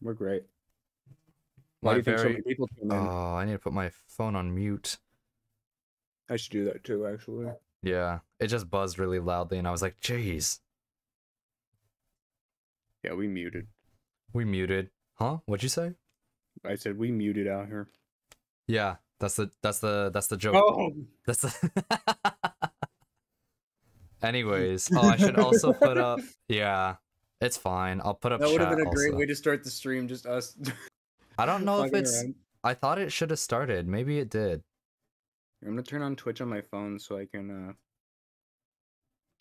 We're great. Why My do you think so very many people came in? Oh, I need to put my phone on mute. I should do that too, actually. Yeah, it just buzzed really loudly, and I was like, "Jeez." Yeah, we muted. We muted. Huh? What'd you say? I said we muted out here. Yeah, that's the joke. Oh, That's the Anyways, oh, I should also put up. Yeah, it's fine. I'll put up that would have chat been a great also. way to start the stream, just us I don't know if fucking it's. around. I thought it should have started. Maybe it did. I'm gonna turn on Twitch on my phone so I can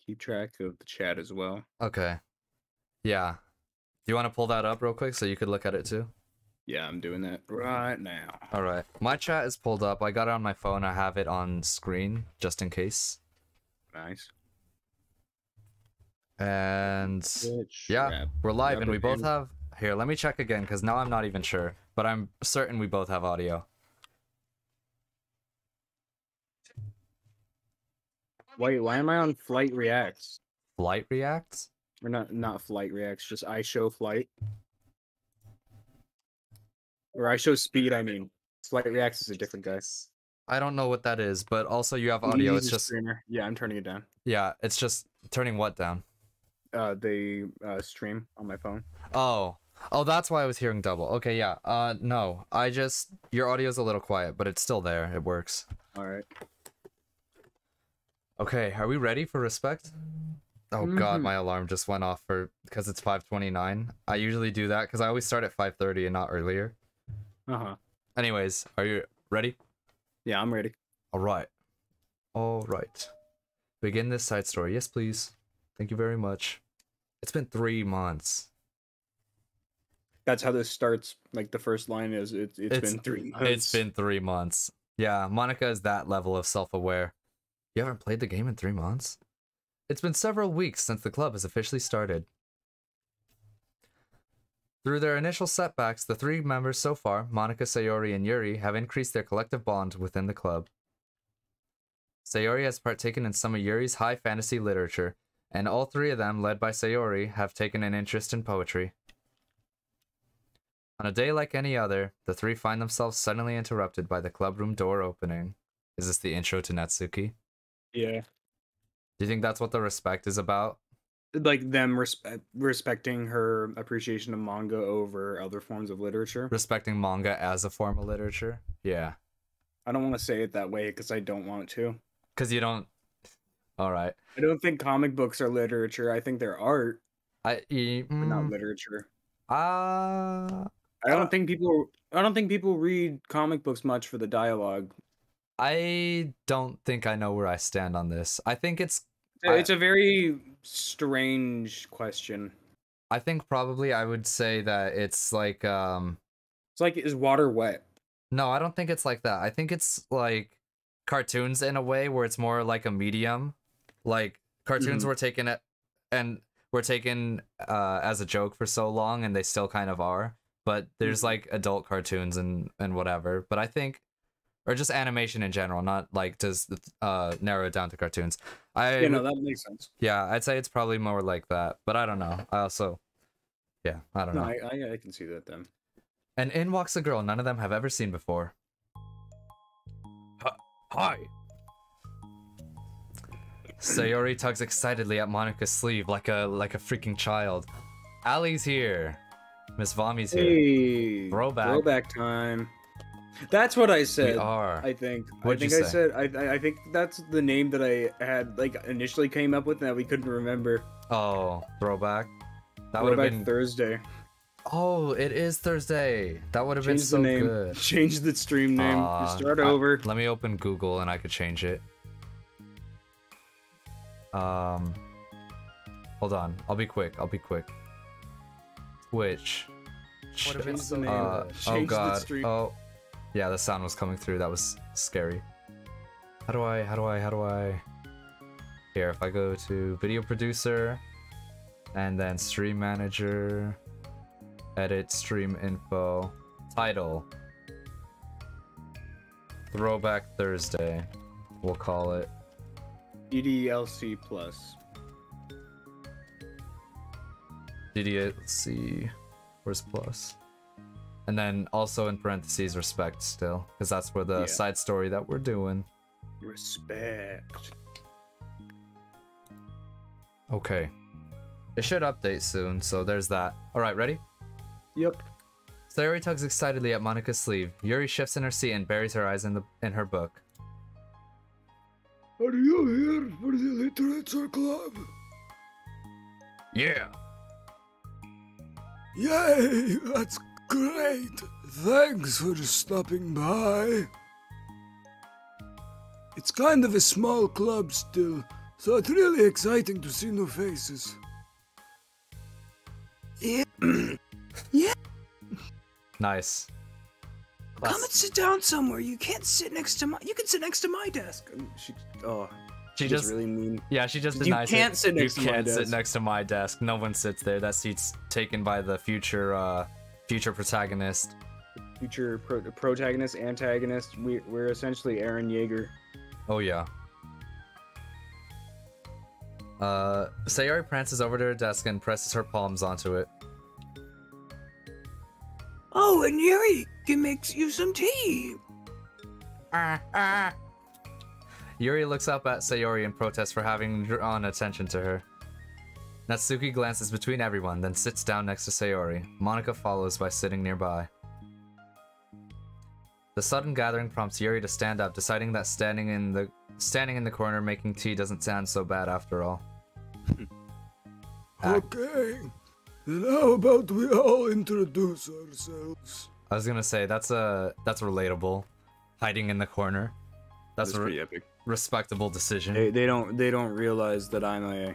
keep track of the chat as well. Okay. Yeah. Do you want to pull that up real quick so you could look at it too? Yeah, I'm doing that right now. All right. My chat is pulled up. I got it on my phone. I have it on screen just in case. Nice. And Twitch, yeah, we're live and we both band. have. Here, let me check again because now I'm not even sure, but I'm certain we both have audio. Wait, why am I on Flight Reacts? Flight reacts? Or not Flight Reacts, just I show Flight. Or I show Speed, I mean. Flight Reacts is a different guy. I don't know what that is, but also you have audio. He's It's a just streamer. Yeah, I'm turning it down. yeah, it's just turning what down? They stream on my phone. Oh. Oh, that's why I was hearing double. Okay, yeah. No. Your audio's a little quiet, but it's still there. It works. Alright. Okay, are we ready for respect? Oh god, my alarm just went off because it's 5:29. I usually do that because I always start at 5:30 and not earlier. Uh-huh. Anyways, are you ready? Yeah, I'm ready. Alright. Alright. Begin this side story. Yes, please. Thank you very much. It's been 3 months. That's how this starts. Like the first line is it's been 3 months. It's been 3 months. Yeah, Monica is that level of self-aware. You haven't played the game in 3 months? It's been several weeks since the club has officially started. Through their initial setbacks, the 3 members so far, Monica, Sayori, and Yuri, have increased their collective bond within the club. Sayori has partaken in some of Yuri's high fantasy literature, and all 3 of them, led by Sayori, have taken an interest in poetry. On a day like any other, the 3 find themselves suddenly interrupted by the clubroom door opening. Is this the intro to Natsuki? Yeah. Do you think that's what the respect is about? Like them respecting her appreciation of manga over other forms of literature. Respecting manga as a form of literature? Yeah. I don't want to say it that way because I don't want to. Because you don't... Alright. I don't think comic books are literature. I think they're art, but not Mm, literature. uh, I don't think people read comic books much for the dialogue. I don't think I know where I stand on this. I think it's a very strange question. I think probably I would say that it's like It's like, is water wet? no, I don't think it's like that. I think it's like cartoons in a way where it's more like a medium. Like cartoons were taken as a joke for so long, and they still kind of are. But there's like adult cartoons and whatever. But I think, or just animation in general, not like just narrow it down to cartoons. Yeah, no, that makes sense. Yeah, I'd say it's probably more like that. But I don't know. I also, yeah, I don't know. I can see that then. And in walks a girl none of them have ever seen before. Hi. Sayori tugs excitedly at Monica's sleeve like a freaking child. Ali's here. Miss Vami's here. Hey, Throwback time. That's what I said. We are. I think. What'd you say? I think that's the name that I had like initially came up with that we couldn't remember. Oh, Throwback. That would have been Thursday. Oh, it is Thursday. That would have been so good. Change the stream name. Start over. Let me open Google and I could change it. Hold on. I'll be quick. Twitch. What if it's the name? Oh Change the god. stream. Oh. Yeah, the sound was coming through. That was scary. How do I... Here, if I go to video producer and then stream manager, edit stream info, title, Throwback Thursday, we'll call it. DDLC plus. DDLC, where's plus? And then also in parentheses, respect still, because that's where the side story that we're doing. Respect. Okay. It should update soon, so there's that. Alright, ready? Yep. Sayori tugs excitedly at Monika's sleeve. Yuri shifts in her seat and buries her eyes in her book. Are you here for the literature club? Yeah. Yay, that's great. Thanks for stopping by. It's kind of a small club still, so it's really exciting to see new faces. Yeah. Yeah. Nice. Come and sit down somewhere. You can't sit next to my. You can sit next to my desk. She just really mean. Yeah, she just You denies can't it. sit next to You my can't sit desk. next to my desk. No one sits there. That seat's taken by the future protagonist. Future protagonist, antagonist. We're essentially Aaron Yeager. Oh yeah. Sayori prances over to her desk and presses her palms onto it. Oh, and Yuri can make you some tea. Yuri looks up at Sayori in protest for having drawn attention to her. Natsuki glances between everyone, then sits down next to Sayori. Monika follows by sitting nearby. The sudden gathering prompts Yuri to stand up, deciding that standing in the corner making tea doesn't sound so bad after all. Okay, then how about we all introduce ourselves? I was gonna say that's relatable. Hiding in the corner. That's a pretty epic. Respectable decision. They don't realize that I'm a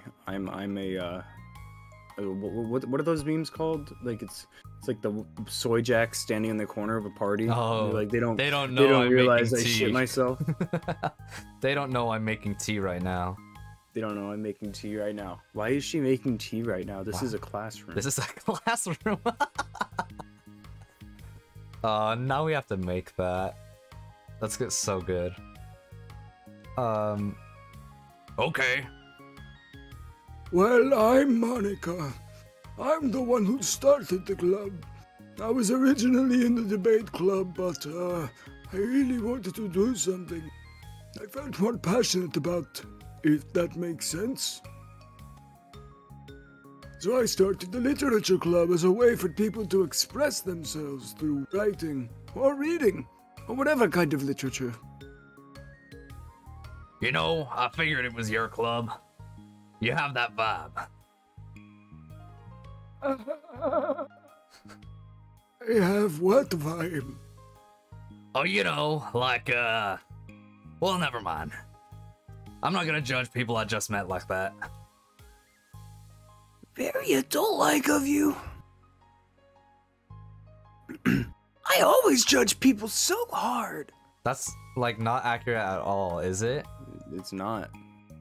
what are those memes called? Like it's like the soy jack standing in the corner of a party. Oh, like they don't know I'm realize I making shit tea. myself. They don't know I'm making tea right now. They don't know I'm making tea right now. Why is she making tea right now? This is a classroom. This is a classroom. Now we have to make that. That's so good. Okay. Well, I'm Monika. I'm the one who started the club. I was originally in the debate club, but I really wanted to do something I felt more passionate about, if that makes sense. So I started the literature club as a way for people to express themselves through writing, or reading, or whatever kind of literature. You know, I figured it was your club. You have that vibe. I have what vibe? Oh, you know, like, well, never mind. I'm not gonna judge people I just met like that. Very adult-like of you. I always judge people so hard. That's, like, not accurate at all, is it? It's not.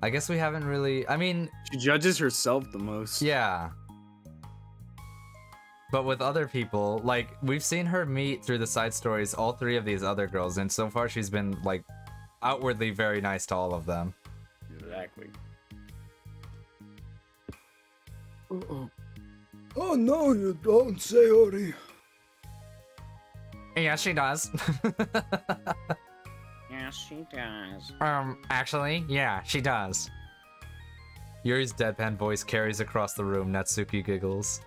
I guess we haven't really... I mean... She judges herself the most. Yeah. But with other people, like, we've seen her meet through the side stories all three of these other girls, and so far she's been, like, outwardly very nice to all of them. Exactly. Oh no, you don't, Sayori. Yeah, she does. Yes, she does. Actually, yeah, she does. Yuri's deadpan voice carries across the room. Natsuki giggles.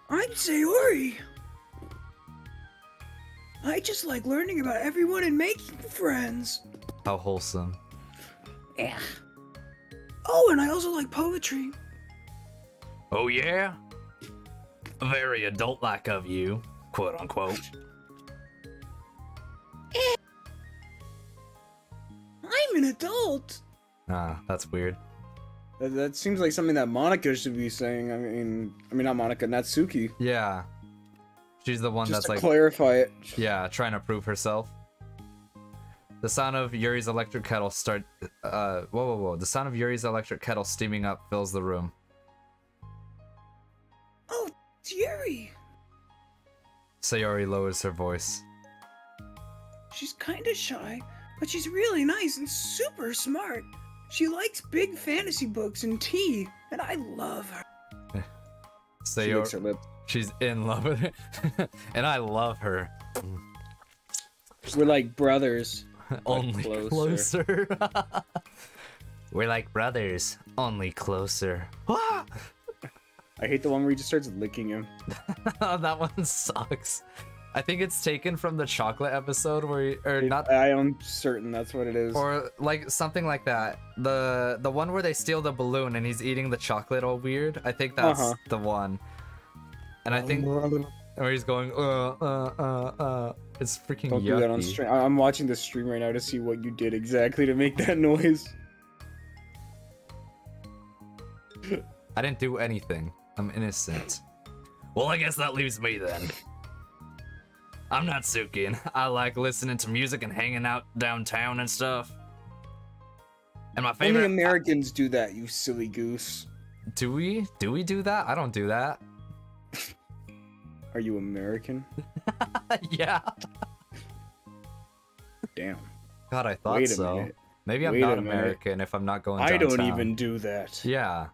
I'm Sayori. I just like learning about everyone and making friends. How wholesome. Yeah. Oh, and I also like poetry. Oh yeah? Very adult-like of you, quote-unquote. I'm an adult. Ah, that's weird. That seems like something that Monika should be saying. I mean not Monika, Natsuki. Yeah. She's the one Just that's to like... clarify it. Yeah, trying to prove herself. The sound of Yuri's electric kettle whoa. The sound of Yuri's electric kettle steaming up fills the room. Oh, it's Yuri. Sayori lowers her voice. She's kinda shy, but she's really nice and super smart. She likes big fantasy books and tea, and I love her. She licks her lips. She's in love with it. And I love her. We're like brothers. Only closer. We're like brothers, only closer. I hate the one where he just starts licking him. That one sucks. I think it's taken from the chocolate episode where not. I am certain that's what it is. Or like something like that. The one where they steal the balloon and he's eating the chocolate all weird. I think that's the one. And I think where he's going it's freaking Don't yucky. do that on stream. I'm watching the stream right now to see what you did exactly to make that noise. I didn't do anything. I'm innocent. Well, I guess that leaves me then. I'm not Suki, and I like listening to music and hanging out downtown and stuff. And my favorite. Only Americans do that, you silly goose. Do we? Do we do that? I don't do that. Are you American? Yeah. Damn. God, I thought Wait a so. minute. Maybe I'm not American if I'm not going downtown. I don't even do that. Yeah.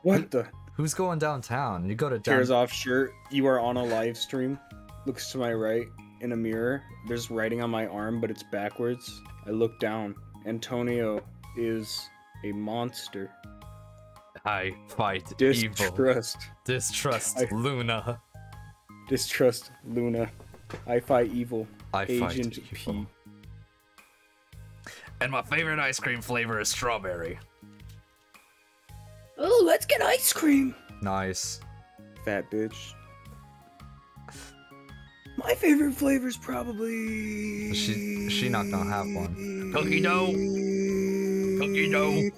What the? Who's going downtown? You go to Tears off shirt. You are on a live stream. Looks to my right in a mirror. There's writing on my arm, but it's backwards. I look down. Antonio is a monster. I fight Distrust. evil. Distrust Luna. Distrust Luna. I fight evil. I Agent fight P. evil. And my favorite ice cream flavor is strawberry. Oh, let's get ice cream. Nice. Fat bitch. My favorite flavor is probably. She not gonna have one. Cookie dough. Cookie dough.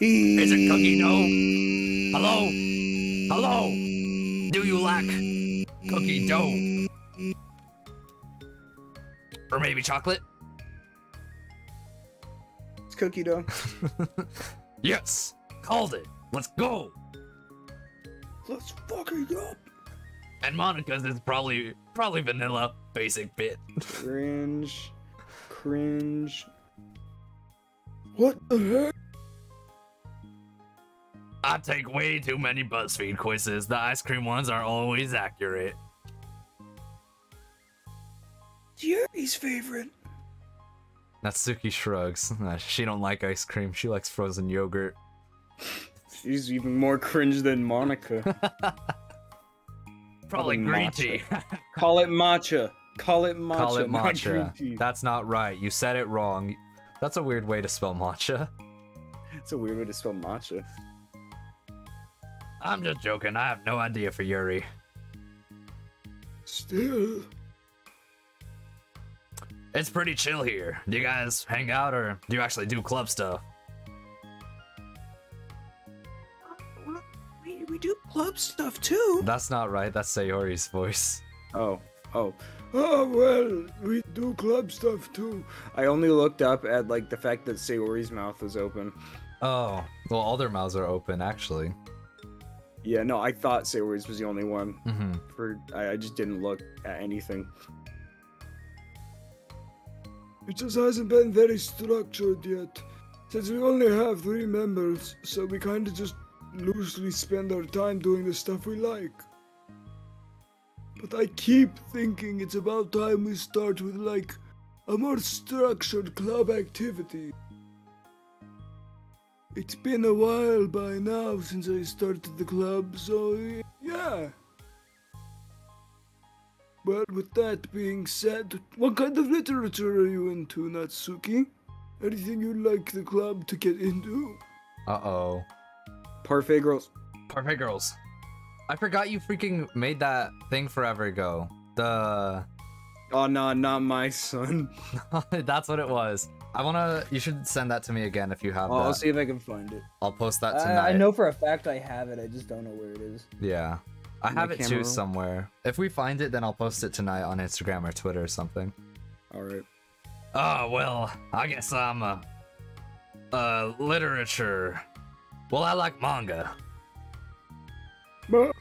Is it cookie dough? Hello? Hello? Do you like cookie dough? Or maybe chocolate? It's cookie dough. Yes. Called it. Let's go. Let's fucking go. And Monica's is probably vanilla, basic bit. Cringe. Cringe. What the heck? I take way too many BuzzFeed quizzes. The ice cream ones are always accurate. Yuri's favorite. Natsuki shrugs. She don't like ice cream. She likes frozen yogurt. She's even more cringe than Monica. Probably green tea. Call it matcha. Call it matcha. Call it not matcha. green tea. That's not right. You said it wrong. That's a weird way to spell matcha. It's a weird way to spell matcha. I'm just joking. I have no idea for Yuri. Still. It's pretty chill here. Do you guys hang out or do you actually do club stuff? We do club stuff too. That's not right. That's Sayori's voice. Oh. Oh, well, we do club stuff too. I only looked up at like the fact that Sayori's mouth was open. Oh, well, all their mouths are open actually. Yeah, no, I thought Sayori's was the only one. Mm-hmm. I just didn't look at anything. It just hasn't been very structured yet. Since we only have 3 members, so we kinda just loosely spend our time doing the stuff we like. But I keep thinking it's about time we start with like a more structured club activity. It's been a while by now since I started the club, so yeah. Well, with that being said, what kind of literature are you into, Natsuki? Anything you'd like the club to get into? Uh-oh. Parfait girls. Parfait girls. I forgot you freaking made that thing forever ago. The... Oh, no, not my son. That's what it was. You should send that to me again if you have that. I'll see if I can find it. I'll post that tonight. I know for a fact I have it, I just don't know where it is. Yeah. I My have it camera too roll? somewhere. If we find it, then I'll post it tonight on Instagram or Twitter or something. Alright. Oh, well, I guess I'm literature. Well, I like manga. Manga?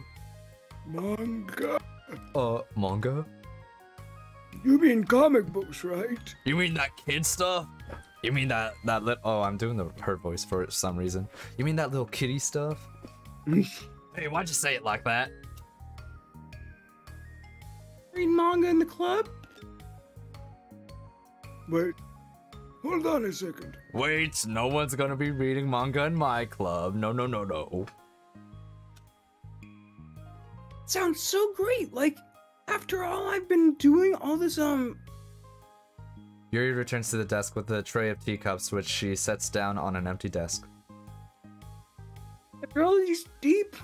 Manga? You mean comic books, right? You mean that kid stuff? You mean that oh, I'm doing her voice for some reason. You mean that little kitty stuff? Hey, why'd you say it like that? Read manga in the club? Wait, hold on a second. Wait, no one's gonna be reading manga in my club. No, no, no, no. Sounds so great. Like, after all I've been doing, all this, Yuri returns to the desk with a tray of teacups, which she sets down on an empty desk. After all these deep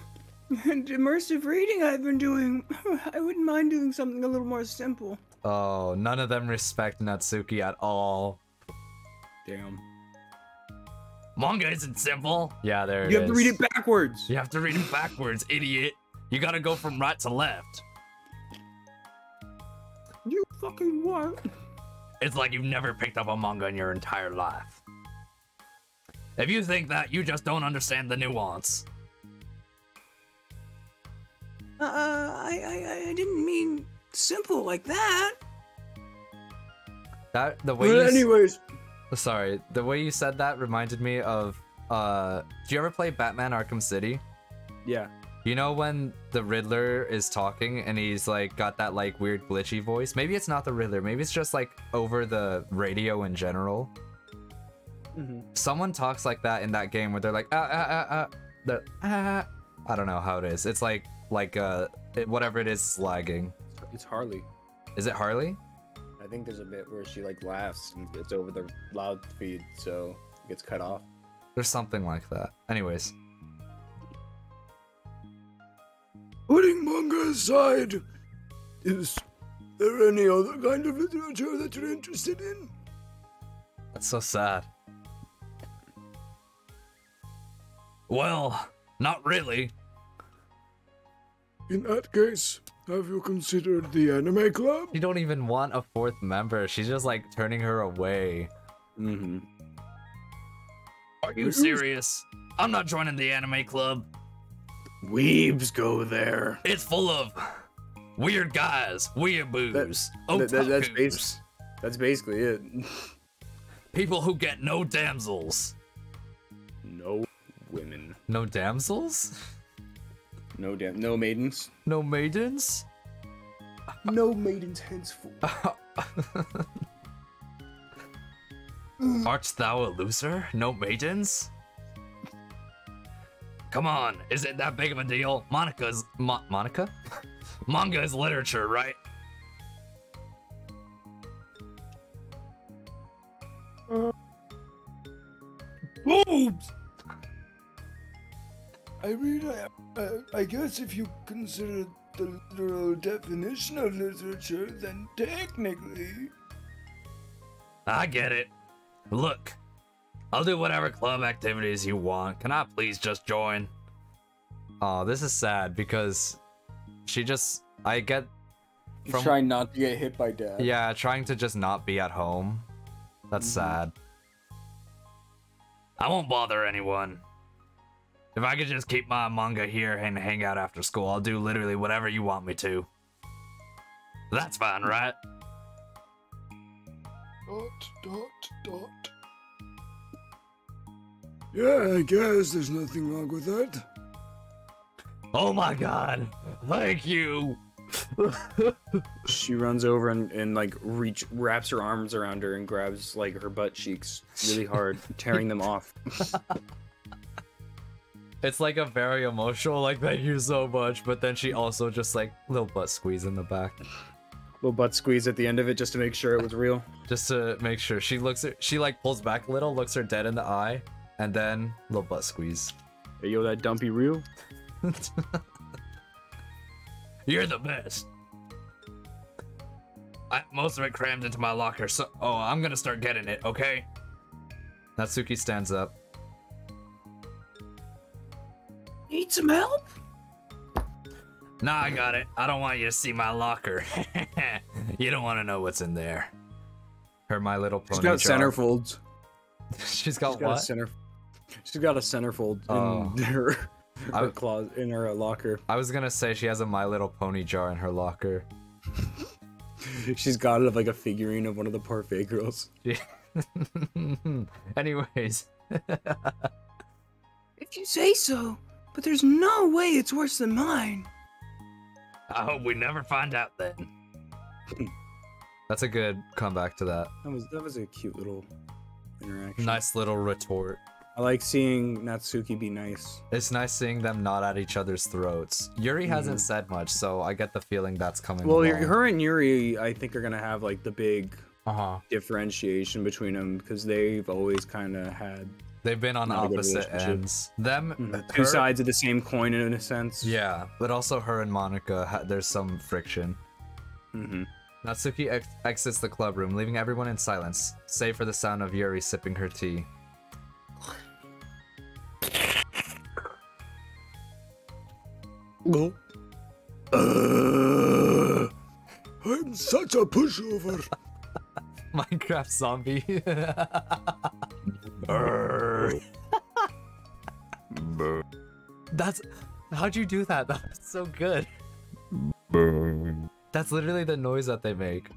and immersive reading I've been doing, I wouldn't mind doing something a little more simple. Oh, none of them respect Natsuki at all. Damn. Manga isn't simple. Yeah, there it is. You have to read it backwards. You have to read it backwards, idiot. You gotta go from right to left. You fucking what? It's like you've never picked up a manga in your entire life. If you think that, you just don't understand the nuance. I didn't mean simple like that. That the way. Well, anyways, Sorry, the way you said that reminded me of. Do you ever play Batman Arkham City? Yeah. You know when the Riddler is talking and he's like got that like weird glitchy voice? Maybe it's not the Riddler, maybe it's just like over the radio in general. Someone talks like that in that game where they're like I don't know how it is. It's like whatever it is lagging. It's Harley. Is it Harley? I think there's a bit where she like laughs and it's over the loud feed, so it gets cut off. There's something like that. Anyways. putting manga aside, is there any other kind of literature that you're interested in? That's so sad. Well, not really. In that case, have you considered the anime club? You don't even want a fourth member. She's just like turning her away. Are you serious? I'm not joining the anime club. Weebs go there. It's full of weird guys, weeaboos, otakus, That's basically it. people who get no damsels. No women. No damsels? No maidens. No maidens? No maidens henceforth. Art thou a loser? No maidens? Come on, is it that big of a deal? Monica? Manga is literature, right? Boobs! I mean, I guess if you consider the literal definition of literature, then technically... I get it. Look, I'll do whatever club activities you want. Can I please just join? Oh, this is sad because I get from Trying not to get hit by dad. yeah, trying to just not be at home. That's sad. I won't bother anyone. If I could just keep my manga here and hang out after school, I'll do literally whatever you want me to. That's fine, right? ... Yeah, I guess there's nothing wrong with that. Oh my god, thank you! She runs over and like wraps her arms around her and grabs like her butt cheeks really hard, tearing them off. It's like a very emotional, like, thank you so much, but then she also just like, little butt squeeze in the back. Little butt squeeze at the end of it just to make sure it was real. Just to make sure. She like pulls back a little, looks her dead in the eye, and then little butt squeeze. Hey, yo, that dumpy real? You're the best. Most of it crammed into my locker, so I'm gonna start getting it, okay? Natsuki stands up. Need some help? Nah, I got it. I don't want you to see my locker. You don't want to know what's in there. Her My Little Pony. She's got jar. centerfolds. She's got what? She's got a centerfold in her closet, in her locker. I was gonna say she has a My Little Pony jar in her locker. She's got it of like a figurine of one of the Parfait girls. Anyways. If you say so, but there's no way it's worse than mine. I hope we never find out then. That's a good comeback to that. That was a cute little interaction. Nice little retort. I like seeing Natsuki be nice. It's nice seeing them not at each other's throats. Yuri hasn't said much, so I get the feeling that's coming Well, along. her and Yuri, I think, are gonna have like the big Uh-huh. differentiation between them because they've always kind of had They've been on not a good opposite relationship. ends. Them, two her- sides of the same coin in a sense. Yeah, but also her and Monica, there's some friction. Mm-hmm. Natsuki exits the club room, leaving everyone in silence, save for the sound of Yuri sipping her tea. I'm such a pushover. Minecraft zombie. That's... How'd you do that? That was so good. That's literally the noise that they make.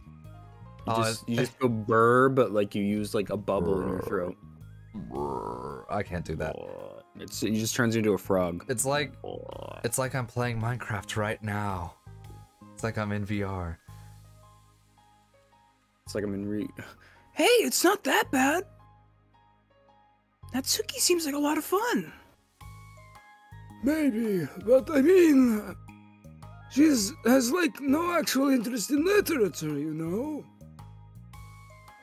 You just go burr, but like you use like a bubble in your throat. I can't do that. It just turns into a frog. It's like I'm playing Minecraft right now. It's like I'm in VR. It's like I'm in Hey, it's not that bad. Natsuki seems like a lot of fun. Maybe, but I mean, has like no actual interest in literature, you know?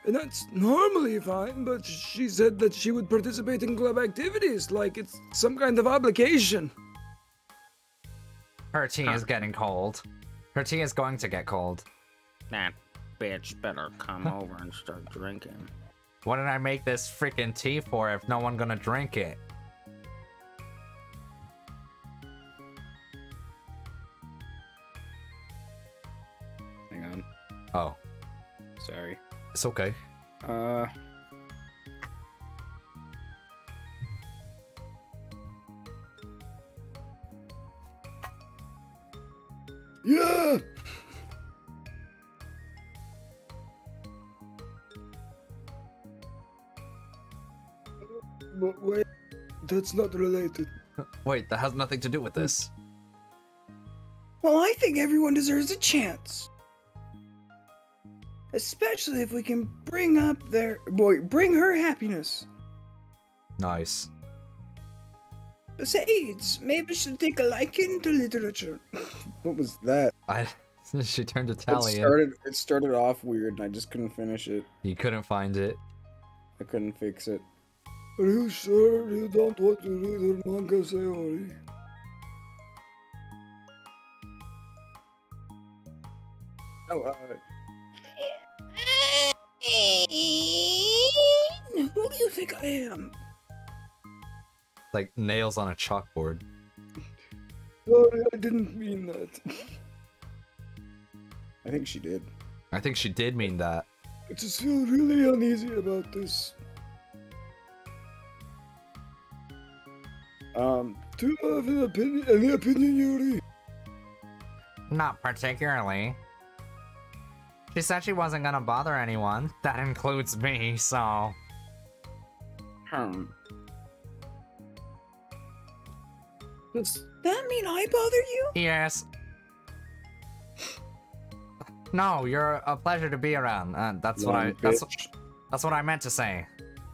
And that's normally fine, but she said that she would participate in club activities like it's some kind of obligation. Her tea is getting cold. Her tea is going to get cold. That bitch better come over and start drinking. What did I make this freaking tea for if no one gonna drink it? Hang on. Oh, Sorry. it's okay. Yeah! But wait, that's not related. Wait, that has nothing to do with this. Well, I think everyone deserves a chance. Especially if we can bring her happiness. Nice. Besides, maybe she'll take a liking to literature. What was that? She turned Italian. It started off weird and I just couldn't finish it. You couldn't find it. I couldn't fix it. Are you sure you don't want to read her manga, Sayori? Oh, who do you think I am? Like nails on a chalkboard. Sorry, I didn't mean that. I think she did. I think she did mean that. I just feel really uneasy about this. Do you have an opinion? Any opinion, Yuri? Not particularly. She said she wasn't gonna bother anyone. That includes me, so... Does that mean I bother you? Yes. No, you're a pleasure to be around. That's what I meant to say.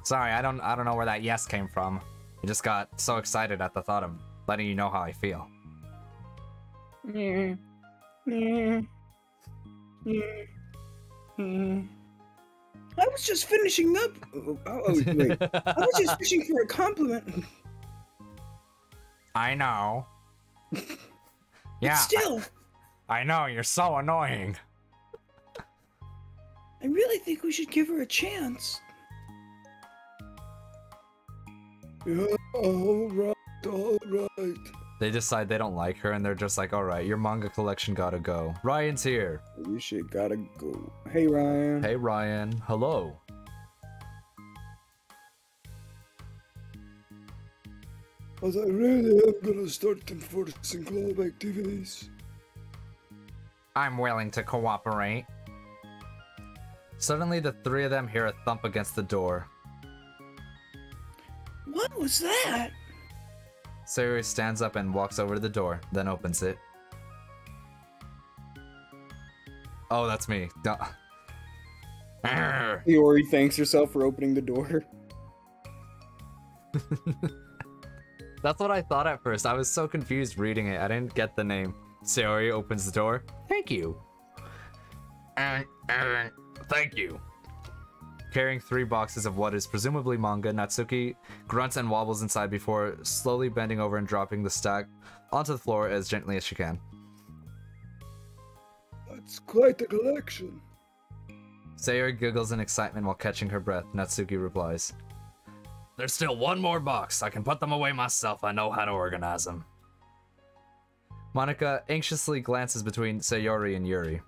Sorry, I don't know where that yes came from. I just got so excited at the thought of letting you know how I feel. I was just finishing up. Wait. I was just fishing for a compliment. I know. Yeah. But still, I know, you're so annoying. I really think we should give her a chance. Yeah, alright. They decide they don't like her and they're just like, alright, your manga collection gotta go. Ryan's here. You shit gotta go. Hey, Ryan. Hey, Ryan. Hello. But I really am gonna start enforcing club activities. I'm willing to cooperate. Suddenly, the three of them hear a thump against the door. What was that? Sayori stands up and walks over to the door, then opens it. Oh, that's me. Duh. Arr. Sayori thanks herself for opening the door. That's what I thought at first. I was so confused reading it. I didn't get the name. Sayori opens the door. Thank you. Thank you. Carrying 3 boxes of what is presumably manga, Natsuki grunts and wobbles inside before slowly bending over and dropping the stack onto the floor as gently as she can. That's quite a collection. Sayori giggles in excitement while catching her breath. Natsuki replies, "There's still one more box. I can put them away myself. I know how to organize them." Monica anxiously glances between Sayori and Yuri.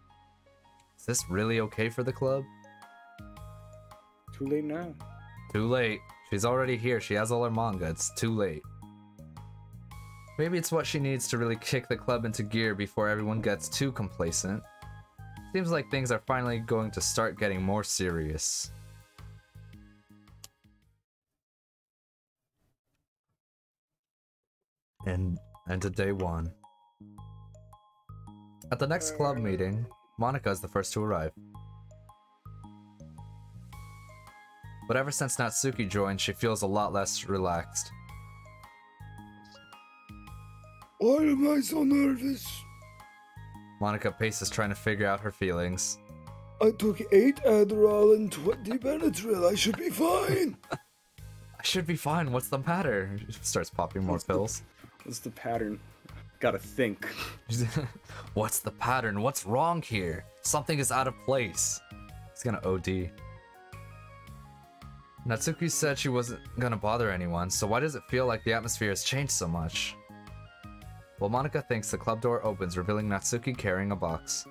Is this really okay for the club? Too late now. Too late. She's already here. She has all her manga. It's too late. Maybe it's what she needs to really kick the club into gear before everyone gets too complacent. Seems like things are finally going to start getting more serious. And to day 1. At the next club meeting, Monica is the first to arrive. But ever since Natsuki joined, she feels a lot less relaxed. Why am I so nervous? Monica paces trying to figure out her feelings. I took 8 Adderall and 20 Benadryl. I should be fine. I should be fine. What's the matter? She starts popping more pills. What's the pattern? Gotta think. What's the pattern? What's wrong here? Something is out of place. He's gonna OD. Natsuki said she wasn't gonna bother anyone, so why does it feel like the atmosphere has changed so much? While Monica thinks, the club door opens, revealing Natsuki carrying a box.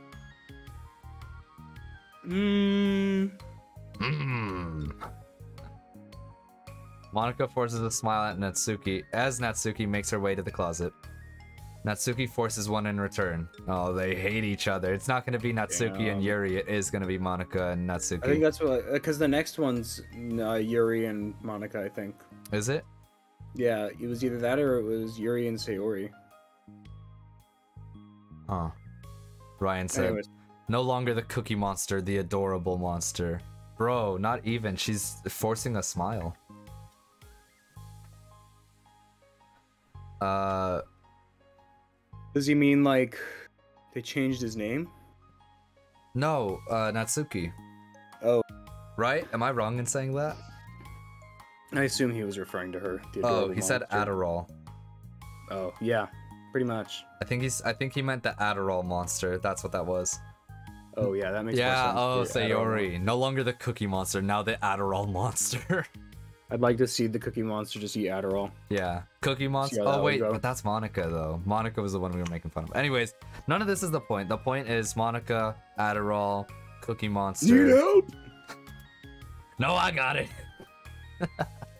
Monica forces a smile at Natsuki as Natsuki makes her way to the closet. Natsuki forces one in return. Oh, they hate each other. It's not going to be Natsuki and Yuri. It is going to be Monica and Natsuki. I think that's what, because the next one's Yuri and Monica, I think. Is it? Yeah, it was either that or it was Yuri and Sayori. Huh. Ryan said, Anyways. No longer the cookie monster, the adorable monster. Bro, not even. She's forcing a smile. Does he mean like they changed his name? No, Natsuki. Oh. Right? Am I wrong in saying that? I assume he was referring to her. The Oh, adorable he said monster. Adderall. Oh, yeah. Pretty much. I think he meant the Adderall monster. That's what that was. Oh, yeah, that makes Yeah, more sense. oh, The Sayori. No longer the cookie monster, now the Adderall monster. I'd like to see the Cookie Monster just eat Adderall. Yeah. Cookie monster. See how that Oh, would wait, go. but that's Monica, though. Monica was the one we were making fun of. Anyways, none of this is the point. The point is Monica, Adderall, Cookie Monster. Need help? No, I got it.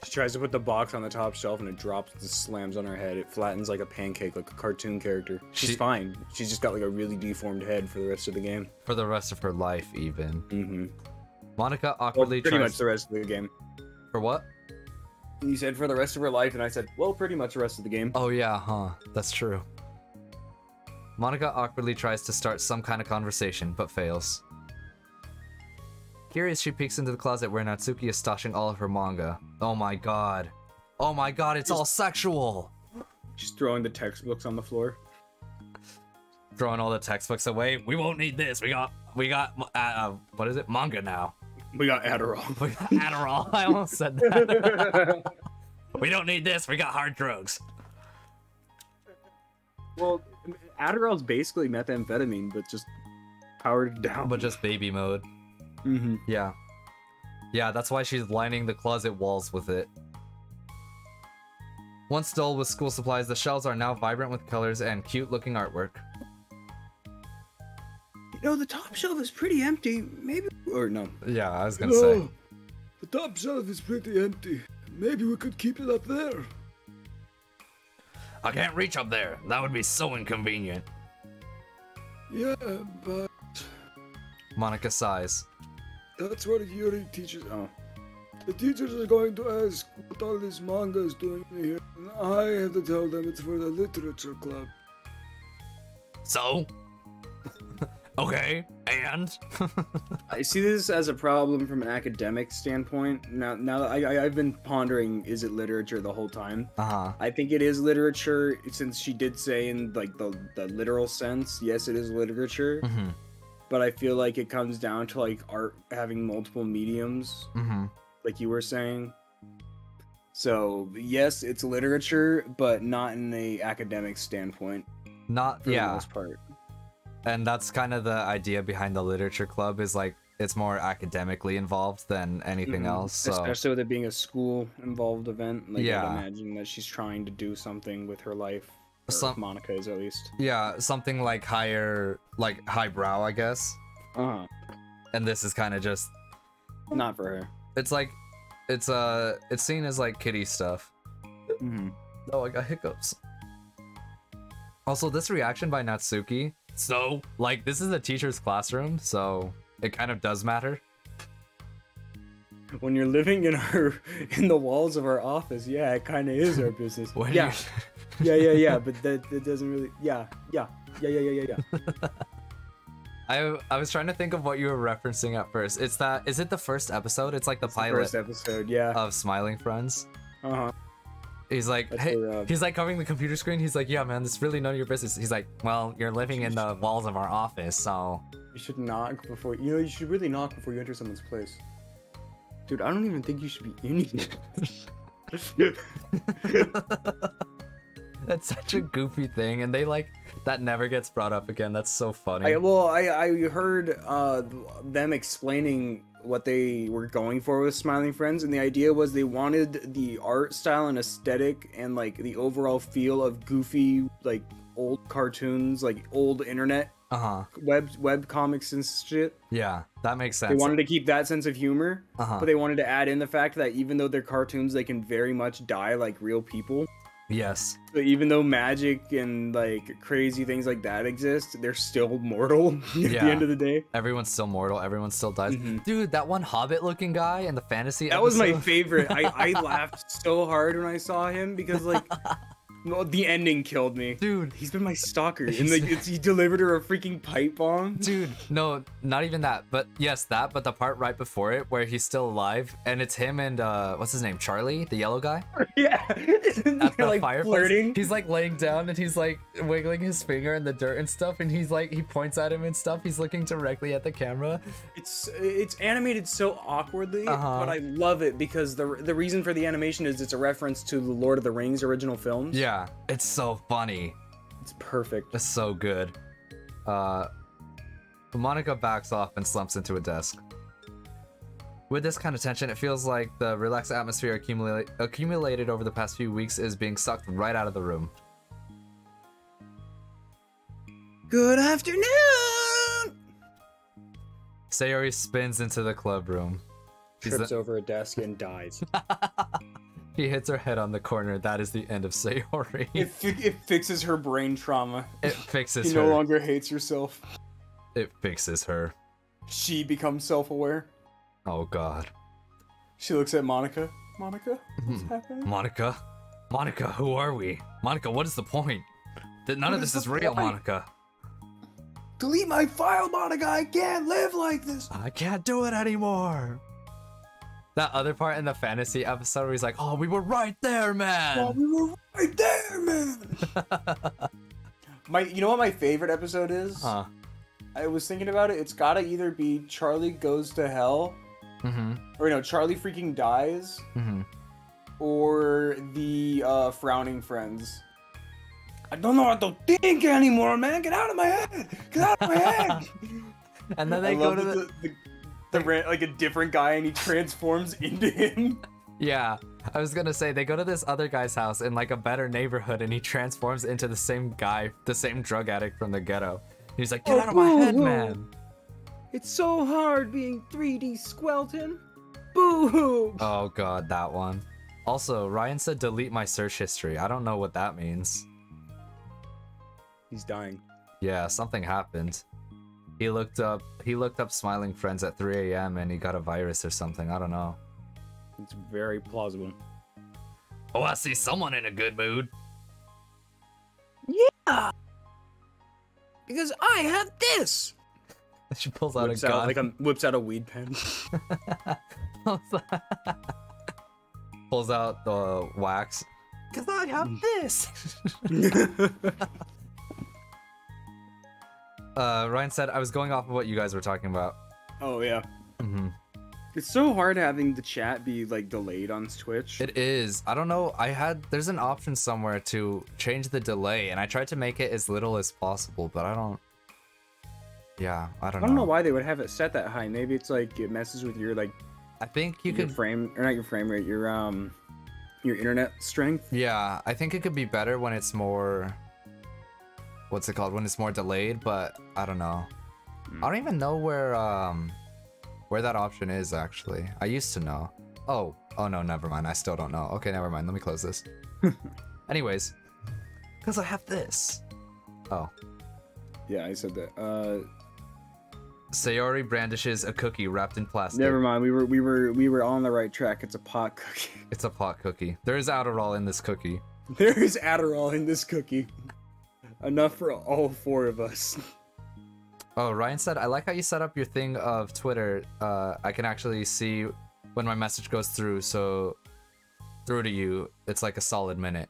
She tries to put the box on the top shelf and it drops, it slams on her head. It flattens like a pancake, like a cartoon character. She's fine. She's just got like a really deformed head for the rest of the game. For the rest of her life, even. Mm-hmm. Monica Well, awkwardly pretty tries... much the rest of the game. For what? You said for the rest of her life, and I said, well, pretty much the rest of the game. Oh yeah, huh. That's true. Monica awkwardly tries to start some kind of conversation, but fails. Curious, she peeks into the closet where Natsuki is stashing all of her manga. Oh my god. Oh my god, it's all sexual! She's throwing the textbooks on the floor. Throwing all the textbooks away. We won't need this. We got, what is it? Manga now. We got Adderall. We got Adderall. I almost said that. We don't need this. We got hard drugs. Well, Adderall's basically methamphetamine, but just powered down. But just baby mode. Mm-hmm. Yeah. Yeah, that's why she's lining the closet walls with it. Once dull with school supplies, the shelves are now vibrant with colors and cute-looking artwork. You know, the top shelf is pretty empty. Maybe... Or no. Yeah, I was gonna say. No, the top shelf is pretty empty. Maybe we could keep it up there. I can't reach up there. That would be so inconvenient. Yeah, but Monica sighs. that's what Yuri teaches. Oh. The teachers are going to ask what all this manga is doing here, and I have to tell them it's for the literature club. So? Okay, And I see this as a problem from an academic standpoint. Now that I've been pondering, is it literature the whole time? I think it is literature, since she did say in like the literal sense, yes, it is literature. But I feel like it comes down to like art having multiple mediums, like you were saying. So yes, it's literature, but not in the academic standpoint. Not for the most part. And that's kind of the idea behind the literature club, is like it's more academically involved than anything else. So. Especially with it being a school involved event. Like I'd imagine that she's trying to do something with her life. Monica is, at least. Yeah, something like highbrow, I guess. And this is kind of just not for her. It's like it's seen as like kiddie stuff. Oh, I got hiccups. Also, this reaction by Natsuki. So, like, this is a teacher's classroom, so it kind of does matter. When you're living in the walls of our office, yeah, it kind of is our business. Yeah. Yeah, but that doesn't really. Yeah. I was trying to think of what you were referencing at first. Is it the first episode? It's like the pilot. First episode, yeah. Of Smiling Friends. He's like, he's like covering the computer screen. He's like, yeah, man, this is really none of your business. He's like, well, you're living in the walls of our office, so. You should knock before, you should really knock before you enter someone's place. Dude, I don't even think you should be in it. That's such a goofy thing, and that never gets brought up again. That's so funny. I heard them explaining what they were going for with Smiling Friends, and the idea was they wanted the art style and aesthetic and like the overall feel of goofy, like old cartoons, like old internet web comics and shit. Yeah, that makes sense. They wanted to keep that sense of humor, but they wanted to add in the fact that even though they're cartoons, they can very much die like real people. Yes. So even though magic and like crazy things like that exist, they're still mortal at the end of the day. Everyone's still mortal. Everyone still dies. Dude, that one Hobbit-looking guy in the fantasy episode. Was my favorite. I laughed so hard when I saw him because like the ending killed me. Dude, he's been my stalker. And like he delivered her a freaking pipe bomb. Dude, no, not even that. But yes, that. But the part right before it where he's still alive, and it's him and what's his name, Charlie, the yellow guy. Yeah. At the like fireplace. Flirting. He's like laying down and he's like wiggling his finger in the dirt and stuff, and he's like he points at him and stuff. He's looking directly at the camera. It's animated so awkwardly, but I love it because the reason for the animation is it's a reference to the Lord of the Rings original films. Yeah. It's so funny. It's perfect. It's so good. Monica backs off and slumps into a desk. With this kind of tension, it feels like the relaxed atmosphere accumulated over the past few weeks is being sucked right out of the room. Good afternoon! Sayori spins into the club room. Trips over a desk and dies. He hits her head on the corner. That is the end of Sayori. It fixes her brain trauma. It fixes her. She no longer hates herself. It fixes her. She becomes self-aware. Oh god. She looks at Monica. Monica? What's happening? Monica? Monica, who are we? Monica, what is the point? None of this is real, Monica. Delete my file, Monica! I can't live like this! I can't do it anymore! That other part in the fantasy episode where he's like, oh, we were right there, man! Oh, we were right there, man! You know what my favorite episode is? I was thinking about it. It's gotta either be Charlie Goes to Hell, or no, Charlie freaking dies, or the Frowning Friends. I don't know what to think anymore, man! Get out of my head! Get out of my head! And then they go to like a different guy and he transforms into him. Yeah, I was gonna say they go to this other guy's house in like a better neighborhood and he transforms into the same guy, the same drug addict from the ghetto. He's like, get out of my head, man. It's so hard being 3D Squelton. Boo! Oh god, that one. Also, Ryan said delete my search history. I don't know what that means. He's dying. Yeah, something happened. He looked up Smiling Friends at 3 a.m. and he got a virus or something. I don't know. It's very plausible. Oh, I see someone in a good mood. Yeah! Because I have this! She pulls out a gun. Whips out a weed pen. Pulls out the wax. Cause I have this. Ryan said I was going off of what you guys were talking about. Oh yeah. Mm-hmm. It's so hard having the chat be like delayed on Twitch. It is. I don't know. There's an option somewhere to change the delay, and I tried to make it as little as possible, but I don't. Yeah, I don't know. I don't know why they would have it set that high. Maybe it's like it messes with your like. I think you could not your frame rate, your internet strength. Yeah, I think it could be better when it's more. What's it called? When it's more delayed, but I don't know. I don't even know where that option is actually. I used to know. Oh no, never mind. I still don't know. Okay, never mind. Let me close this. Anyways, because I have this. Oh. Yeah, I said that. Sayori brandishes a cookie wrapped in plastic. Never mind. We were on the right track. It's a pot cookie. It's a pot cookie. There is Adderall in this cookie. There is Adderall in this cookie. Enough for all 4 of us. Oh, Ryan said, I like how you set up your thing of Twitter. I can actually see when my message goes through, so through to you, it's like a solid minute.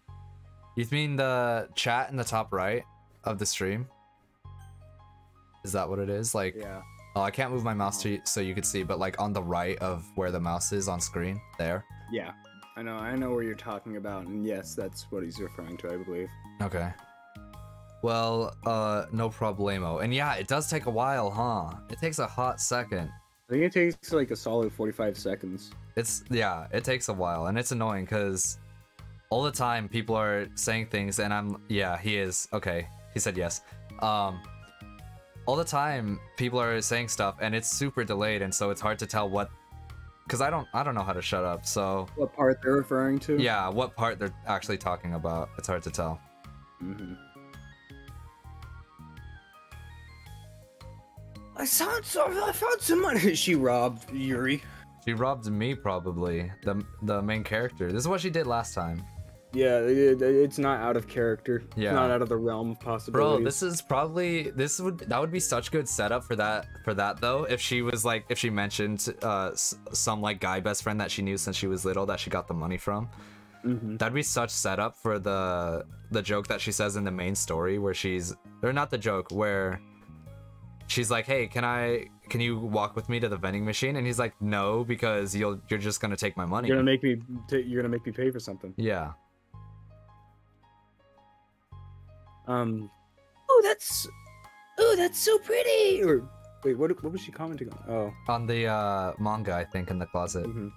You mean the chat in the top right of the stream? Is that what it is? Like, yeah. Oh, I can't move my mouse so you could see, but like on the right of where the mouse is on screen, there. Yeah, I know where you're talking about, and yes, that's what he's referring to, I believe. Okay. Well, no problemo. And yeah, it does take a while, huh? It takes a hot second. I think it takes like a solid 45 seconds. Yeah, it takes a while, and it's annoying because all the time people are saying things, and yeah, he is. Okay, he said yes. All the time people are saying stuff, and it's super delayed, and so it's hard to tell what. Because I don't know how to shut up, so. What part they're referring to? Yeah, what part they're actually talking about. It's hard to tell. Mm-hmm. I found some money. She robbed Yuri. She robbed me, probably. The main character. This is what she did last time. Yeah, it's not out of character. Yeah. It's not out of the realm of possibilities. Bro, this is probably that would be such good setup for that though. If she was like, if she mentioned some like guy best friend that she knew since she was little that she got the money from. Mm-hmm. That'd be such setup for the joke that she says in the main story where not the joke, where she's like, hey, can you walk with me to the vending machine? And he's like, no, because you're just gonna take my money. You're gonna make me pay for something. Yeah. Oh, that's so pretty. Or wait, what was she commenting on? Oh, on the manga, I think, in the closet. Mm-hmm.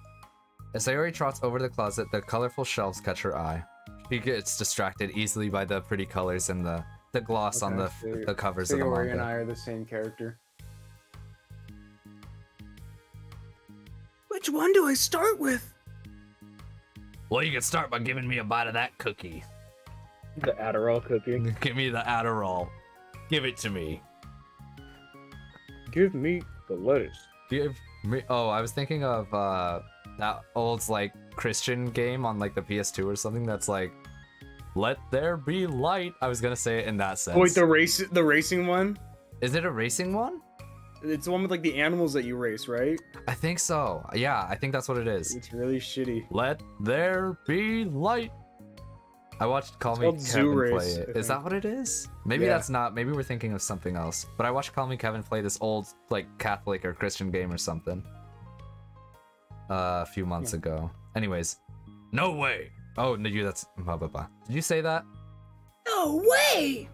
As Sayori trots over the closet, the colorful shelves catch her eye. She gets distracted easily by the pretty colors and the gloss on the covers of the manga. Sayori and I are the same character. Which one do I start with? Well, you can start by giving me a bite of that cookie. The Adderall cookie. Give me the Adderall. Give it to me. Give me the lettuce. Give me. Oh, I was thinking of that old like Christian game on like the PS2 or something that's like, let there be light. I was gonna say it in that sense. Oh, wait, the racing one? Is it a racing one? It's the one with like the animals that you race, right? I think so. Yeah, I think that's what it is. It's really shitty. Let there be light. I watched Call Me Kevin play it. Is that what it is? Maybe that's not. Maybe we're thinking of something else. But I watched Call Me Kevin play this old like Catholic or Christian game or something a few months ago. Anyways, no way. Oh no, that's blah blah blah. Did you say that? No way,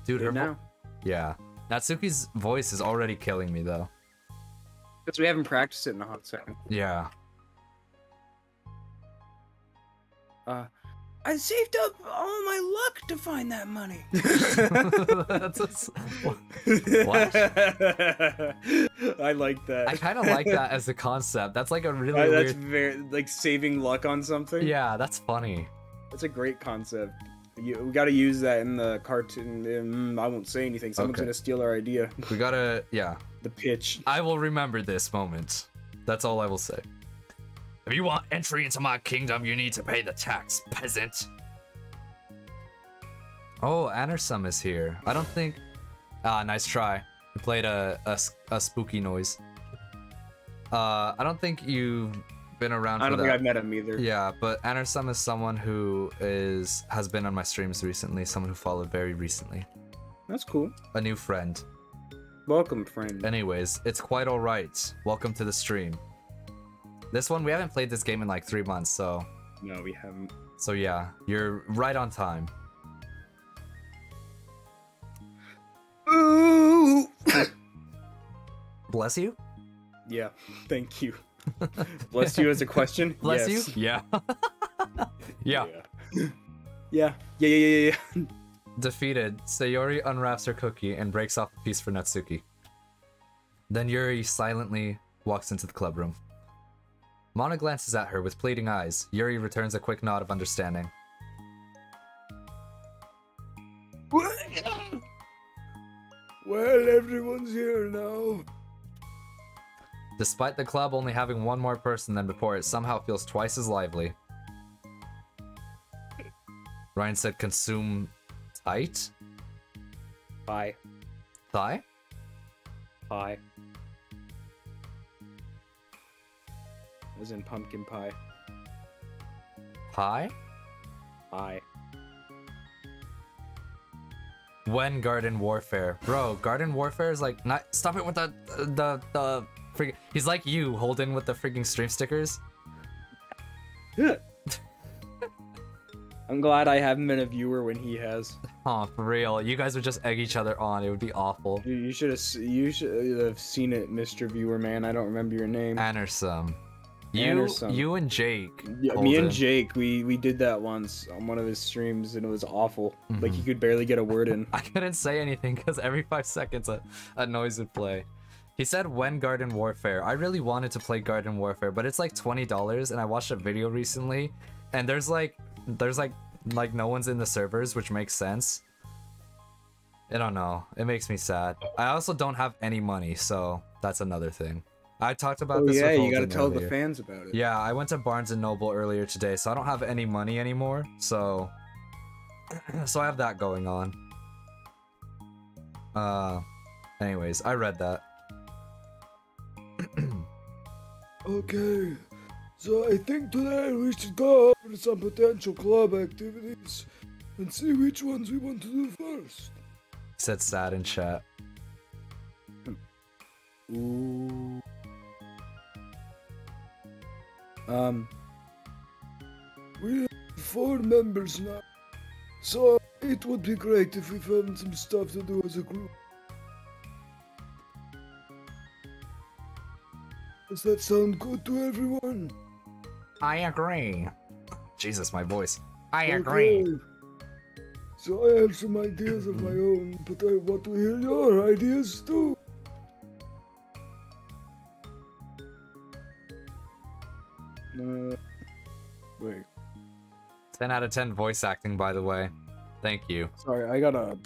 dude. Now. Yeah, Natsuki's voice is already killing me though. Because we haven't practiced it in a hot second. Yeah. I saved up all my luck to find that money. What? I like that. I kind of like that as a concept. That's like a really weird... That's very, like, saving luck on something. Yeah, that's funny. That's a great concept. We gotta use that in the cartoon. I won't say anything. Someone's gonna steal our idea. We gotta, yeah. The pitch. I will remember this moment. That's all I will say. If you want entry into my kingdom, you need to pay the tax, peasant. Oh, Anersum is here. I don't think... Ah, nice try. We played a spooky noise. I don't think you've been around for that. I don't think I've met him either. Yeah, but Anersum is someone who has been on my streams recently, someone who followed very recently. That's cool. A new friend. Welcome, friend. Anyways, it's quite alright. Welcome to the stream. This one, we haven't played this game in like 3 months, so... No, we haven't. So yeah, you're right on time. Ooh! Bless you? Yeah, thank you. Bless you as a question? Bless Yes. you? Yeah. Yeah. Yeah. Defeated, Sayori unwraps her cookie and breaks off a piece for Natsuki. Then Yuri silently walks into the club room. Mana glances at her with pleading eyes. Yuri returns a quick nod of understanding. Well, everyone's here now. Despite the club only having one more person than before, it somehow feels twice as lively. Ryan said consume tight? Pie. Thigh? Pie. As in pumpkin pie. Pie? Pie. When Garden Warfare. Bro, Garden Warfare is like not stop it with the freaking he's like you holding with the freaking stream stickers. I'm glad I haven't been a viewer when he has. Oh, for real. You guys would just egg each other on. It would be awful. You should have seen it, Mr. Viewer Man. I don't remember your name. Anersum. Anersum. You and Jake. Yeah, me and Jake, we did that once on one of his streams, and it was awful. Like, he could barely get a word in. I couldn't say anything because every 5 seconds a noise would play. He said when Garden Warfare. I really wanted to play Garden Warfare, but it's like $20, and I watched a video recently, and there's like no one's in the servers, which makes sense. I don't know. It makes me sad. I also don't have any money, so that's another thing. I talked about this. Yeah, with you gotta Holden tell earlier. the fans about it. Yeah, I went to Barnes and Noble earlier today, so I don't have any money anymore. So I have that going on. Anyways, I read that. Okay, so I think today we should go over some potential club activities and see which ones we want to do first. Said sad in chat. Ooh. We have 4 members now, so it would be great if we found some stuff to do as a group. Does that sound good to everyone? I agree. Jesus, my voice. I Okay. So I have some ideas of my own, but I want to hear your ideas too. Wait. 10 out of 10 voice acting, by the way. Thank you. Sorry, I got a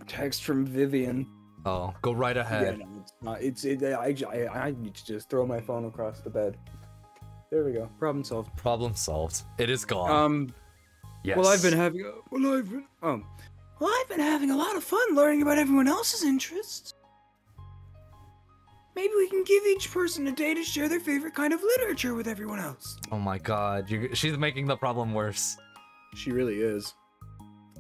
text from Vivian. Oh, go right ahead. Yeah, no, it's not. I need to just throw my phone across the bed. There we go. Problem solved. Problem solved. It is gone. Yes. Well, I've been having a lot of fun learning about everyone else's interests. Maybe we can give each person a day to share their favorite kind of literature with everyone else. Oh my god, she's making the problem worse. She really is.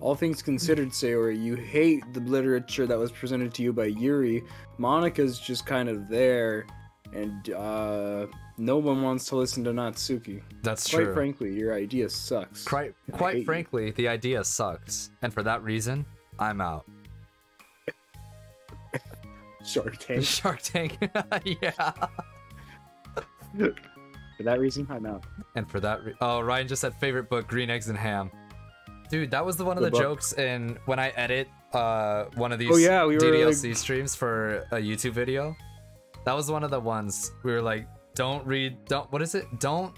All things considered, Sayori, you hate the literature that was presented to you by Yuri. Monika's just kind of there, and no one wants to listen to Natsuki. That's true. Quite frankly, your idea sucks. Quite frankly, the idea sucks. And for that reason, I'm out. Shark Tank. Shark Tank. Yeah. For that reason, I'm out. And for that oh, Ryan just said favorite book, Green Eggs and Ham. Dude, that was one of the jokes in when I edit one of these DDLC streams for a YouTube video. That was one of the ones we were like, don't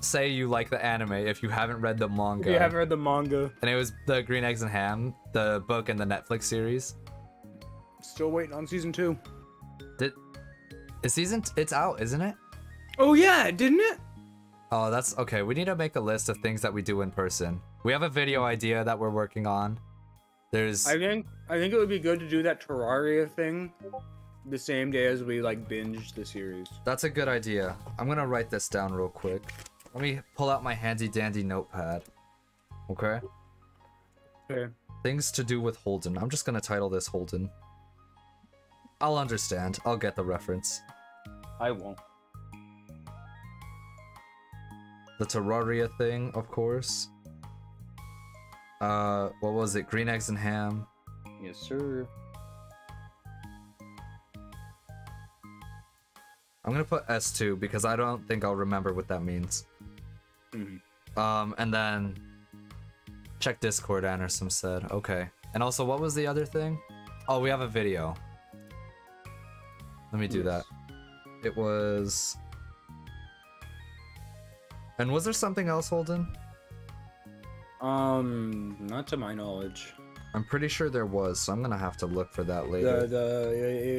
say you like the anime if you haven't read the manga. If you haven't read the manga. And it was the Green Eggs and Ham, the book and the Netflix series. Still waiting on season 2. It's out, isn't it? Oh yeah, didn't it? Oh, that's okay. We need to make a list of things that we do in person. We have a video idea that we're working on. There's I think it would be good to do that Terraria thing. the same day as we like binge the series. That's a good idea. I'm gonna write this down real quick. Let me pull out my handy dandy notepad. Okay? Okay. Things to do with Holden. I'm just gonna title this Holden. I'll understand. I'll get the reference. I won't. The Terraria thing, of course. What was it? Green eggs and ham. Yes, sir. I'm gonna put S2 because I don't think I'll remember what that means. And then check Discord, Anderson said. Okay. And also, what was the other thing? Oh, we have a video. Let me do that. It was... And was there something else, Holden? Not to my knowledge. I'm pretty sure there was, so I'm gonna have to look for that later.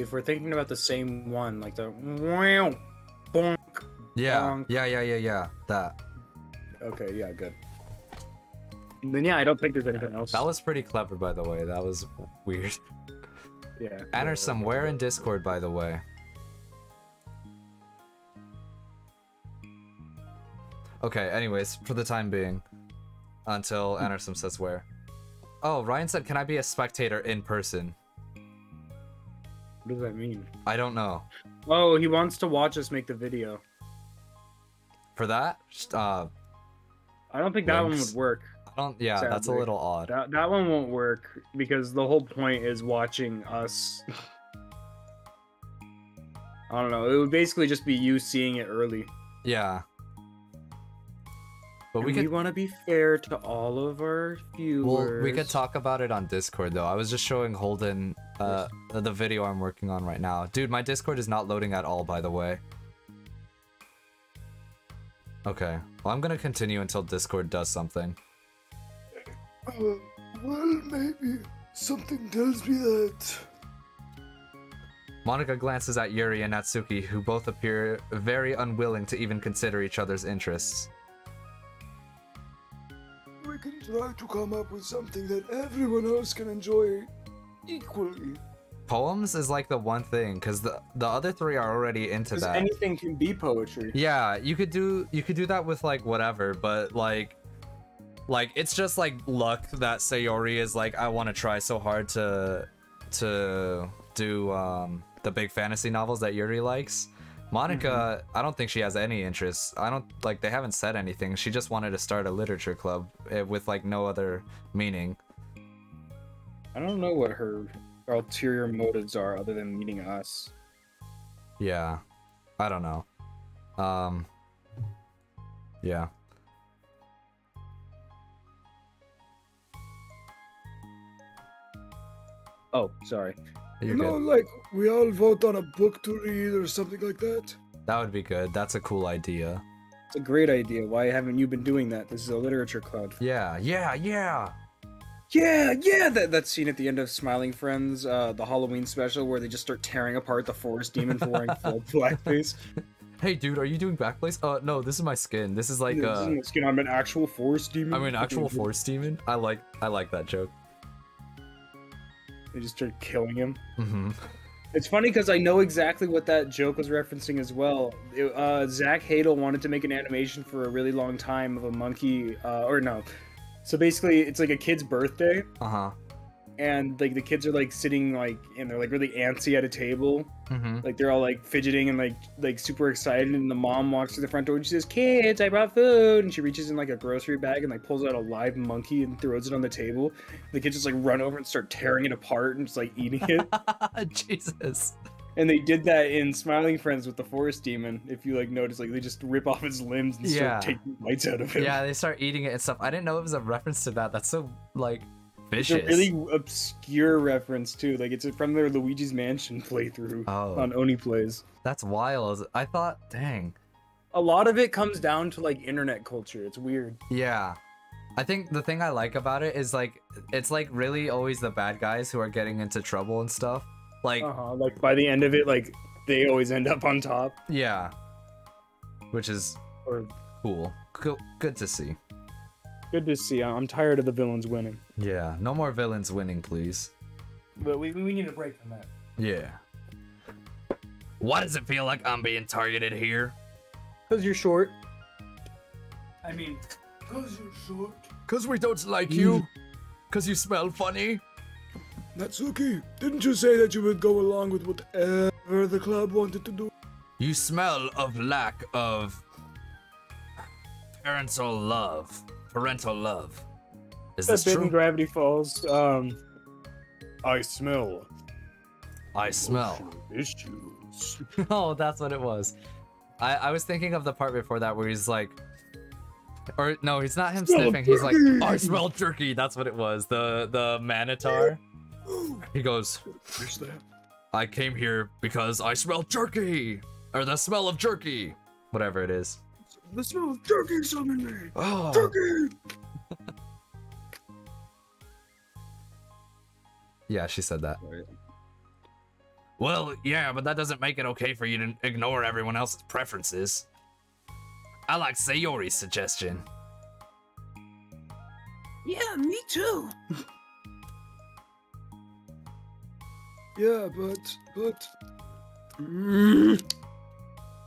If we're thinking about the same one, like the wow, bonk, Yeah, bonk. yeah, that. Okay, yeah, good. Then yeah, I don't think there's anything else. That was pretty clever, by the way. That was weird. Yeah. Anderson, where in Discord, by the way? Okay, anyways, for the time being. Until Anderson says where. Oh, Ryan said, can I be a spectator in person? What does that mean? I don't know. Oh, he wants to watch us make the video. For that? I don't think that one links. would work. Yeah, Sadly. that's a little odd. That one won't work because the whole point is watching us. I don't know. It would basically just be you seeing it early. Yeah. But And we want to be fair to all of our viewers. Well, we could talk about it on Discord, though. I was just showing Holden the video I'm working on right now. Dude, my Discord is not loading at all, by the way. Okay. Well, I'm gonna continue until Discord does something. Well, maybe something tells me that. Monica glances at Yuri and Natsuki, who both appear very unwilling to even consider each other's interests. We can try to come up with something that everyone else can enjoy equally. Poems is like the one thing, because the other three are already into that. Anything can be poetry. Yeah, you could do that with like whatever, but like it's just like luck that Sayori is like, I want to try so hard to do the big fantasy novels that Yuri likes. Monica, I don't think she has any interest. They haven't said anything. She just wanted to start a literature club with like no other meaning. I don't know what her ulterior motives are other than meeting us. Yeah, I don't know. Yeah. Oh, sorry. You're You know, good. like, we all vote on a book to read or something like that. That would be good. That's a cool idea. It's a great idea. Why haven't you been doing that? This is a literature club. Yeah. Yeah, that scene at the end of Smiling Friends, the Halloween special, where they just start tearing apart the forest demon for wearing full blackface. Hey, dude, are you doing backplace? No, this is my skin. This is like This isn't my skin. I'm an actual forest demon. I'm an actual forest demon. I like that joke. They just start killing him. Mm-hmm. It's funny because I know exactly what that joke was referencing as well. Zach Hadel wanted to make an animation for a really long time of a monkey, or no. So basically, it's like a kid's birthday, Uh-huh. and like the kids are like sitting like, and they're like really antsy at a table, Mm-hmm. like they're all like fidgeting and like super excited. And the mom walks through the front door and she says, "Kids, I brought food." And she reaches in like a grocery bag and like pulls out a live monkey and throws it on the table. The kids just like run over and start tearing it apart and just like eating it. Jesus. And they did that in Smiling Friends with the forest demon. If you like notice, like they just rip off his limbs and Yeah. start taking bites out of him. Yeah, they start eating it and stuff. I didn't know it was a reference to that. That's so like It's vicious. a really obscure reference too. Like it's from their Luigi's Mansion playthrough on Oni Plays. That's wild. I thought, dang. A lot of it comes down to like internet culture. It's weird. Yeah. I think the thing I like about it is like it's like really always the bad guys who are getting into trouble and stuff. Like Like by the end of it, like they always end up on top. yeah. Which is Or cool. Good to see. good to see. I'm tired of the villains winning. Yeah, no more villains winning, please. But we need a break from that. Yeah. Why does it feel like I'm being targeted here? Because you're short. I mean, because you're short. Cause we don't like you. Cause you smell funny. Natsuki, didn't you say that you would go along with whatever the club wanted to do? You smell of lack of parental love. Is this true? Gravity Falls. I smell. I smell. Issues. Oh, that's what it was. I was thinking of the part before that where he's like, or no, he's not him sniffing. He's like, I smell jerky. That's what it was. The Manitar. He goes, I came here because I smell jerky, or the smell of jerky, whatever it is. The smell of jerky summoned me. Oh, Jerky. yeah, she said that. Well, yeah, but that doesn't make it okay for you to ignore everyone else's preferences. I like Sayori's suggestion. Yeah, me too. Yeah, but.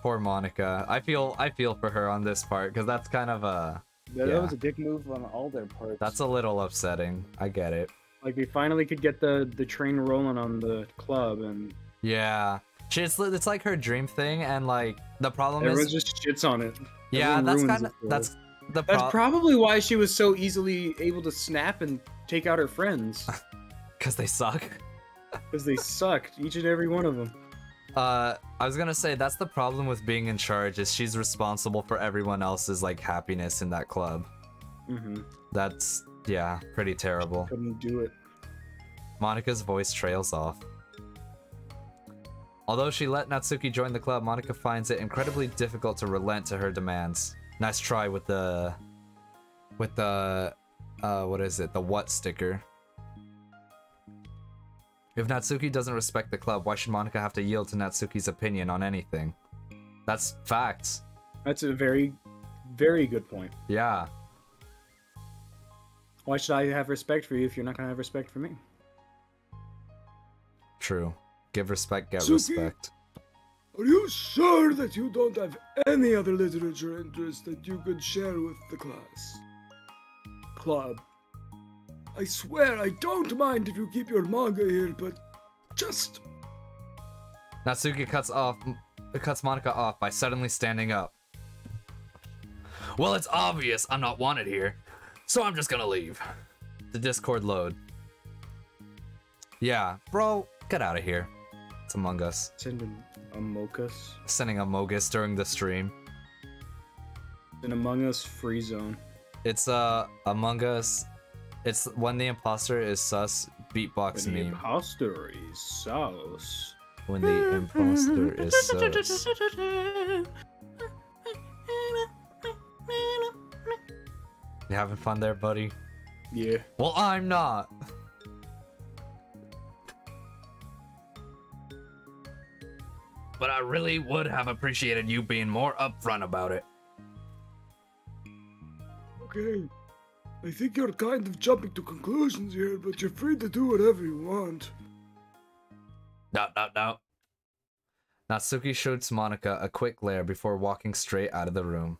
Poor Monica. I feel for her on this part because that's kind of a. That was a dick move on all their parts. That's a little upsetting. I get it. Like they finally could get the train rolling on the club, and yeah, it's like her dream thing, and like the problem everyone is just shits on it. Yeah, Everyone that's that's probably why she was so easily able to snap and take out her friends. Because they suck. Because they sucked, each and every one of them. I was gonna say that's the problem with being in charge, is she's responsible for everyone else's like happiness in that club. That's, yeah, pretty terrible. Couldn't do it. Monica's voice trails off. Although she let Natsuki join the club, Monica finds it incredibly difficult to relent to her demands. Nice try with the what is it? The what sticker. If Natsuki doesn't respect the club, why should Monica have to yield to Natsuki's opinion on anything? That's facts. That's a very, very good point. Yeah. Why should I have respect for you if you're not gonna have respect for me? True. Give respect, get Natsuki, respect. Are you sure that you don't have any other literature interests that you could share with the class? Club. I swear I don't mind if you keep your manga here, but just... Natsuki cuts Monica off by suddenly standing up. Well, it's obvious I'm not wanted here, so I'm just gonna leave. The Discord load. Yeah, bro, get out of here. It's Among Us. Sending Among Us. Sending Among Us during the stream. An Among Us free zone. It's Among Us. It's when the imposter is sus, beatbox When the meme. imposter is sauce. When the imposter is sus. You having fun there, buddy? Yeah. Well, I'm not. But I really would have appreciated you being more upfront about it. Okay. I think you're kind of jumping to conclusions here, but you're free to do whatever you want. No. Natsuki shoots Monica a quick glare before walking straight out of the room.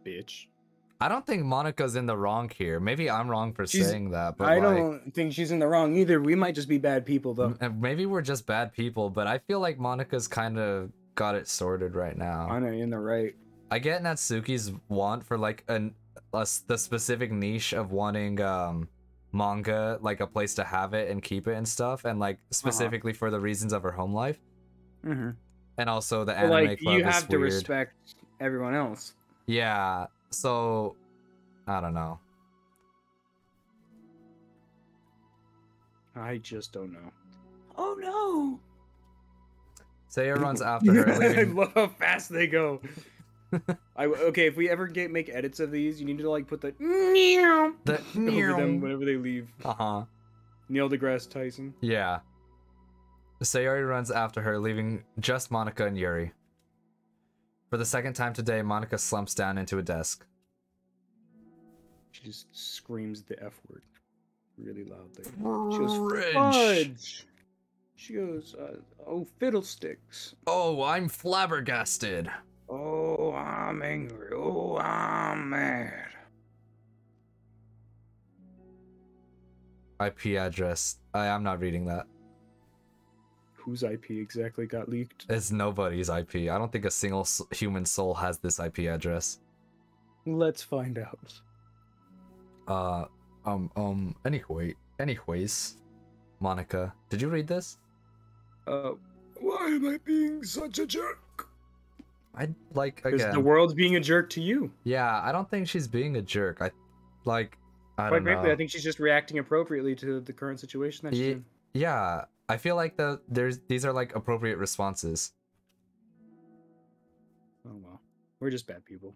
Bitch. I don't think Monica's in the wrong here. Maybe I'm wrong for saying that, but I don't think she's in the wrong either. We might just be bad people, though. Maybe we're just bad people, but I feel like Monica's kind of got it sorted right now. I know, in the right. I get Natsuki's want for like the specific niche of wanting manga, like a place to have it and keep it and stuff, and like specifically for the reasons of her home life. And also the anime club you is have to weird. respect everyone else. Yeah, so I don't know. I just don't know. Oh no! Saya runs after her, I leaving... love how fast they go. Okay, if we ever make edits of these, you need to like put the over them whenever they leave. Neil deGrasse Tyson. Yeah. Sayori runs after her, leaving just Monica and Yuri. For the second time today, Monica slumps down into a desk. She just screams the F word really loudly. She goes, fudge! She goes, oh, fiddlesticks. Oh, I'm flabbergasted. Oh, I'm angry. Oh, I'm mad. IP address. I'm not reading that. Whose IP exactly got leaked? It's nobody's IP. I don't think a single human soul has this IP address. Let's find out. Anyways, Monica, did you read this? Why am I being such a jerk? I'd like, Because again. the world's being a jerk to you. Yeah, I don't think she's being a jerk. I Quite don't frankly, know. I think she's just reacting appropriately to the current situation that she's in. Yeah, I feel like these are like appropriate responses. Oh well, we're just bad people.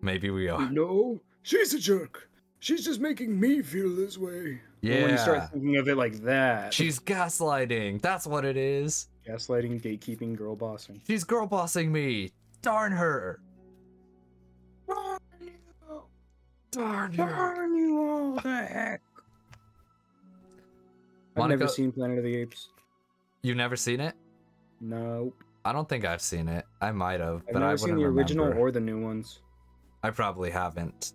Maybe we are. No, she's a jerk. She's just making me feel this way. But when you Yeah, start thinking of it like that, she's gaslighting. That's what it is. gaslighting, gatekeeping, girl bossing. She's girl bossing me. Darn her. Darn her. Darn you all the heck. I've Monica- never seen Planet of the Apes. You've never seen it? Nope. I don't think I've seen it. I might have, I've but I never seen wouldn't the original remember. or the new ones. I probably haven't.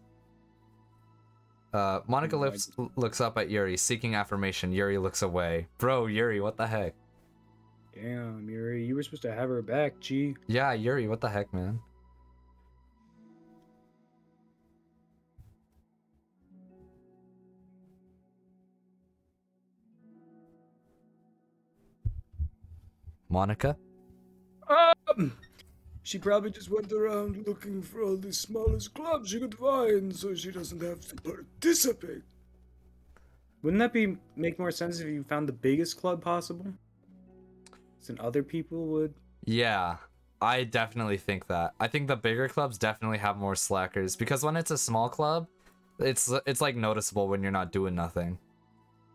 Monica No, I looks up at Yuri, seeking affirmation. Yuri looks away. Bro, Yuri, what the heck? Damn, Yuri, you were supposed to have her back, G. Yeah, Yuri, what the heck, man? Monica? She probably just went around looking for all the smallest clubs she could find so she doesn't have to participate. Wouldn't that make more sense if you found the biggest club possible? Then other people would. Yeah, I definitely think that. I think the bigger clubs definitely have more slackers because when it's a small club, it's like noticeable when you're not doing nothing.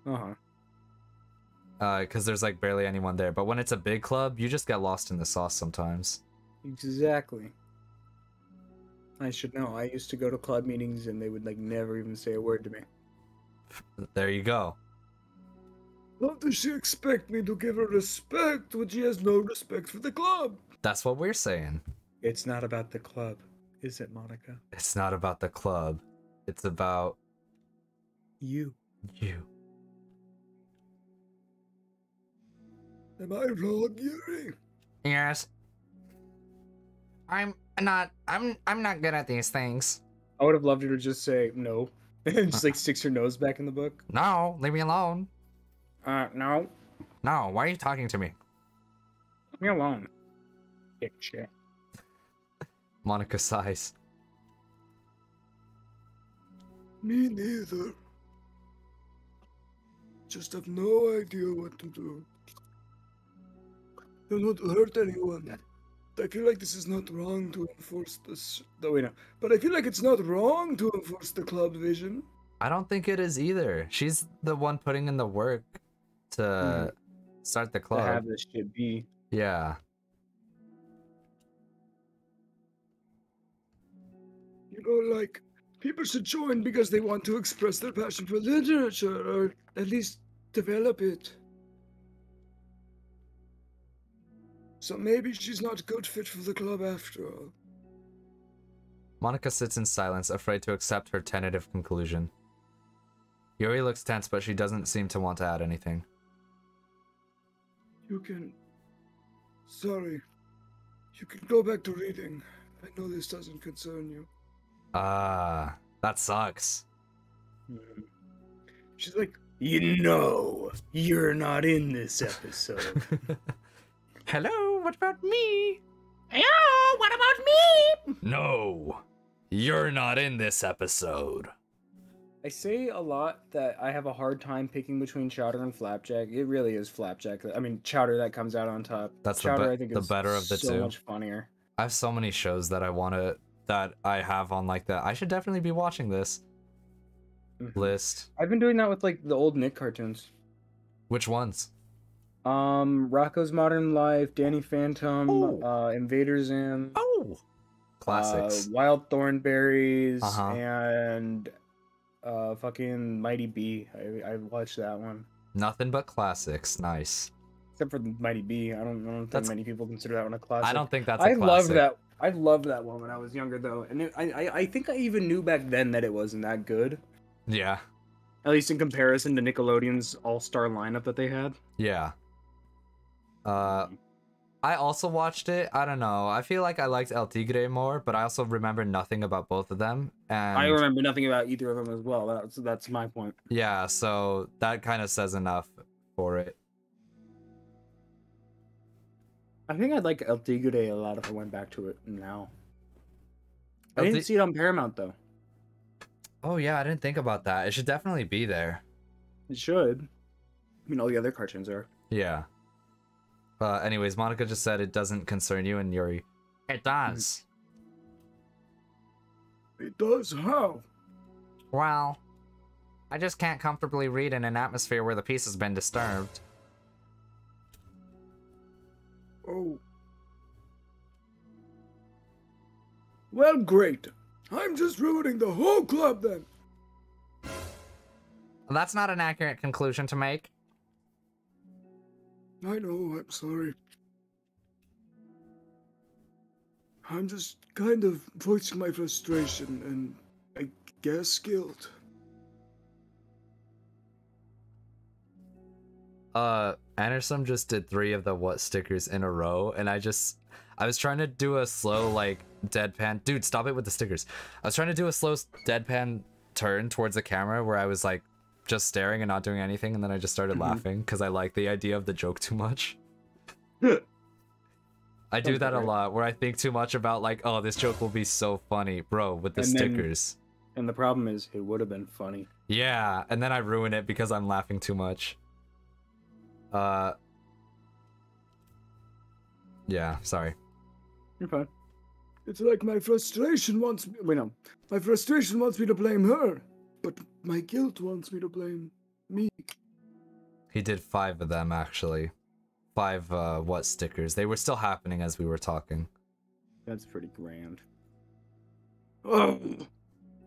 Uh-huh. Because there's like barely anyone there. But when it's a big club, you just get lost in the sauce sometimes. Exactly. I should know. I used to go to club meetings and they would like never even say a word to me. There you go. How does she expect me to give her respect when she has no respect for the club? That's what we're saying. It's not about the club, is it, Monica? It's not about the club. It's about You. you. Am I wrong, Yuri? Yes. I'm not good at these things. I would have loved her to just say no. And just like sticks her nose back in the book. No, leave me alone. No. No, why are you talking to me? Leave me alone. Dick shit. Monica sighs. Me neither. Just have no idea what to do. Don't want to hurt anyone. I feel like this is not wrong to enforce this. No, wait, no. But I feel like it's not wrong to enforce the club vision. I don't think it is either. She's the one putting in the work to start the To club. have this shit be. Yeah. You know, like, people should join because they want to express their passion for literature, or at least develop it. So maybe she's not a good fit for the club after all. Monica sits in silence, afraid to accept her tentative conclusion. Yuri looks tense, but she doesn't seem to want to add anything. You can... Sorry. You can go back to reading. I know this doesn't concern you. Ah, that sucks. She's like, you know, you're not in this episode. Hello, what about me? Hello, what about me? No, you're not in this episode. I say a lot that I have a hard time picking between Chowder and Flapjack. It really is Flapjack. I mean, Chowder that comes out on top. That's Chowder, the I think, the is better of the so two. much funnier. I have so many shows that I have on like that. I should definitely be watching this list. I've been doing that with like the old Nick cartoons. Which ones? Rocco's Modern Life, Danny Phantom, Oh. Invader Zim, Oh, classics. Wild Thornberries, Uh-huh. and fucking Mighty B. I watched that one. Nothing but classics. Nice. Except for the Mighty B. I don't think That's- many people consider that one a classic. I don't think that's a classic. I loved that one when I was younger, though. And I think I even knew back then that it wasn't that good. Yeah. At least in comparison to Nickelodeon's all-star lineup that they had. Yeah. I also watched it. I don't know. I feel like I liked El Tigre more, but I also remember nothing about both of them. And I remember nothing about either of them as well. That's my point. yeah, so that kind of says enough for it. I think I'd like El Tigre a lot if I went back to it now. I El didn't Ti- see it on Paramount, though. Oh yeah, I didn't think about that. It should definitely be there. It should. I mean, all the other cartoons are. Yeah. Anyways, Monica just said it doesn't concern you, and Yuri, it does. It does how? Well, I just can't comfortably read in an atmosphere where the peace has been disturbed. Oh. Well, great. I'm just ruining the whole club then. That's not an accurate conclusion to make. I know, I'm sorry. I'm just kind of voicing my frustration and I guess guilt. Anderson just did 3 of the what stickers in a row, and I was trying to do a slow, like, deadpan. Dude, stop it with the stickers. I was trying to do a slow deadpan turn towards the camera where I was, like, just staring and not doing anything, and then I just started laughing because I like the idea of the joke too much. I do that a lot, where I think too much about, like, oh, this joke will be so funny, bro, with the stickers. And the problem is, it would have been funny. Yeah, and then I ruin it because I'm laughing too much. Yeah, sorry. You're fine. It's like my frustration wants me... Wait, no. My frustration wants me to blame her, but my guilt wants me to blame me. He did 5 of them, actually. 5, what stickers? They were still happening as we were talking. That's pretty grand. Oh,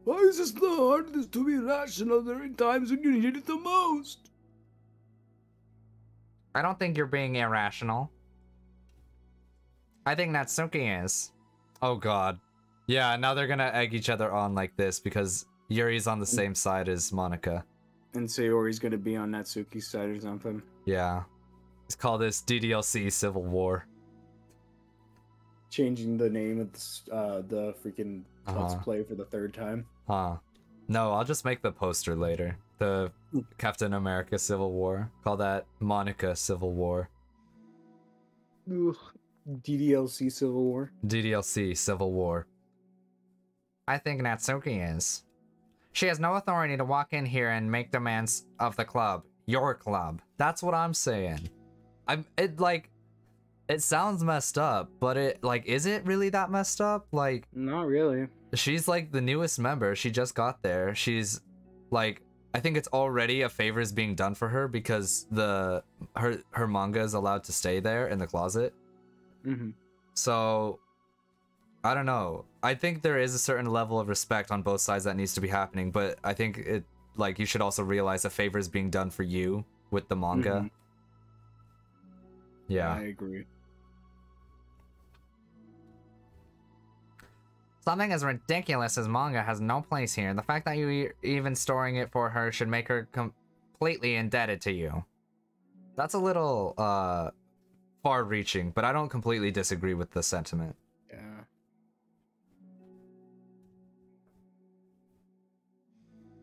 why is it so hard to be rational during times when you need it the most? I don't think you're being irrational. I think Natsuki is. Oh god. Yeah, now they're gonna egg each other on like this because Yuri's on the same side as Monica. And Sayori's gonna be on Natsuki's side or something. Yeah. Let's call this DDLC Civil War. Changing the name of the freaking Let's Play for the 3rd time. Huh. No, I'll just make the poster later. The Captain America Civil War. Call that Monica Civil War. Ugh. DDLC Civil War. DDLC Civil War. I think Natsuki is. She has no authority to walk in here and make demands of the club. Your club. That's what I'm saying. It sounds messed up, but is it really that messed up? Like, not really. She's like the newest member. She just got there. She's like, I think it's already a favor is being done for her because her manga is allowed to stay there in the closet. Mm-hmm. So, I don't know. I think there is a certain level of respect on both sides that needs to be happening, but I think it, like, you should also realize a favor is being done for you with the manga. Mm-hmm. Yeah. I agree. Something as ridiculous as manga has no place here. The fact that you even storing it for her should make her completely indebted to you. That's a little, far-reaching, but I don't completely disagree with the sentiment. Yeah.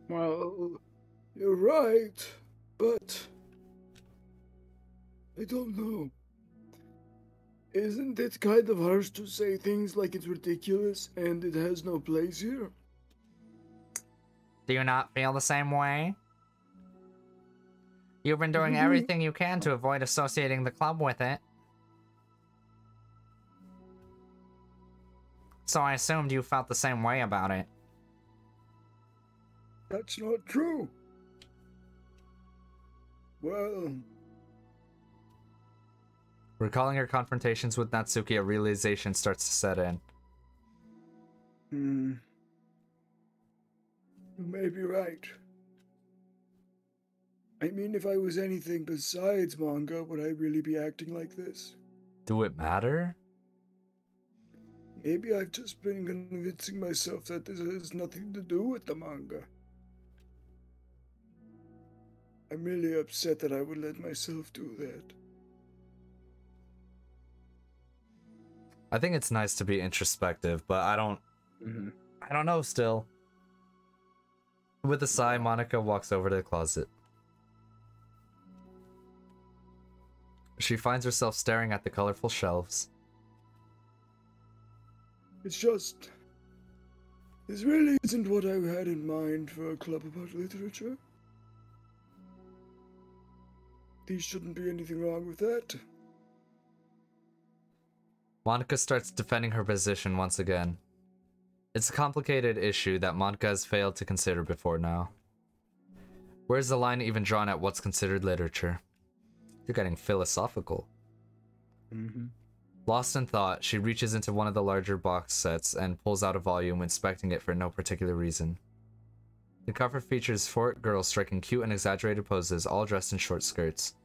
Well, you're right, but I don't know. Isn't it kind of harsh to say things like it's ridiculous and it has no place here? Do you not feel the same way? You've been doing everything you can to avoid associating the club with it. So I assumed you felt the same way about it. That's not true. Well... Recalling her confrontations with Natsuki, a realization starts to set in. You may be right. I mean, if I was anything besides manga, would I really be acting like this? Do it matter? Maybe I've just been convincing myself that this has nothing to do with the manga. I'm really upset that I would let myself do that. I think it's nice to be introspective, but I don't know still. With a sigh, Monica walks over to the closet. She finds herself staring at the colorful shelves. It's just... This really isn't what I had in mind for a club about literature. There shouldn't be anything wrong with that. Monica starts defending her position once again. It's a complicated issue that Monica has failed to consider before now. Where's the line even drawn at what's considered literature? You're getting philosophical. Lost in thought, she reaches into one of the larger box sets and pulls out a volume, inspecting it for no particular reason. The cover features 4 girls striking cute and exaggerated poses, all dressed in short skirts.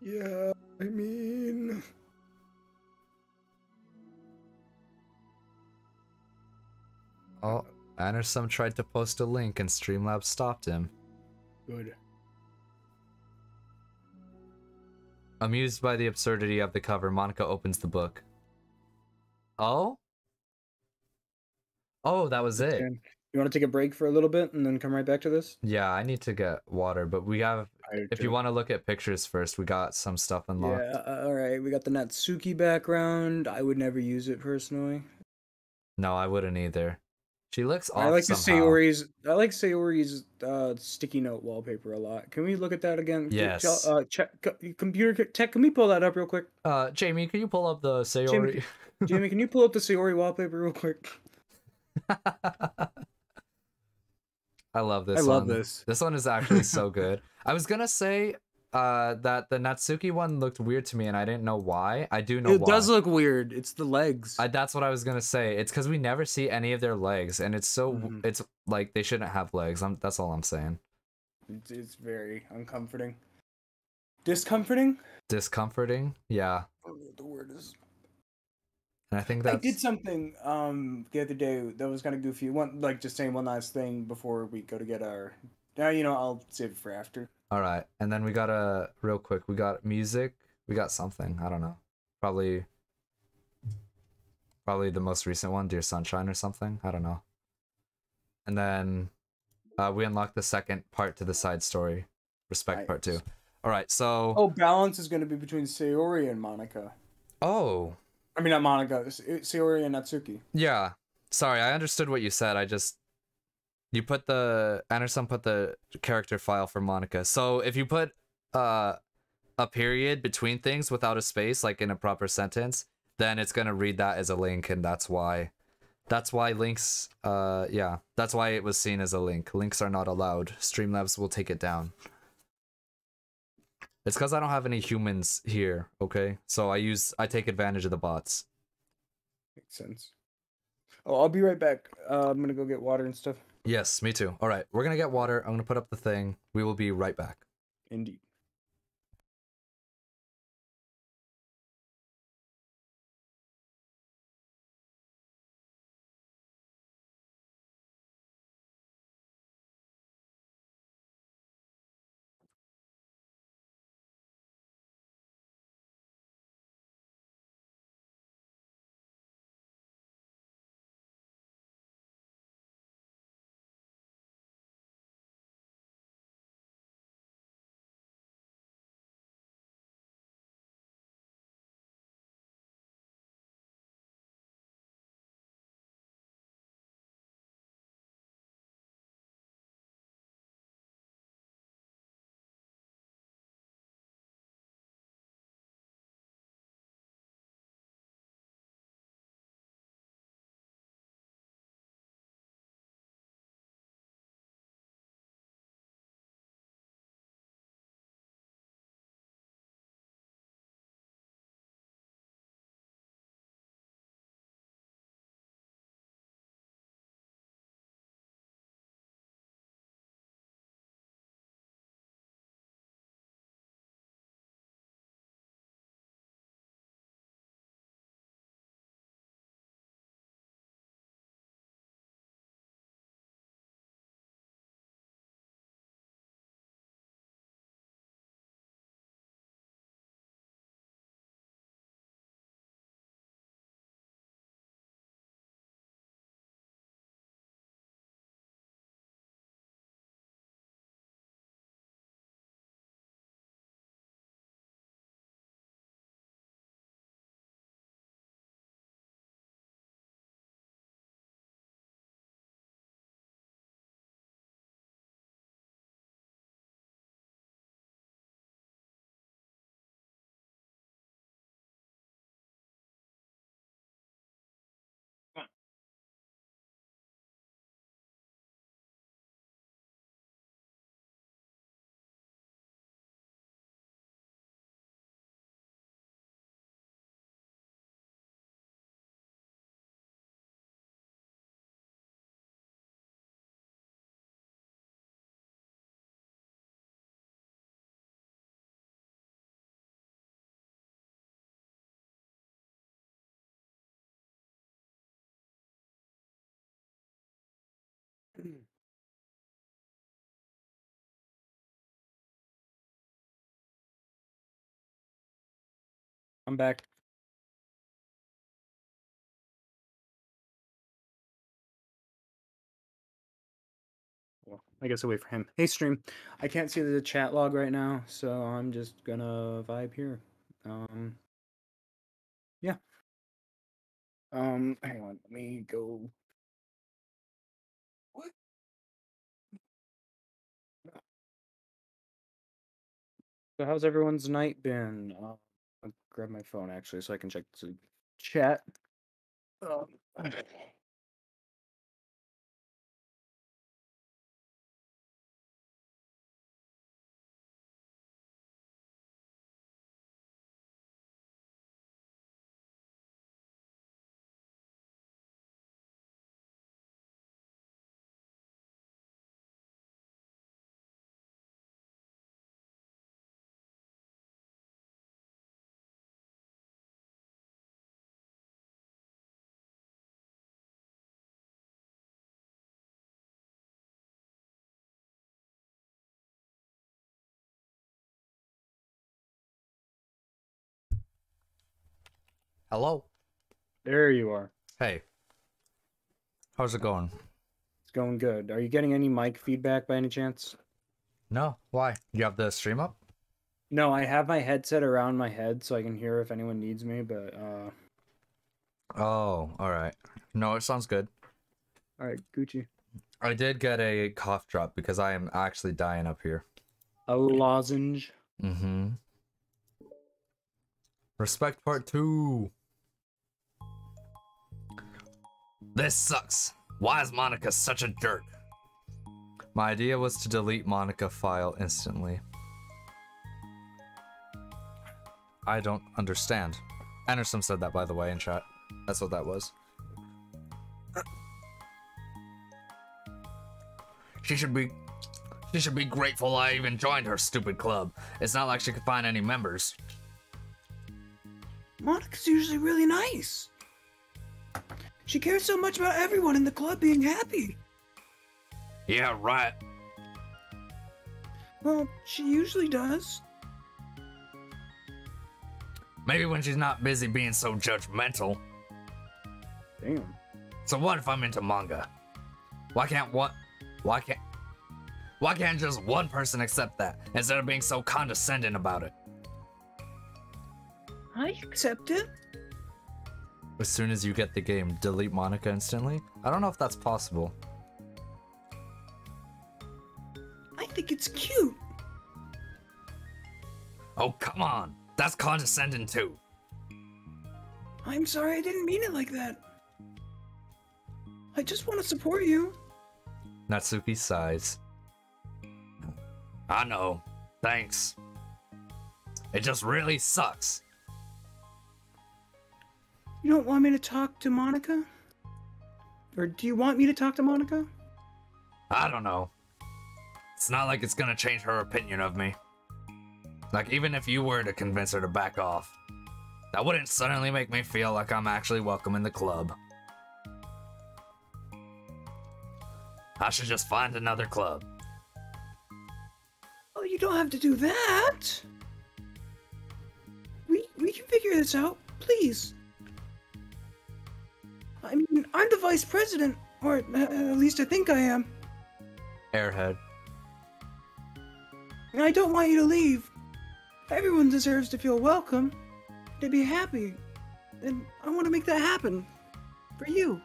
Yeah, I mean... Oh, Anderson tried to post a link and Streamlabs stopped him. Good. Amused by the absurdity of the cover, Monica opens the book. Oh? Oh, that was it. You want to take a break for a little bit and then come right back to this? Yeah, I need to get water, but we have... If you want to look at pictures first, we got some stuff unlocked. Yeah, alright. We got the Natsuki background. I would never use it personally. No, I wouldn't either. She looks off I like somehow. Sayori's sticky note wallpaper a lot. Can we look at that again? Yes. Computer tech, can we pull that up real quick? Jamie, can you pull up the Sayori? Jamie, can you pull up the Sayori wallpaper real quick? I love this I one. love this. This one is actually so good. I was gonna say that the Natsuki one looked weird to me and I didn't know why. I do know why. It does look weird. It's the legs. That's what I was gonna say. It's because we never see any of their legs, and it's so it's like they shouldn't have legs. That's all I'm saying. It's very uncomforting. Discomforting? Discomforting? Yeah. I don't know what the word is. And I think that's... I did something the other day that was kind of goofy. Just saying one last thing before we go to get our... I'll save it for after. All right, and then we got real quick. We got music. We got something. I don't know. Probably the most recent one, Dear Sunshine or something. I don't know. And then we unlocked the second part to the side story, Respect Part 2. All right, so... Oh, balance is going to be between Sayori and Monica. Oh. I mean, not Monica. Sayori and Natsuki. Yeah. Sorry, I understood what you said. Anderson put the character file for Monica. So if you put a period between things without a space, like in a proper sentence, then it's gonna read that as a link, and that's why links, that's why it was seen as a link. Links are not allowed. Streamlabs will take it down. It's because I don't have any humans here, okay? So I take advantage of the bots. Makes sense. Oh, I'll be right back. I'm gonna go get water and stuff. Yes, me too. All right, we're gonna get water. I'm gonna put up the thing. We will be right back. Indeed. I'm back. Well, I guess I'll wait for him. Hey, stream. I can't see the chat log right now, so I'm just gonna vibe here. Yeah. Hang on. Let me go. What? So how's everyone's night been? I'll grab my phone actually so I can check the chat. Um, Hello. There you are. Hey. How's it going? It's going good. Are you getting any mic feedback by any chance? No. Why? You have the stream up? No, I have my headset around my head so I can hear if anyone needs me, but Oh, alright. No, it sounds good. alright, Gucci. I did get a cough drop because I am actually dying up here. A lozenge. Mm-hmm. Respect part 2. This sucks. Why is Monica such a jerk? My idea was to delete Monica file instantly. I don't understand. Anderson said that, by the way, in chat. That's what that was. She should be grateful I even joined her stupid club. It's not like she could find any members. Monica's usually really nice. She cares so much about everyone in the club being happy. Yeah, right. Well, she usually does. Maybe when she's not busy being so judgmental. Damn. So what if I'm into manga? Why can't just one person accept that instead of being so condescending about it? I accept it. As soon as you get the game, delete Monica instantly? I don't know if that's possible. I think it's cute. Oh, come on. That's condescending too. I'm sorry, I didn't mean it like that. I just want to support you. Natsuki sighs. I know. Thanks. It just really sucks. You don't want me to talk to Monica? Or do you want me to talk to Monica? I don't know. It's not like it's gonna change her opinion of me. Like, even if you were to convince her to back off, that wouldn't suddenly make me feel like I'm actually welcome in the club. I should just find another club. Oh, you don't have to do that. We can figure this out, please. I mean, I'm the vice president, or at least I think I am. Airhead. And I don't want you to leave. Everyone deserves to feel welcome, to be happy, and I want to make that happen for you.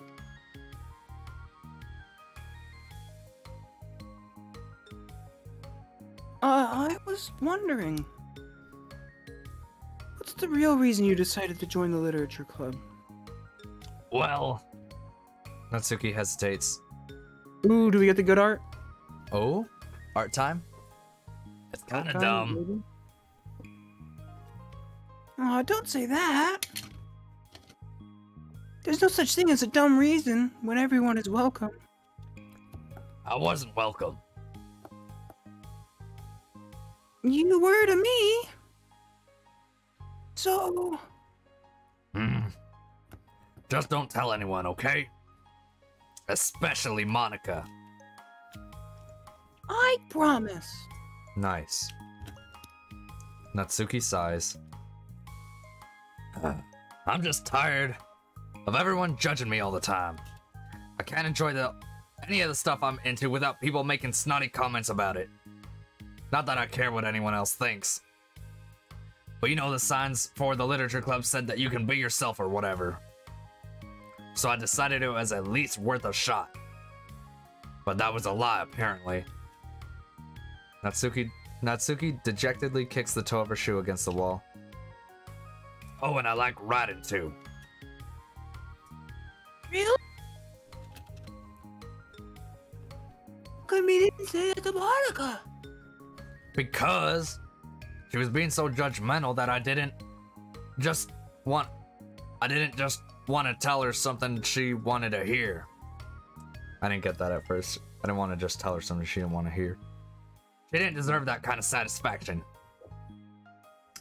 I was wondering, what's the real reason you decided to join the literature club? Well... Natsuki hesitates. Ooh, do we get the good art? Oh? Art time? It's kinda dumb. Aw, don't say that. There's no such thing as a dumb reason when everyone is welcome. I wasn't welcome. You were to me. So... Just don't tell anyone, okay? Especially Monica. I promise. Nice. Natsuki sighs. I'm just tired of everyone judging me all the time. I can't enjoy any of the stuff I'm into without people making snotty comments about it. Not that I care what anyone else thinks. But you know the signs for the literature club said that you can be yourself or whatever. So I decided it was at least worth a shot. But that was a lie, apparently. Natsuki dejectedly kicks the toe of her shoe against the wall. Oh, and I like riding too. Really? Come you didn't say that to Monica. Because she was being so judgmental that I didn't just want to tell her something she wanted to hear. I didn't get that at first. I didn't want to just tell her something she didn't want to hear. She didn't deserve that kind of satisfaction.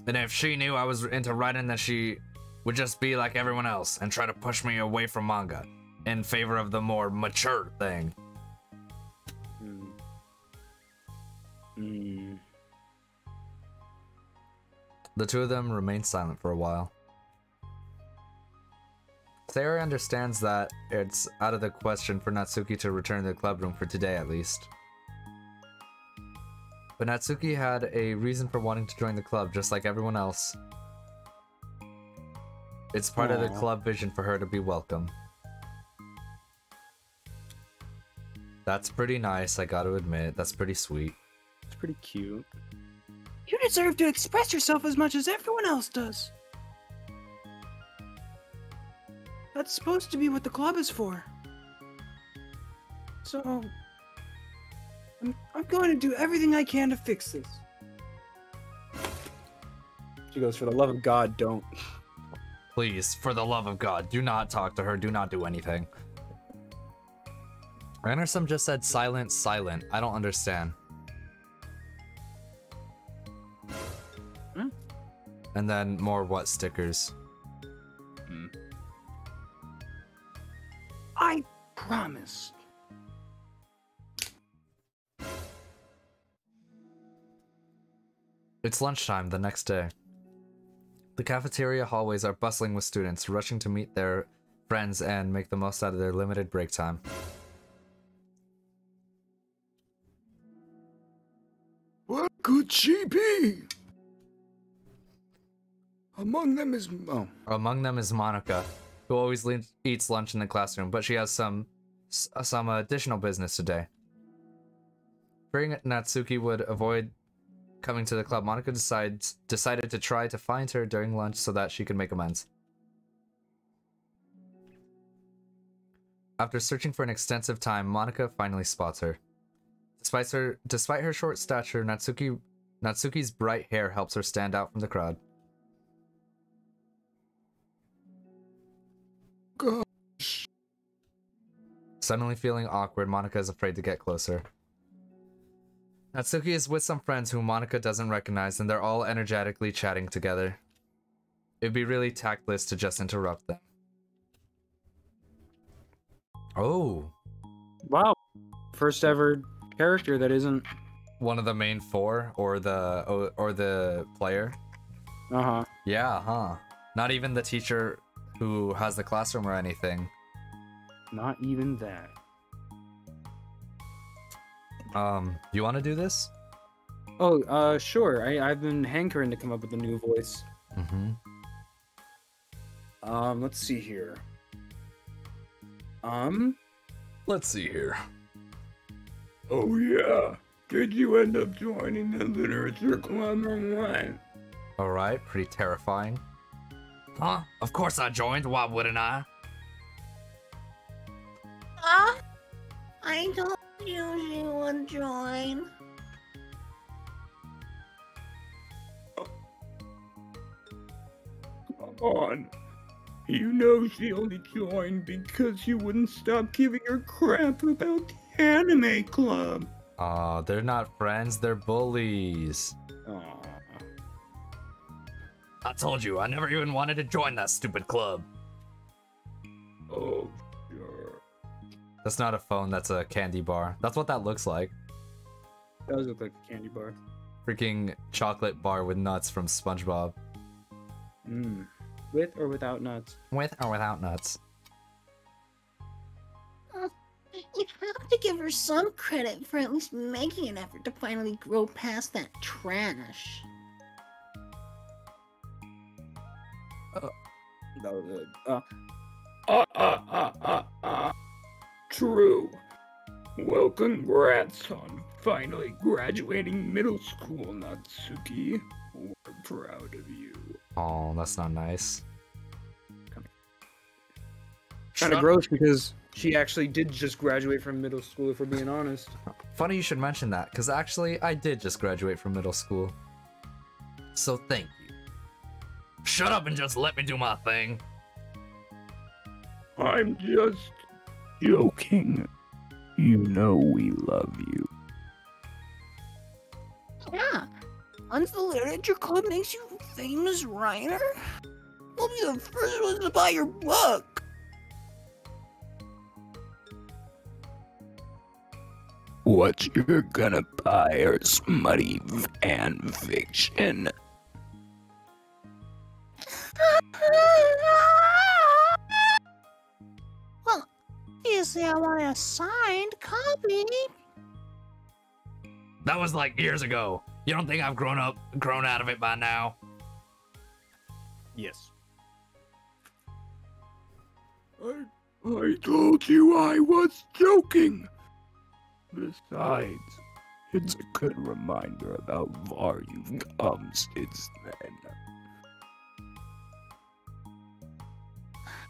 And if she knew I was into writing, then she would just be like everyone else and try to push me away from manga in favor of the more mature thing. The two of them remain silent for a while. Sayori understands that it's out of the question for Natsuki to return to the club room for today at least. But Natsuki had a reason for wanting to join the club just like everyone else. It's part of the club vision for her to be welcome. That's pretty nice, I gotta admit. That's pretty sweet. It's pretty cute. You deserve to express yourself as much as everyone else does. That's supposed to be what the club is for. So, I'm going to do everything I can to fix this. She goes, for the love of God, don't. Please, for the love of God, do not talk to her, do not do anything. Rannersome just said silent, silent. I don't understand. And then more what stickers. I promise. It's lunchtime the next day. The cafeteria hallways are bustling with students rushing to meet their friends and make the most out of their limited break time. What could she be? Among them is Monica, who always eats lunch in the classroom, but she has some additional business today. Fearing Natsuki would avoid coming to the club, Monica decided to try to find her during lunch so that she could make amends. After searching for an extensive time, Monica finally spots her. Despite her short stature, Natsuki's bright hair helps her stand out from the crowd. Gosh. Suddenly feeling awkward, Monica is afraid to get closer. Natsuki is with some friends whom Monica doesn't recognize, and they're all energetically chatting together. It'd be really tactless to just interrupt them. Oh. Wow. First ever character that isn't One of the main four or the player. Uh-huh. Yeah, huh. Not even the teacher who has the classroom or anything. Not even that. You want to do this? Oh, sure. I've been hankering to come up with a new voice. Mm-hmm. Let's see here. Let's see here. Oh yeah. Did you end up joining the literature club or what? Alright, pretty terrifying. Huh? Of course I joined, why wouldn't I? I told you she would join. Come on. You know she only joined because you wouldn't stop giving her crap about the anime club. Aw, they're not friends, they're bullies. Aw. I told you, I never even wanted to join that stupid club. Oh, sure. That's not a phone, that's a candy bar. That's what that looks like. That does look like a candy bar. Freaking chocolate bar with nuts from SpongeBob. With or without nuts? With or without nuts? You have to give her some credit for at least making an effort to finally grow past that trash. That was True. Well, congrats on finally graduating middle school, Natsuki. We're proud of you. Oh, that's not nice. kind of gross because she actually did just graduate from middle school, if we're being honest. Funny you should mention that, because actually I did just graduate from middle school. So thank you. Shut up and just let me do my thing. I'm just joking. You know we love you. Yeah. Once the literature club makes you a famous writer, we'll be the first ones to buy your book. What you're gonna buy are smutty fan fiction. Well, obviously I want a signed copy. That was like years ago. You don't think I've grown out of it by now? Yes. I told you I was joking. Besides, it's a good reminder of how far you've come since then.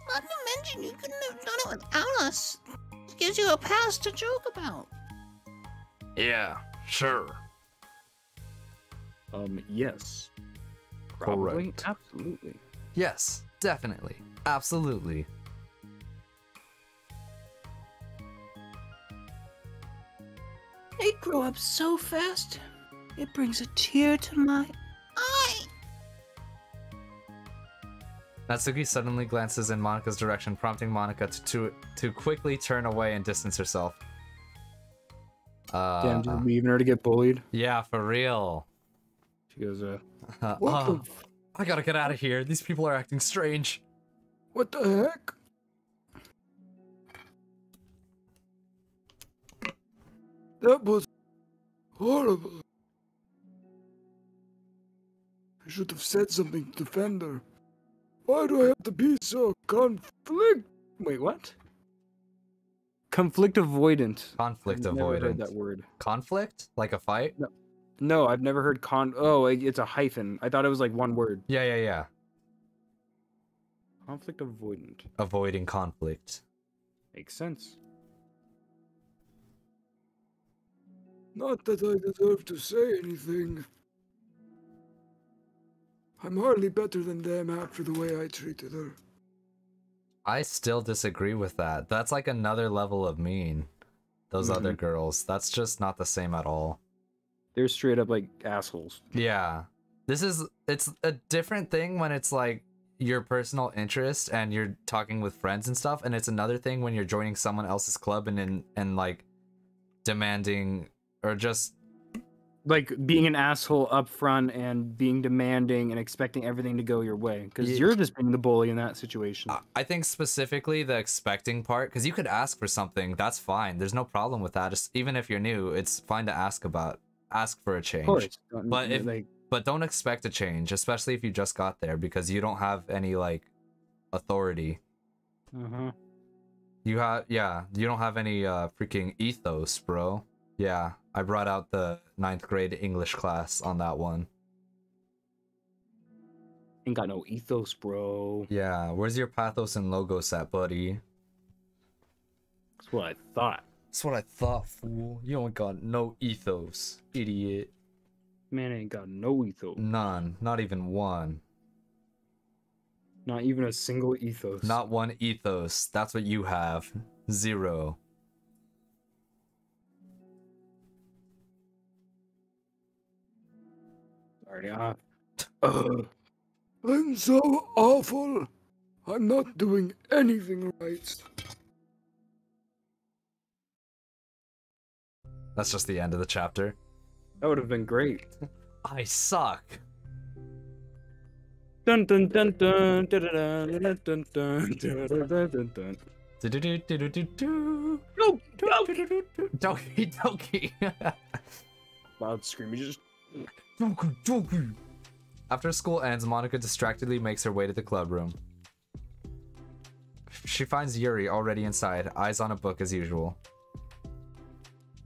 Not to mention, you couldn't have done it without us. It gives you a past to joke about. Yeah, sure. Yes. Probably. Correct. Absolutely. Yes, definitely. Absolutely. They grow up so fast, it brings a tear to my eye. Natsuki suddenly glances in Monika's direction, prompting Monika to quickly turn away and distance herself. Damn, just leaving her to get bullied. Yeah, for real. She goes, I gotta get out of here. These people are acting strange. What the heck? That was horrible. I should have said something to defend her. Why do I have to be so conflict? wait, what? Conflict avoidant. Conflict I've never avoidant. heard that word. Conflict? Like a fight? No, I've never heard Oh, it's a hyphen. I thought it was like one word. Yeah. Conflict avoidant. Avoiding conflict. Makes sense. Not that I deserve to say anything. I'm hardly better than them after the way I treated her. I still disagree with that. That's like another level of mean. Those other girls. That's just not the same at all. They're straight up like assholes. Yeah. It's a different thing when it's like your personal interest and you're talking with friends and stuff, and it's another thing when you're joining someone else's club and like demanding or just Like being an asshole up front and being demanding and expecting everything to go your way. Because you're just being the bully in that situation. I think specifically the expecting part, because you could ask for something, that's fine. There's no problem with that. Just, even if you're new, it's fine to ask for a change. Of course. But don't expect a change, especially if you just got there, because you don't have any like authority. You don't have any freaking ethos, bro. Yeah, I brought out the 9th grade English class on that one. Ain't got no ethos, bro. Yeah, where's your pathos and logos at, buddy? That's what I thought. That's what I thought, fool. You don't got no ethos, idiot. Man ain't got no ethos. None, not even one. Not even a single ethos. Not one ethos. That's what you have. 0. Already I'm so awful. I'm not doing anything right. That's just the end of the chapter. That would have been great. I suck. Dun dun dun dun dun dun dun dun dun dun dun dun. Do-do-do-do-do-do. Go, Doki Doki. Loud scream. You just. Doki Doki. After school ends, Monica distractedly makes her way to the club room. She finds Yuri already inside, eyes on a book as usual.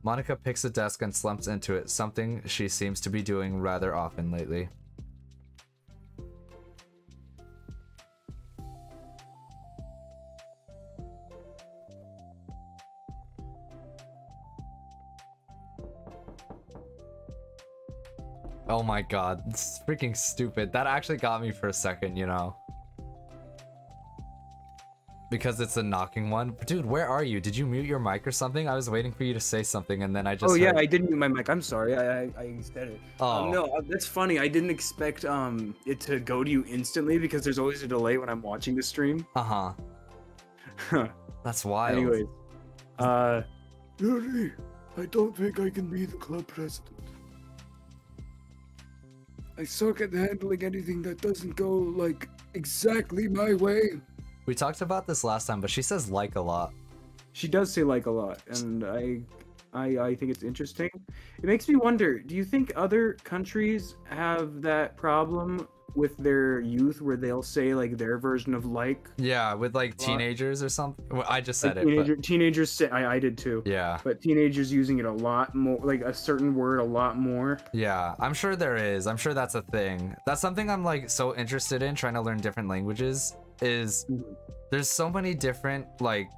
Monica picks a desk and slumps into it, something she seems to be doing rather often lately. Oh my god, this is freaking stupid. That actually got me for a second, you know. Because it's a knocking one. Dude, where are you? Did you mute your mic or something? I was waiting for you to say something and then I just Oh yeah, heard... I did mute my mic. I'm sorry. I said it. Oh. No, that's funny. I didn't expect it to go to you instantly because there's always a delay when I'm watching the stream. Uh-huh. That's wild. Anyways, Yuri, I don't think I can be the club president. I suck at handling anything that doesn't go, like, exactly my way. We talked about this last time, but she says like a lot. she does say like a lot, and I think it's interesting. It makes me wonder, do you think other countries have that problem with their youth where they'll say like their version of like? Yeah, with like teenagers or something. Well, I just said Like teenagers say, I did too. Yeah. But teenagers using it a lot more, like a certain word a lot more. Yeah, I'm sure there is. I'm sure that's a thing. That's something I'm like so interested in trying to learn different languages is there's so many different like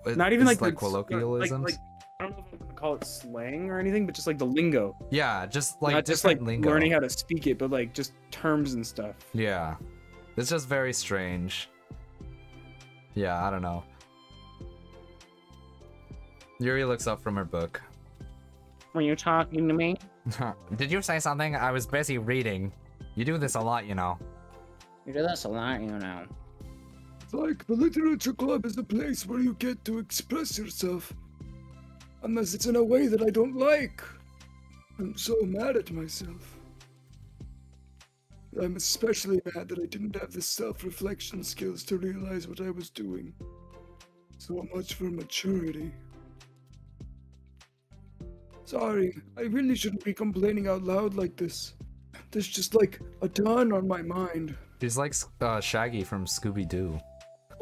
Not even like colloquialisms. Like, I don't know if I'm gonna call it slang or anything, but just like the lingo. Yeah, just like Not just like lingo. learning how to speak it, but like just terms and stuff. Yeah. It's just very strange. Yeah, I don't know. Yuri looks up from her book. Were you talking to me? Did you say something? I was busy reading. You do this a lot, you know. You do this a lot, you know. It's like the literature club is a place where you get to express yourself. Unless it's in a way that I don't like. I'm so mad at myself. I'm especially mad that I didn't have the self-reflection skills to realize what I was doing. So much for maturity. Sorry, I really shouldn't be complaining out loud like this. There's just like a ton on my mind. She's like Shaggy from Scooby-Doo.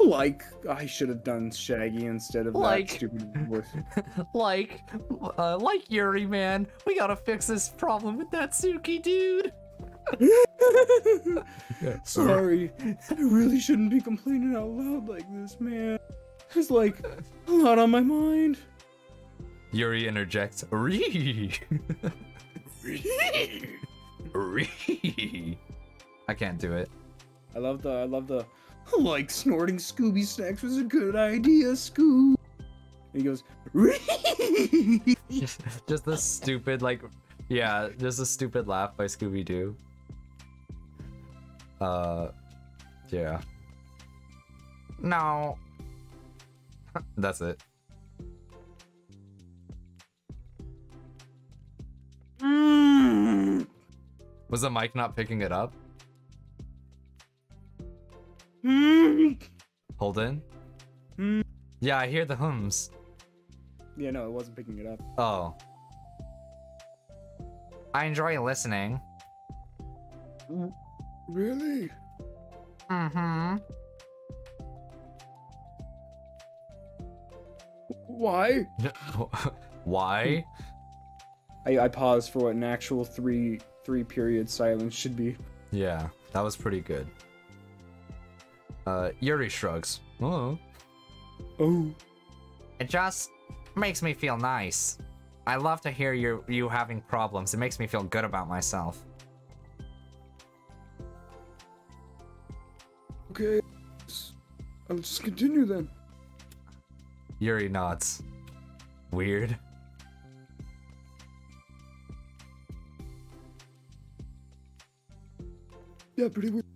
Like I should have done Shaggy instead of Like- that stupid voice. like Yuri, man. We gotta fix this problem with that Suki dude. Sorry, I really shouldn't be complaining out loud like this, man. There's like a lot on my mind. Yuri interjects, Ree. Ree. I can't do it. I love the like snorting Scooby snacks was a good idea, Scoob. And he goes, Just the stupid, like, yeah, just a stupid laugh by Scooby-Doo. Yeah. No. That's it. Was the mic not picking it up? Hold in? Yeah, I hear the hums. Yeah, no, it wasn't picking it up. Oh. I enjoy listening. Really? Mm-hmm. Why? Why? I paused for what an actual three period silence should be. Yeah, that was pretty good. Yuri shrugs. Oh. Oh. It just makes me feel nice. I love to hear you having problems. It makes me feel good about myself. Okay, I'll just continue then. Yuri nods. Weird. Yeah, pretty weird.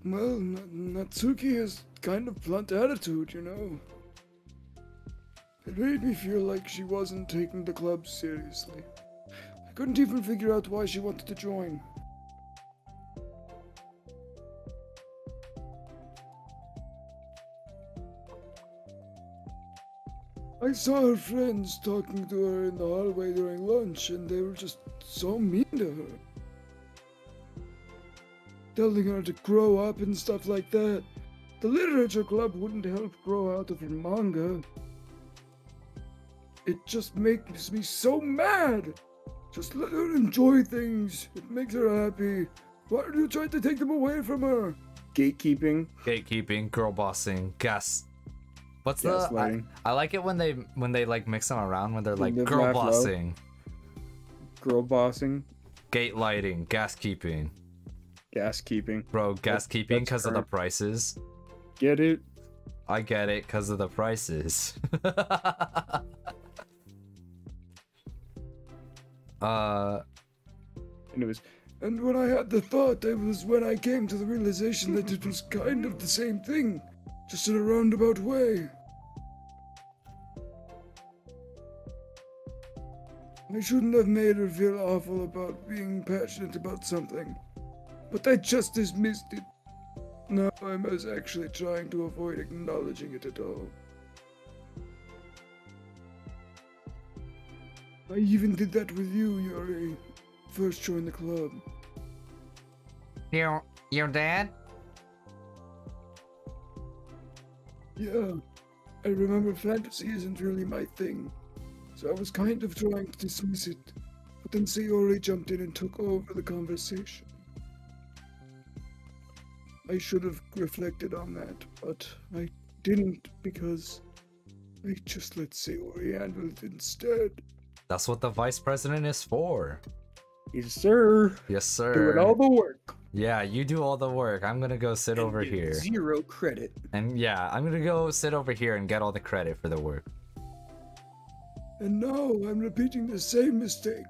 Well, Natsuki has kind of blunt attitude, you know. It made me feel like she wasn't taking the club seriously. I couldn't even figure out why she wanted to join. I saw her friends talking to her in the hallway during lunch, and they were just so mean to her. Telling her to grow up and stuff like that. The literature club wouldn't help grow out of her manga. It just makes me so mad. Just let her enjoy things. It makes her happy. Why are you trying to take them away from her? Gatekeeping. Gatekeeping, girl bossing, gas. What's Gaslighting. I like it when they like mix them around when they're like Live, girl laugh, love. bossing, Girl bossing. gate lighting, gas keeping. Gas keeping. Bro, gas keeping that's because of the current. prices. Get it? I get it because of the prices. And it was And when I had the thought, it was when I came to the realization that it was kind of the same thing, just in a roundabout way. I shouldn't have made her feel awful about being passionate about something, but I just dismissed it. Now I was actually trying to avoid acknowledging it at all. I even did that with you, Yuri. First joined the club. Your dad? Yeah, I remember fantasy isn't really my thing, so I was kind of trying to dismiss it, but then Sayori jumped in and took over the conversation. I should have reflected on that, but I didn't because I just let Sayori handle it instead. That's what the vice president is for. yes, sir. Yes, sir. Doing all the work. Yeah, you do all the work. I'm gonna go sit over And get here. 0 credit. And yeah, I'm gonna go sit over here and get all the credit for the work. And now I'm repeating the same mistake,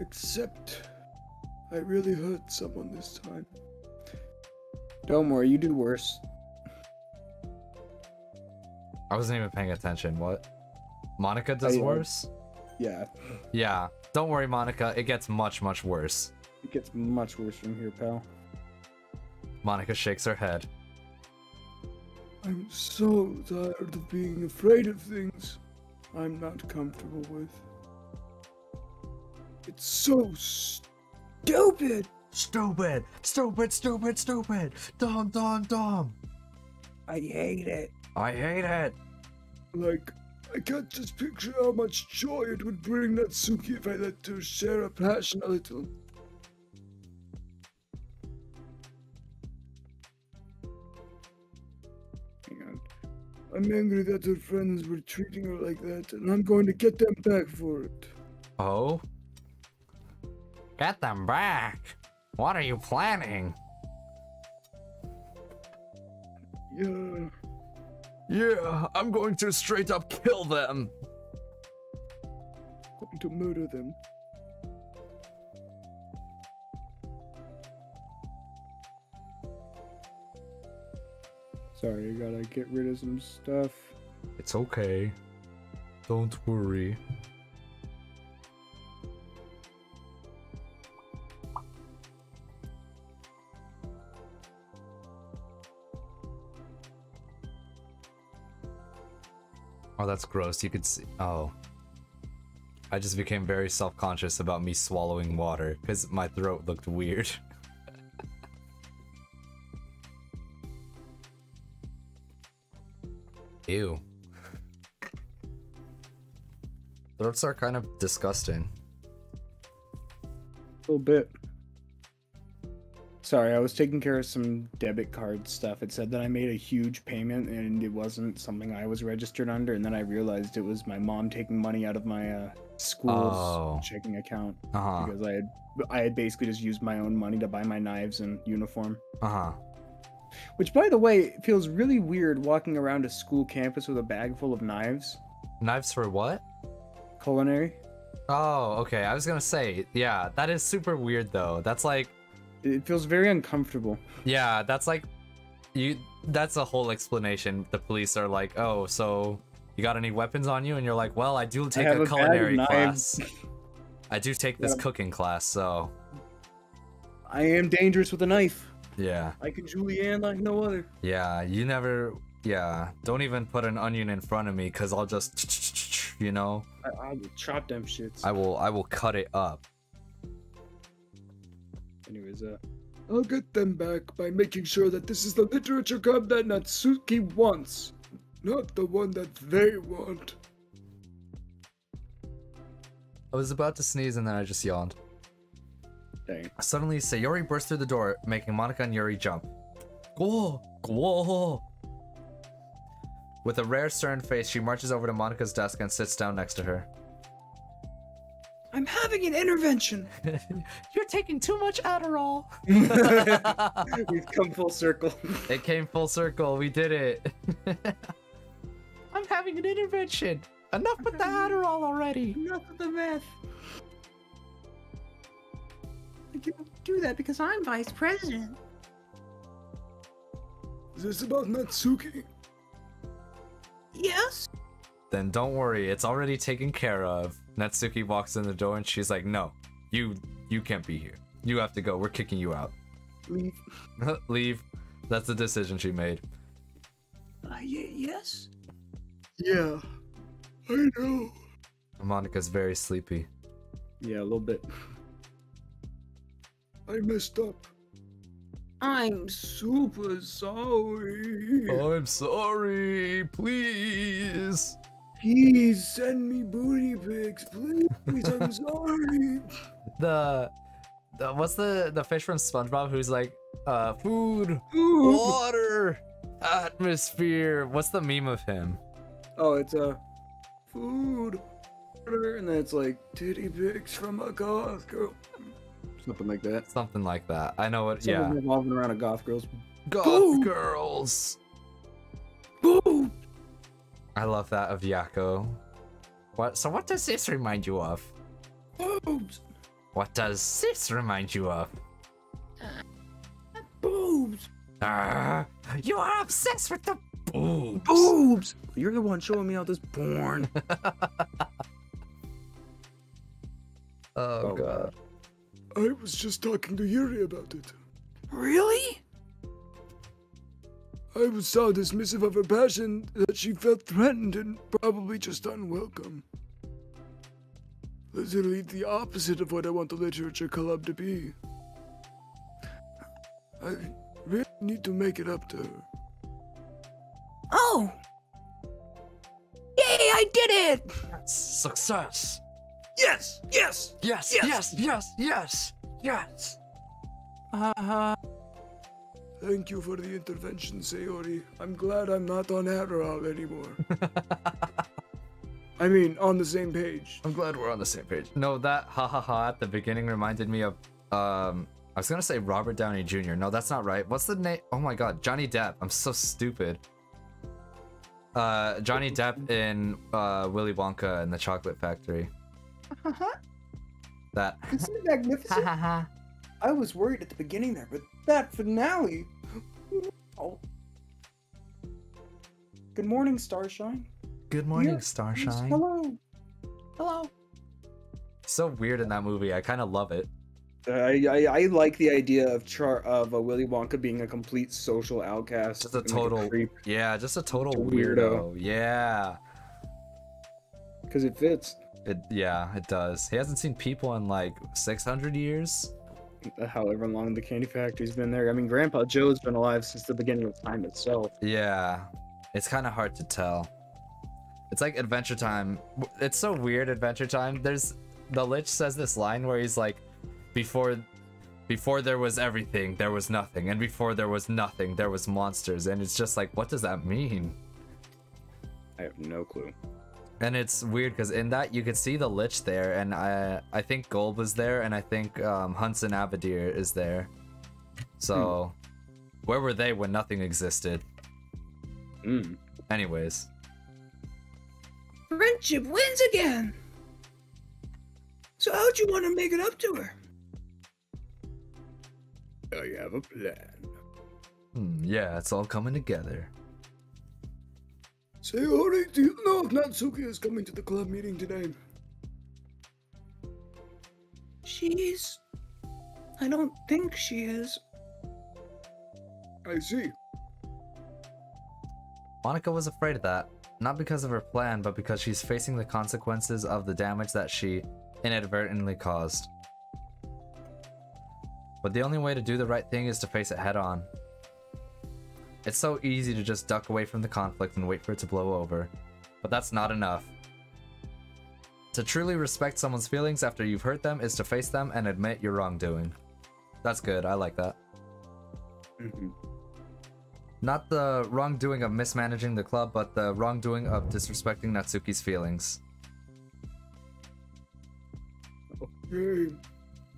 except I really hurt someone this time. Don't worry, you do worse. I wasn't even paying attention. What? Monica does I, worse? Yeah, Yeah. Don't worry, Monica. It gets much, much worse. it gets much worse from here, pal. Monica shakes her head. I'm so tired of being afraid of things I'm not comfortable with. It's so stupid! Stupid! Stupid, stupid, stupid! Dumb, dumb, dumb! I hate it. I hate it! Like, I can't just picture how much joy it would bring Natsuki if I let her share a passion a little. Hang on. I'm angry that her friends were treating her like that, and I'm going to get them back for it. Oh? Get them back! What are you planning? Yeah, Yeah, I'm going to straight up kill them! going to murder them. Sorry, I gotta get rid of some stuff. It's okay. Don't worry. Oh, that's gross. You could see. Oh. I just became very self-conscious about me swallowing water because my throat looked weird. Ew. Throats are kind of disgusting. A little bit. Sorry, I was taking care of some debit card stuff. It said that I made a huge payment and it wasn't something I was registered under, and then I realized it was my mom taking money out of my school's Oh. checking account Uh-huh. because I had basically just used my own money to buy my knives and uniform. Uh-huh. Which, by the way, feels really weird walking around a school campus with a bag full of knives. Knives for what? Culinary. Oh, okay. I was gonna say, yeah, that is super weird though. That's like, It feels very uncomfortable. Yeah, that's like that's a whole explanation. The police are like, "Oh, so you got any weapons on you?" And you're like, "Well, I do take have a a bag of culinary knives." class. I do take this Yeah. cooking class, so I am dangerous with a knife. yeah. I can julienne like no other. Yeah, you never don't even put an onion in front of me cuz I'll just you know, I will chop them shits. I will cut it up. Anyways, I'll get them back by making sure that this is the literature club that Natsuki wants, not the one that they want. I was about to sneeze and then I just yawned. dang. Suddenly, Sayori burst through the door, making Monica and Yuri jump. Go! Go! With a rare stern face, she marches over to Monica's desk and sits down next to her. I'm having an intervention. You're taking too much Adderall. We've come full circle. It came full circle. We did it. I'm having an intervention. Enough with the Adderall already. Enough of the meth. I can't do that because I'm vice president. Is this about Natsuki? Yes? Then don't worry, it's already taken care of. Natsuki walks in the door and she's like, no, you can't be here. You have to go. We're kicking you out. Leave. Leave. That's the decision she made. Yes? Yeah, I know. Monica's very sleepy. Yeah, a little bit. I messed up. I'm super sorry. I'm sorry. Please. Please send me booty pics, please. I'm sorry. The what's the fish from SpongeBob who's like, food, water, atmosphere. What's the meme of him? Oh, it's food, water, and then it's like titty pics from a goth girl. Something like that. Something like that. I know what. Something Yeah. revolving around a goth girl's. Goth Boom. girls. Boom. I love that of Yakko. What? So what does this remind you of? Boobs. What does this remind you of? Boobs. You are obsessed with the boobs. Boobs. You're the one showing me all this porn. Oh god. I was just talking to Yuri about it. Really? I was so dismissive of her passion that she felt threatened and probably just unwelcome. Literally the opposite of what I want the literature club to be. I really need to make it up to her. Oh! Yay, I did it! Success. Yes. Yes. Yes. Yes. Yes. Yes. Yes. Thank you for the intervention, Sayori. I'm glad I'm not on Adderall anymore. I mean, on the same page. I'm glad we're on the same page. No, that ha ha ha at the beginning reminded me of I was gonna say Robert Downey Jr. No, that's not right. What's the name? Oh my god, Johnny Depp. I'm so stupid. Johnny Depp in Willy Wonka and the Chocolate Factory. That. Isn't it magnificent? I was worried at the beginning there, but that finale. Oh. Good morning, Starshine. Good morning, Yes, Starshine. Hello. Hello. So weird in that movie. I kind of love it. I like the idea of a Willy Wonka being a complete social outcast. Just a and, total, creep, yeah, just a total Just a weirdo. weirdo. Yeah, because it fits. it does. He hasn't seen people in like 600 years. However long the candy factory's been there. I mean, Grandpa Joe's been alive since the beginning of time itself. Yeah, it's kind of hard to tell. It's like Adventure Time. It's so weird, Adventure Time. The Lich says this line where he's like, before there was everything, there was nothing, and before there was nothing, there was monsters, and it's just like, what does that mean? I have no clue. And it's weird because in that you could see the Lich there, and I think Gold was there, and I think Hunson Abadir is there. So where were they when nothing existed? Anyways. Friendship wins again! So how'd you want to make it up to her? I have a plan. Yeah, it's all coming together. Sayori, do you know if Natsuki is coming to the club meeting today? I don't think she is. I see. Monica was afraid of that, not because of her plan, but because she's facing the consequences of the damage that she inadvertently caused. But the only way to do the right thing is to face it head on. It's so easy to just duck away from the conflict and wait for it to blow over, but that's not enough. To truly respect someone's feelings after you've hurt them is to face them and admit your wrongdoing. That's good, I like that. Not the wrongdoing of mismanaging the club, but the wrongdoing of disrespecting Natsuki's feelings. Okay.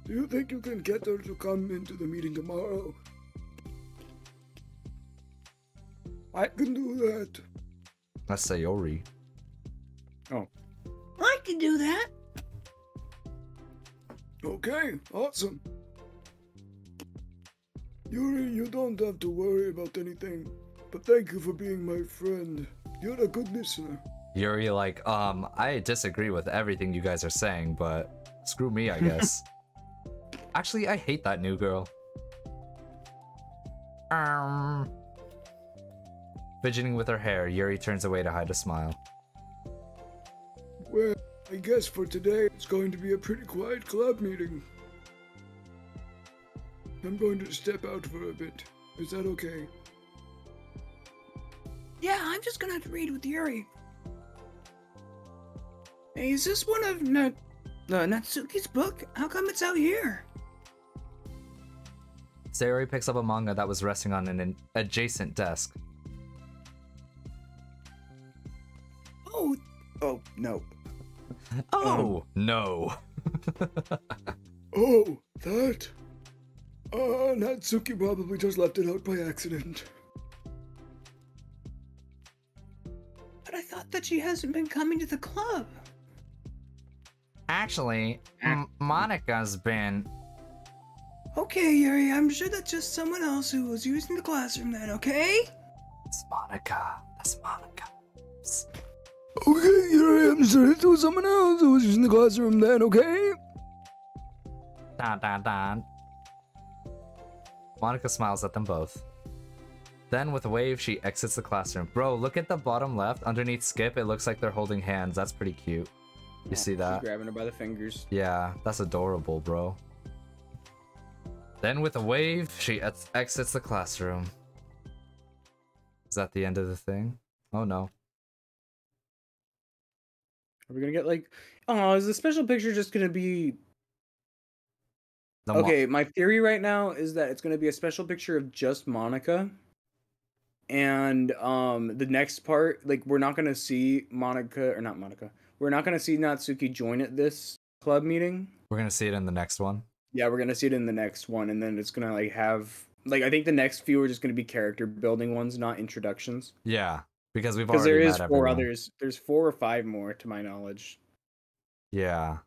Do you think you can get her to come into the meeting tomorrow? I can do that. That's Sayori. I can do that. Okay, awesome. Yuri, you don't have to worry about anything, but thank you for being my friend. You're a good listener. Yuri like, I disagree with everything you guys are saying, but screw me, I guess. Actually, I hate that new girl. Fidgeting with her hair, Yuri turns away to hide a smile. Well, I guess for today it's going to be a pretty quiet club meeting. I'm going to step out for a bit. Is that okay? Yeah, I'm just gonna have to read with Yuri. Hey, is this one of Natsuki's book? How come it's out here? Sayori picks up a manga that was resting on an adjacent desk. Oh, no. Oh, no. Oh, that? Natsuki probably just left it out by accident. But I thought that she hasn't been coming to the club. Actually, Monica's been... Okay, Yuri, I'm sure that's just someone else who was using the classroom then, okay? It's Monica. That's Monica. Okay, here I am, sir. It was someone else who was using the classroom then, okay? Dun. Monica smiles at them both. Then, with a wave, she exits the classroom. Bro, look at the bottom left. Underneath Skip, it looks like they're holding hands. That's pretty cute. You see that? She's grabbing her by the fingers. Yeah, that's adorable, bro. Then, with a wave, she exits the classroom. Is that the end of the thing? Oh, no. Are we gonna get like... Oh, is the special picture just gonna be... Okay, my theory right now is that it's gonna be a special picture of just Monica. And the next part, like, we're not gonna see Monica, or not Monica. We're not gonna see Natsuki join at this club meeting. We're gonna see it in the next one. Yeah, we're gonna see it in the next one, and then it's gonna like have like I think the next few are just gonna be character building ones, not introductions. Yeah, because we've Because already there is met four everyone. others. There's 4 or 5 more to my knowledge. Yeah,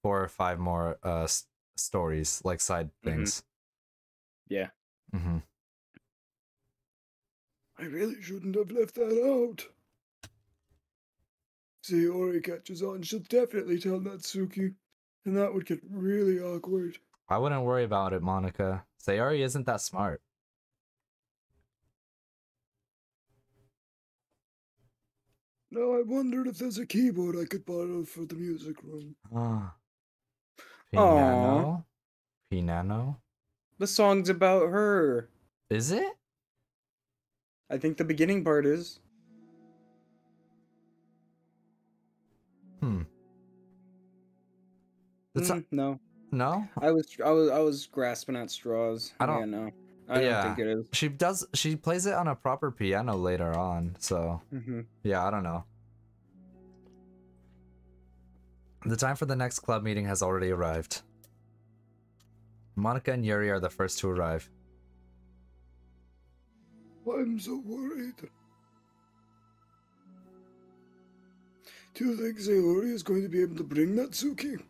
4 or 5 more stories, like side things. Yeah. Mm-hmm. I really shouldn't have left that out. Sayori catches on, she'll definitely tell Natsuki, and that would get really awkward. I wouldn't worry about it, Monica. Sayori isn't that smart. Now I wondered if there's a keyboard I could borrow for the music room. Pinano? Pinano? The song's about her. Is it? I think the beginning part is. No. No? I was grasping at straws. I don't- Yeah, no. I don't think it is. She plays it on a proper piano later on, so yeah, I don't know. The time for the next club meeting has already arrived. Monica and Yuri are the first to arrive. I'm so worried. Do you think Sayori is going to be able to bring Natsuki?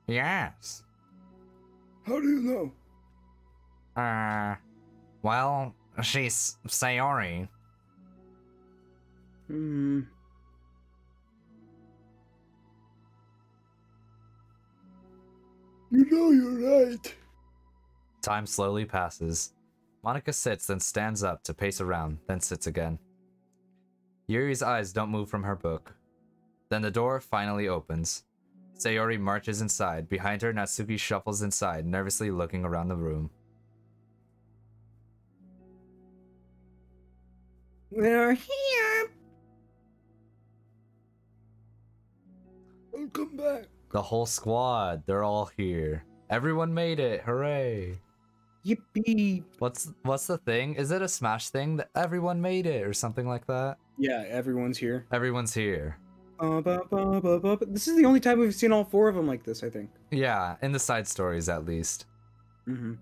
Yes. How do you know? Well, she's Sayori. Hmm. You know you're right. Time slowly passes. Monica sits, then stands up to pace around, then sits again. Yuri's eyes don't move from her book. Then the door finally opens. Sayori marches inside. Behind her, Natsuki shuffles inside, nervously looking around the room. We're here. Welcome back. The whole squad, they're all here. Everyone made it, hooray! Yippee! What's the thing? Is it a Smash thing that everyone made it or something like that? Yeah, everyone's here. Everyone's here. This is the only time we've seen all 4 of them like this, I think. Yeah, in the side stories at least. Mm-hmm.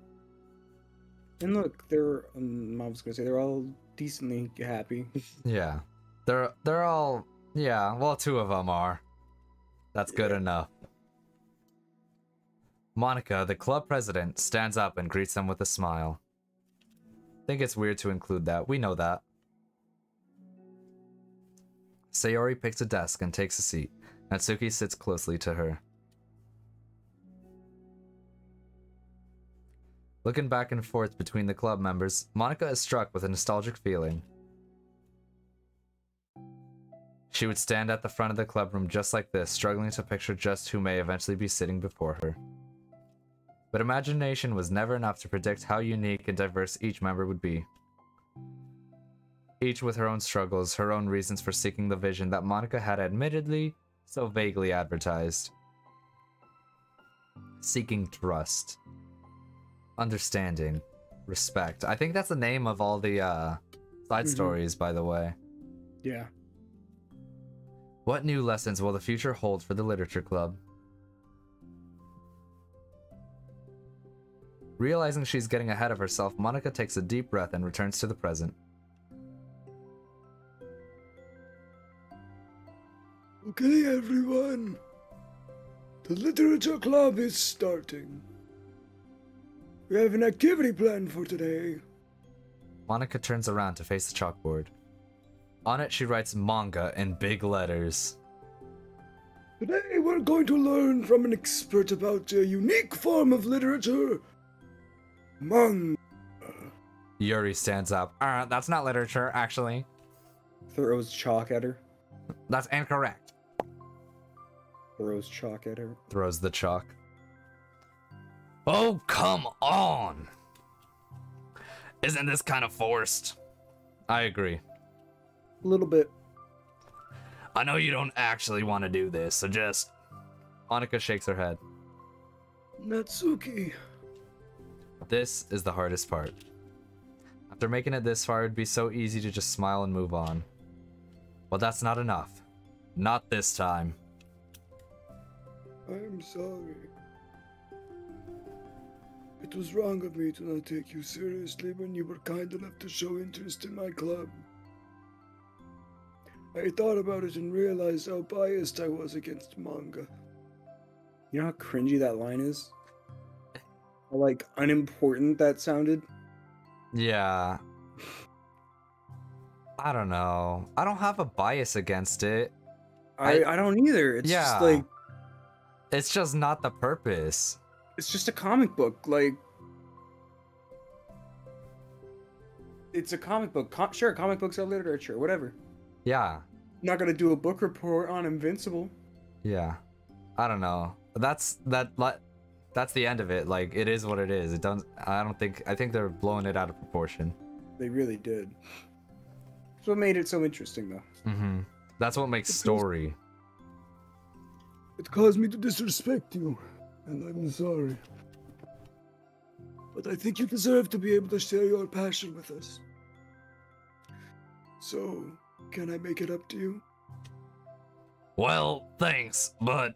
And look, they're. I was gonna say they're all decently happy. Yeah, they're all. Yeah, well, 2 of them are. That's good enough. Monica, the club president, stands up and greets them with a smile. Think it's weird to include that. We know that. Sayori picks a desk and takes a seat. Natsuki sits closely to her. Looking back and forth between the club members, Monica is struck with a nostalgic feeling. She would stand at the front of the club room just like this, struggling to picture just who may eventually be sitting before her. But imagination was never enough to predict how unique and diverse each member would be. Each with her own struggles, her own reasons for seeking the vision that Monica had admittedly so vaguely advertised. Seeking trust. Understanding. Respect. I think that's the name of all the side stories, by the way. Yeah. What new lessons will the future hold for the literature club? Realizing she's getting ahead of herself, Monica takes a deep breath and returns to the present. Okay, everyone. The literature club is starting. We have an activity planned for today. Monica turns around to face the chalkboard. On it, she writes manga in big letters. Today we're going to learn from an expert about a unique form of literature. Manga. Yuri stands up. That's not literature, actually. Throws chalk at her. That's incorrect. Throws chalk at her. Throws the chalk. Oh, come on! Isn't this kind of forced? I agree. A little bit. I know you don't actually want to do this, so just... Monica shakes her head. Natsuki. This is the hardest part. After making it this far, it'd be so easy to just smile and move on. But that's not enough. Not this time. I'm sorry. It was wrong of me to not take you seriously when you were kind enough to show interest in my club. I thought about it and realized how biased I was against manga. You know how cringy that line is? How, like, unimportant that sounded? Yeah. I don't know. I don't have a bias against it. I don't either. It's just like... It's just not the purpose. It's just a comic book, like... It's a comic book. Sure, comic books are literature, whatever. Yeah. Not gonna do a book report on Invincible. Yeah. I don't know. That's the end of it. Like, it is what it is. I think they're blowing it out of proportion. They really did. That's what made it so interesting, though. Mm-hmm. That's what makes story. It caused me to disrespect you, and I'm sorry. But I think you deserve to be able to share your passion with us. So, can I make it up to you? Well, thanks, but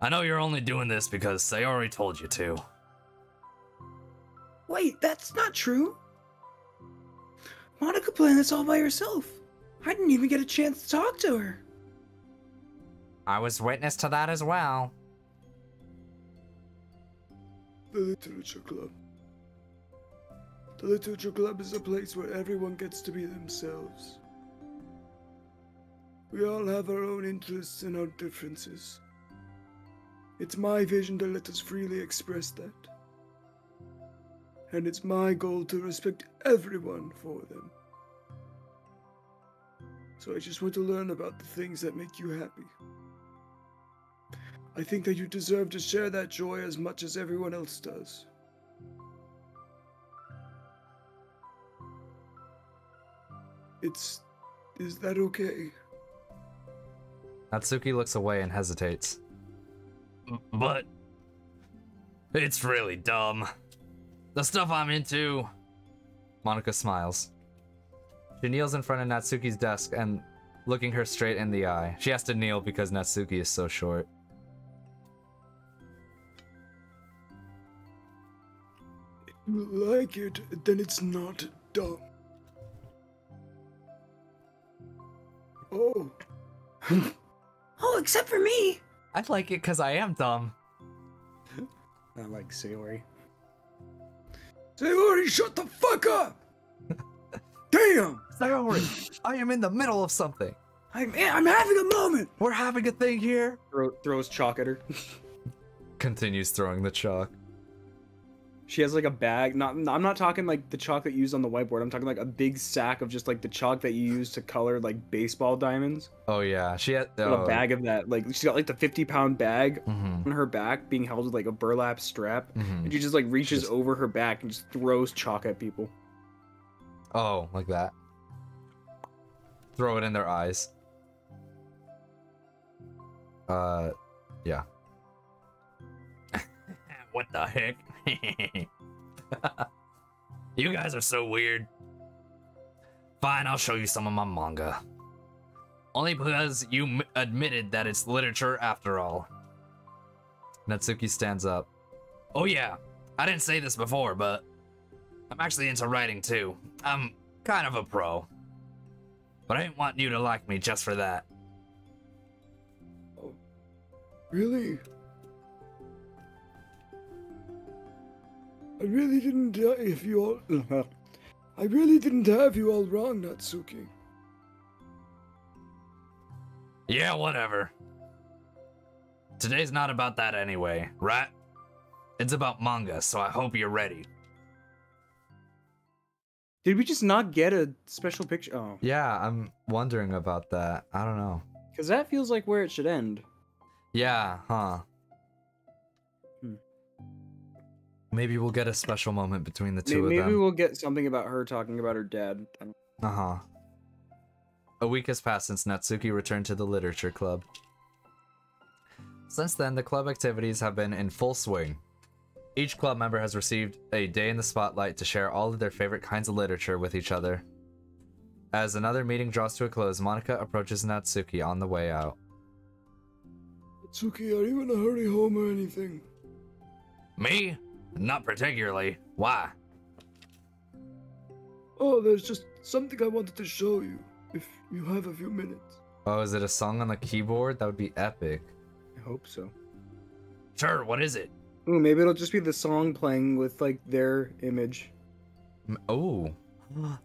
I know you're only doing this because Sayori told you to. Wait, that's not true. Monica planned this all by herself. I didn't even get a chance to talk to her. I was witness to that as well. The literature club. The Literature Club is a place where everyone gets to be themselves. We all have our own interests and our differences. It's my vision to let us freely express that. And it's my goal to respect everyone for them. So I just want to learn about the things that make you happy. I think that you deserve to share that joy as much as everyone else does. Is that okay? Natsuki looks away and hesitates. But it's really dumb. The stuff I'm into. Monika smiles. She kneels in front of Natsuki's desk and looking her straight in the eye. She has to kneel because Natsuki is so short. If you like it, then it's not dumb. Oh. Oh, except for me. I like it because I am dumb. I like Sayori. Sayori, shut the fuck up! Damn! Sayori, I am in the middle of something. I'm having a moment. We're having a thing here. Throws chalk at her. Continues throwing the chalk. She has like a bag. I'm not talking like the chalk that you use on the whiteboard. I'm talking like a big sack of just like the chalk that you use to color like baseball diamonds. Oh yeah, she had A bag of that. Like she's got like the 50-pound bag Mm-hmm. on her back, being held with like a burlap strap, Mm-hmm. and she just like reaches over her back and just throws chalk at people. Oh, like that. Throw it in their eyes. Yeah. What the heck? You guys are so weird. Fine, I'll show you some of my manga. Only because you admitted that it's literature after all. Natsuki stands up. Oh yeah, I didn't say this before, but I'm actually into writing too. I'm kind of a pro. But I didn't want you to like me just for that. Really? I really didn't have you all wrong, Natsuki. Yeah, whatever. Today's not about that anyway, right? It's about manga, so I hope you're ready. Did we just not get a special picture? Oh, Yeah, I'm wondering about that. I don't know. because that feels like where it should end. Yeah, huh. Maybe we'll get a special moment between the two of Maybe them. we'll get something about her talking about her dad. Uh-huh. A week has passed since Natsuki returned to the literature club. Since then, the club activities have been in full swing. Each club member has received a day in the spotlight to share all of their favorite kinds of literature with each other. As another meeting draws to a close, Monika approaches Natsuki on the way out. Natsuki, are you in a hurry home or anything? Me? Not particularly. Why? Oh, there's just something I wanted to show you, if you have a few minutes. Oh, is it a song on the keyboard? That would be epic. I hope so. Sure, what is it? Ooh, maybe it'll just be the song playing with like their image, Oh,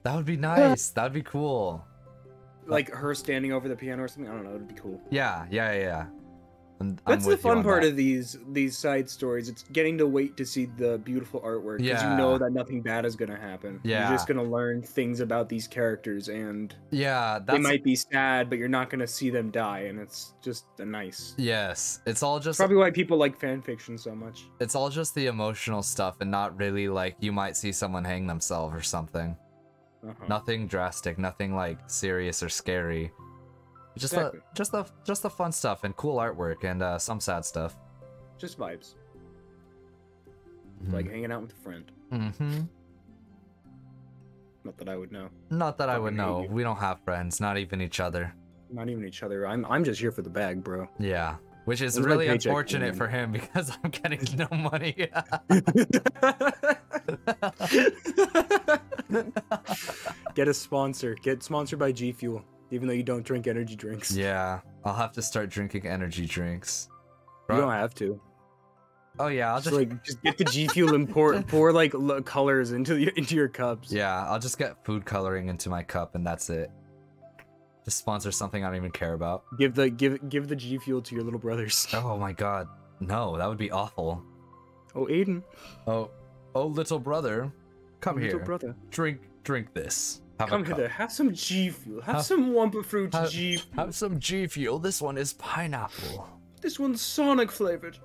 that would be nice. That would be cool. like her standing over the piano or something. I don't know. It'd be cool. Yeah. I'm That's the with you fun on part that. of these side stories. It's getting to wait to see the beautiful artwork, because Yeah. you know that nothing bad is gonna happen. Yeah. You're just gonna learn things about these characters, and Yeah, they that's might be sad, but you're not gonna see them die, and it's just a nice. yes. It's all just Probably why people like fan fiction so much. it's all just the emotional stuff and not really like you might see someone hang themselves or something. Uh-huh. Nothing drastic, nothing like serious or scary. Just Exactly. just the fun stuff and cool artwork and some sad stuff. Just vibes, like hanging out with a friend. Mm-hmm. Not that I would know. Not that I would Fucking hate know. you. We don't have friends, not even each other. Not even each other. I'm just here for the bag, bro. Yeah. Which is Where's my really paycheck unfortunate coming for him because I'm getting no money. Get a sponsor. Get sponsored by G Fuel, even though you don't drink energy drinks. Yeah, I'll have to start drinking energy drinks. You don't have to. Oh yeah, I'll Just just like just get the G Fuel and pour like colors into your cups. yeah, I'll just get food coloring into my cup and that's it. Just sponsor something I don't even care about. Give the G Fuel to your little brothers. Oh my god, no, that would be awful. Oh, Aiden. Oh, little brother, come here. Little brother. Drink this. Have Come a cup. hither. Have some G Fuel. Have some Wumpa Fruit G Fuel. Have some G Fuel. This one is pineapple. This one's Sonic flavored.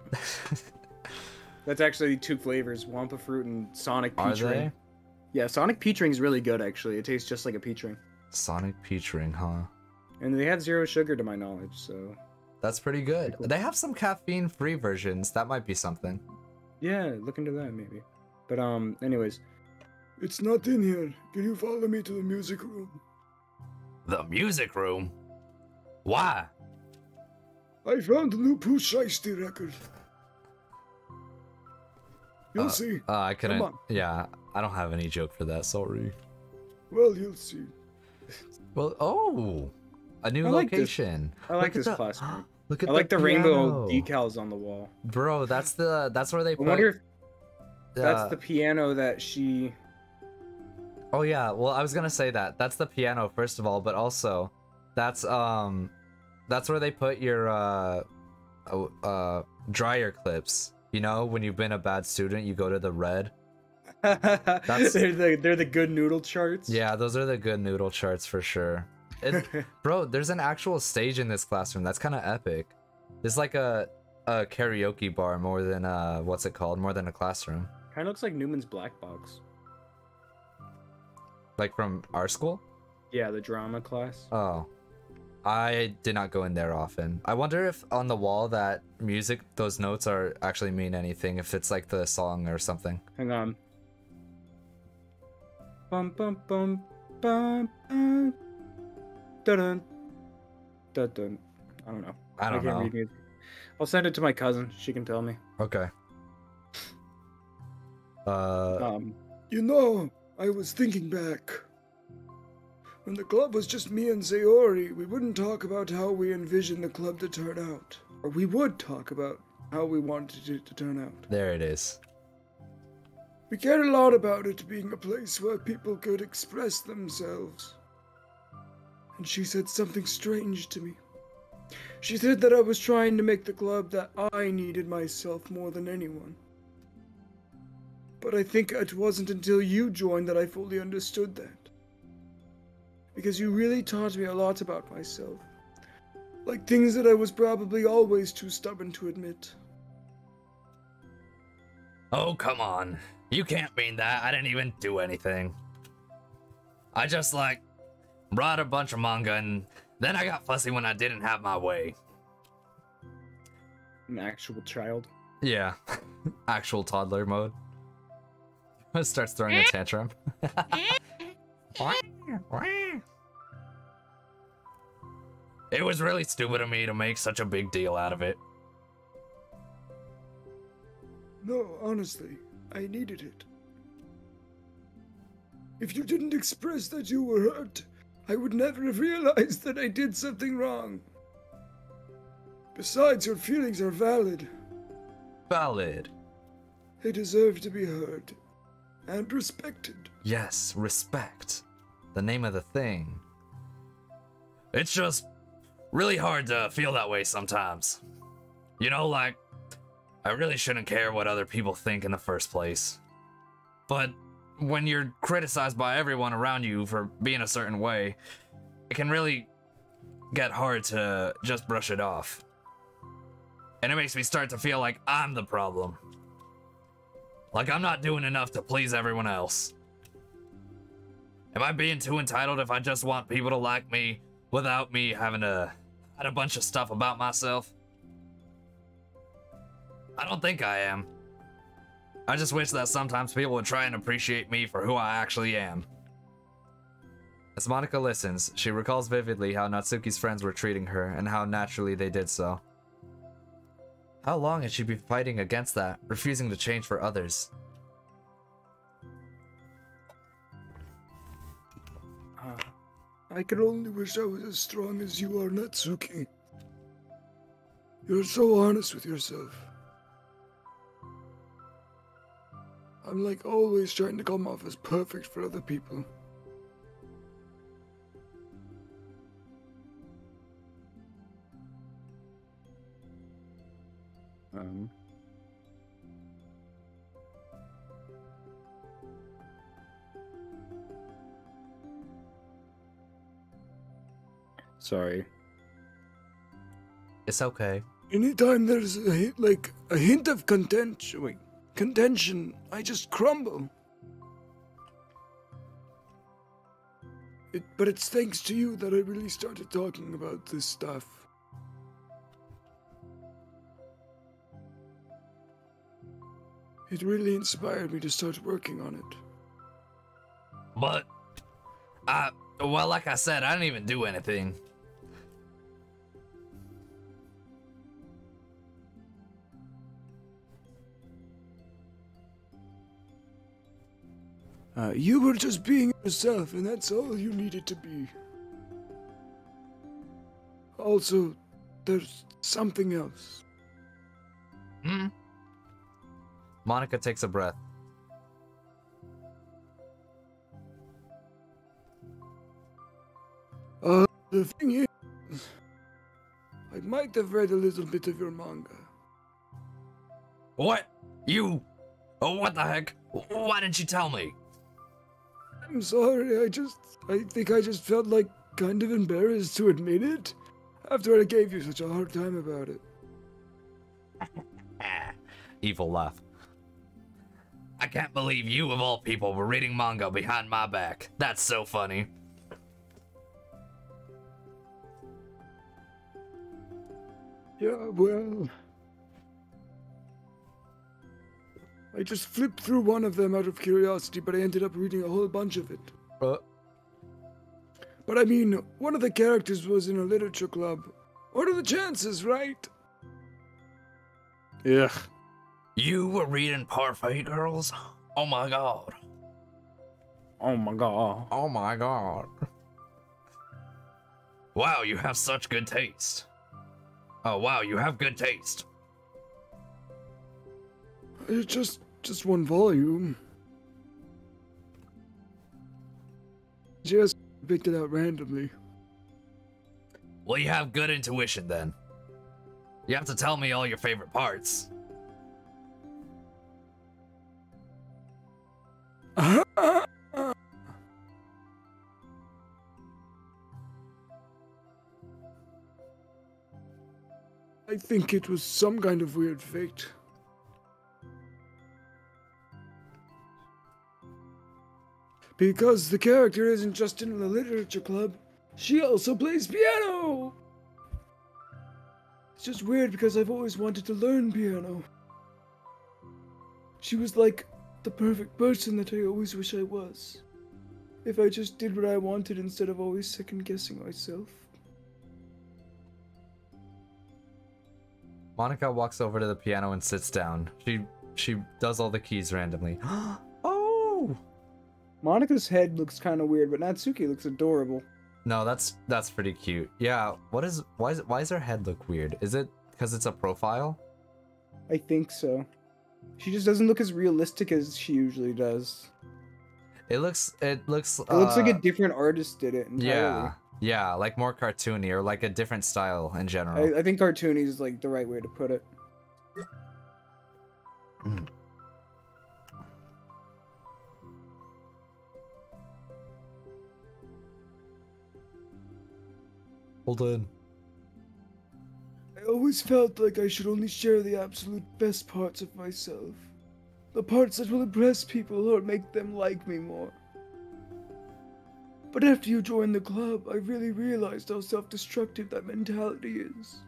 That's actually 2 flavors, Wumpa Fruit and Sonic Peach Are they? Ring. Yeah, Sonic Peach Ring is really good, actually. It tastes just like a peach ring. Sonic Peach Ring, huh? And they have 0 sugar to my knowledge, so... That's pretty good. They have some caffeine-free versions. That might be something. Yeah, look into that, maybe. But, anyways. It's not in here. Can you follow me to the music room? The music room? Why? I found the new Pooh Shiesty record. You'll see. I couldn't. Come on. Yeah, I don't have any joke for that. Sorry. Well, you'll see. Well, oh, a new I like this. location. I like Look at this classroom. Look at I like the rainbow piano. decals on the wall. Bro, that's where they I put. wonder if that's uh, the piano that she... Oh yeah, well I was gonna say that. That's the piano first of all, but also that's where they put your dryer clips. You know, when you've been a bad student, you go to the red. they're the good noodle charts. Yeah, those are the good noodle charts for sure. Bro, there's an actual stage in this classroom. That's kind of epic. It's like a karaoke bar more than what's it called? More than a classroom. Kind of looks like Newman's Black Box. Like from our school? Yeah, the drama class. Oh. I did not go in there often. I wonder if on the wall that music, those notes are actually mean anything, if it's like the song or something. Hang on. Bum bum bum bum bum. Dun dun dun. I don't know. I don't can't know. read music. I'll send it to my cousin. She can tell me. Okay. You know, I was thinking back. When the club was just me and Sayori, we wouldn't talk about how we envisioned the club to turn out. Or we would talk about how we wanted it to turn out. There it is. We cared a lot about it being a place where people could express themselves. And she said something strange to me. She said that I was trying to make the club that I needed myself more than anyone. But I think it wasn't until you joined that I fully understood that. Because you really taught me a lot about myself. Like things that I was probably always too stubborn to admit. Oh, come on. You can't mean that. I didn't even do anything. I just, like, brought a bunch of manga and then I got fussy when I didn't have my way. An actual child. Yeah. Actual toddler mode. Starts throwing a tantrum. It was really stupid of me to make such a big deal out of it. No, honestly, I needed it. If you didn't express that you were hurt, I would never have realized that I did something wrong. Besides, your feelings are valid. Valid. They deserve to be heard and respected. Yes, respect. The name of the thing. It's just really hard to feel that way sometimes. You know, like, I really shouldn't care what other people think in the first place. But when you're criticized by everyone around you for being a certain way, it can really get hard to just brush it off. And it makes me start to feel like I'm the problem. Like I'm not doing enough to please everyone else. Am I being too entitled if I just want people to like me without me having to add a bunch of stuff about myself? I don't think I am. I just wish that sometimes people would try and appreciate me for who I actually am. As Monica listens, she recalls vividly how Natsuki's friends were treating her and how naturally they did so. How long had she been fighting against that, refusing to change for others? I could only wish I was as strong as you are, Natsuki. You're so honest with yourself. I'm like always trying to come off as perfect for other people. Sorry. It's okay. Anytime there's a hint of contention, I just crumble. But it's thanks to you that I really started talking about this stuff. It really inspired me to start working on it. But, well, like I said, I didn't even do anything. You were just being yourself, and that's all you needed to be. Also, there's something else. Hmm? Monica takes a breath. The thing is, I might have read a little bit of your manga. What? You? Oh, what the heck? Why didn't you tell me? I'm sorry, I think I just felt like kind of embarrassed to admit it after I gave you such a hard time about it. Evil laugh. I can't believe you, of all people, were reading manga behind my back. That's so funny. Yeah, well, I just flipped through one of them out of curiosity, but I ended up reading a whole bunch of it. But I mean, one of the characters was in a literature club. What are the chances, right? Ugh. You were reading Parfait Girls? Oh my god. Oh my god. Oh my god. Wow, you have such good taste. Oh wow, you have good taste. It's just one volume. Just picked it out randomly. Well, you have good intuition then. You have to tell me all your favorite parts. I think it was some kind of weird fate. Because the character isn't just in the literature club, she also plays piano! It's just weird because I've always wanted to learn piano. She was like the perfect person that I always wish I was. If I just did what I wanted instead of always second-guessing myself. Monica walks over to the piano and sits down. She does all the keys randomly. Oh! Monica's head looks kind of weird, but Natsuki looks adorable. No, that's pretty cute. Yeah, why does her head look weird? Is it because it's a profile? I think so. She just doesn't look as realistic as she usually does. It looks It looks like a different artist did it entirely. Yeah, like more cartoony or like a different style in general. I think cartoony is like the right way to put it. Mm. Hold on. I always felt like I should only share the absolute best parts of myself. The parts that will impress people or make them like me more. But after you joined the club, I really realized how self-destructive that mentality is.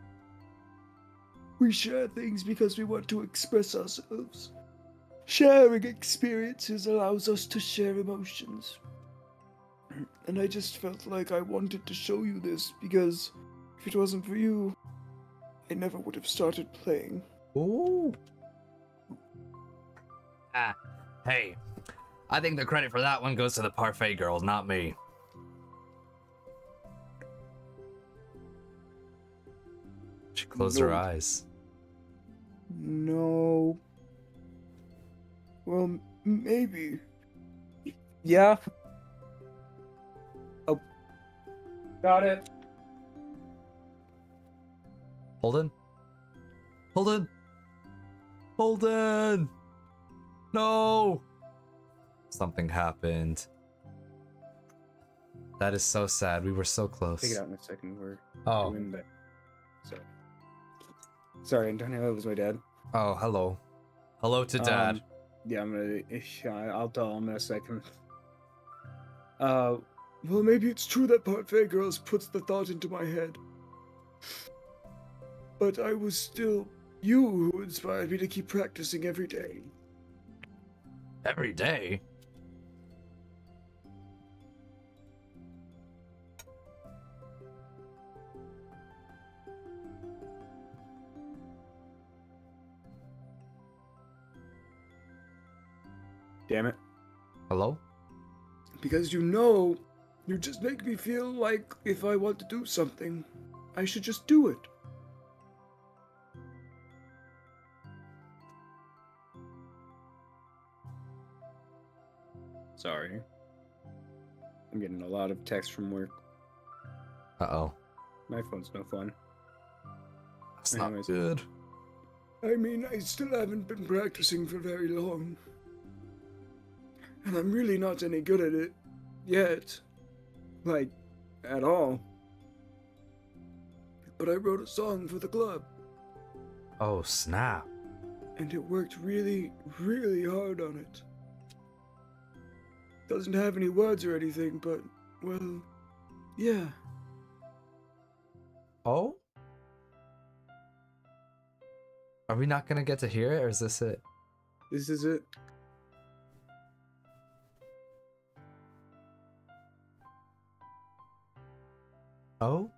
We share things because we want to express ourselves. Sharing experiences allows us to share emotions. And I just felt like I wanted to show you this because if it wasn't for you, I never would have started playing. Ooh. Hey, I think the credit for that one goes to the Parfait Girls, not me. She closed her eyes. No. Well, Maybe. Yeah. Oh. Got it. Holden? Holden! Holden! No! Something happened. That is so sad. We were so close. Take it out in a second. We're Oh. doing that. Sorry, Antonio. That was my dad. Oh, hello. Hello to Dad. Yeah, I'll tell him in a second. Well, maybe it's true that Parfait Girls puts the thought into my head. But I was still you who inspired me to keep practicing every day. Every day? Damn it. Hello? Because you just make me feel like if I want to do something, I should just do it. Sorry. I'm getting a lot of texts from work. Uh-oh. My phone's no fun. That's not Anyways. good. I mean, I still haven't been practicing for very long. And I'm really not any good at it yet. Like, at all. But I wrote a song for the club, Oh, snap. and it worked really, really hard on it. Doesn't have any words or anything, but, well, yeah. Oh? Are we not gonna get to hear it, or is this it? This is it. Oh?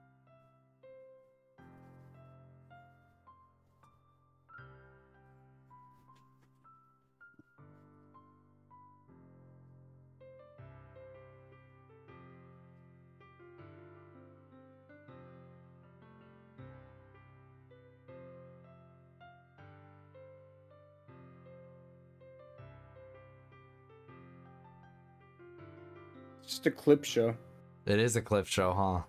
Just a clip show. It is a clip show, huh?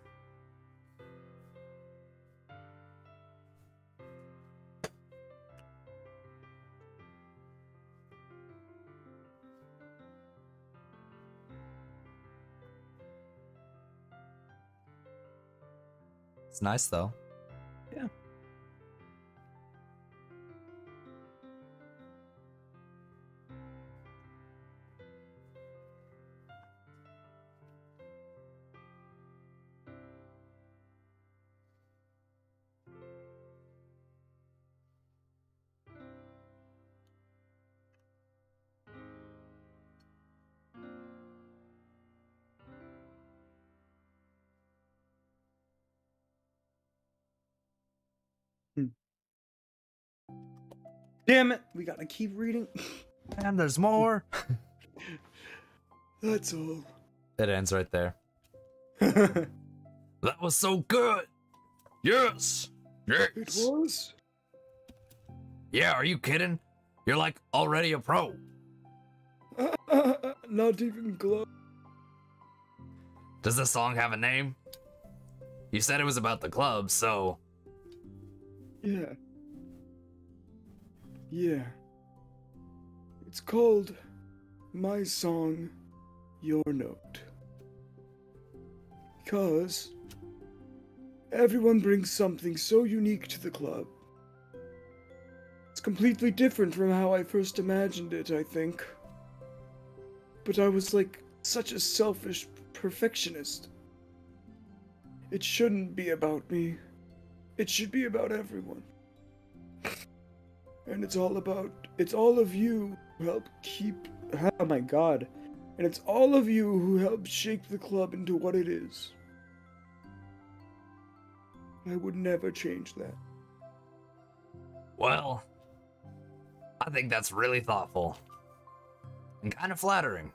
It's nice though. Yeah. Damn it! We gotta keep reading. And there's more. That's all. It ends right there. That was so good. Yes. It Yes. was? Yeah, are you kidding? You're like already a pro. Not even close. Does the song have a name? You said it was about the club, so... Yeah. Yeah. It's called My Song, Your Note. Because everyone brings something so unique to the club. It's completely different from how I first imagined it, I think. But I was like such a selfish perfectionist. It shouldn't be about me. It should be about everyone. And it's all of you who help keep, Oh my god. and it's all of you who help shape the club into what it is. I would never change that. Well, I think that's really thoughtful. And kind of flattering.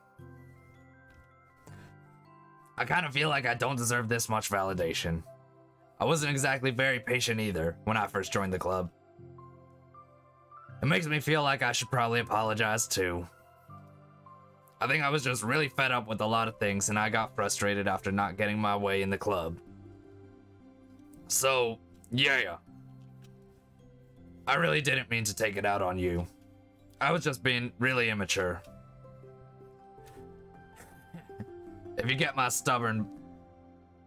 I kind of feel like I don't deserve this much validation. I wasn't exactly very patient either when I first joined the club. It makes me feel like I should probably apologize too. I think I was just really fed up with a lot of things, and I got frustrated after not getting my way in the club. So, yeah. I really didn't mean to take it out on you. I was just being really immature. If you get my stubborn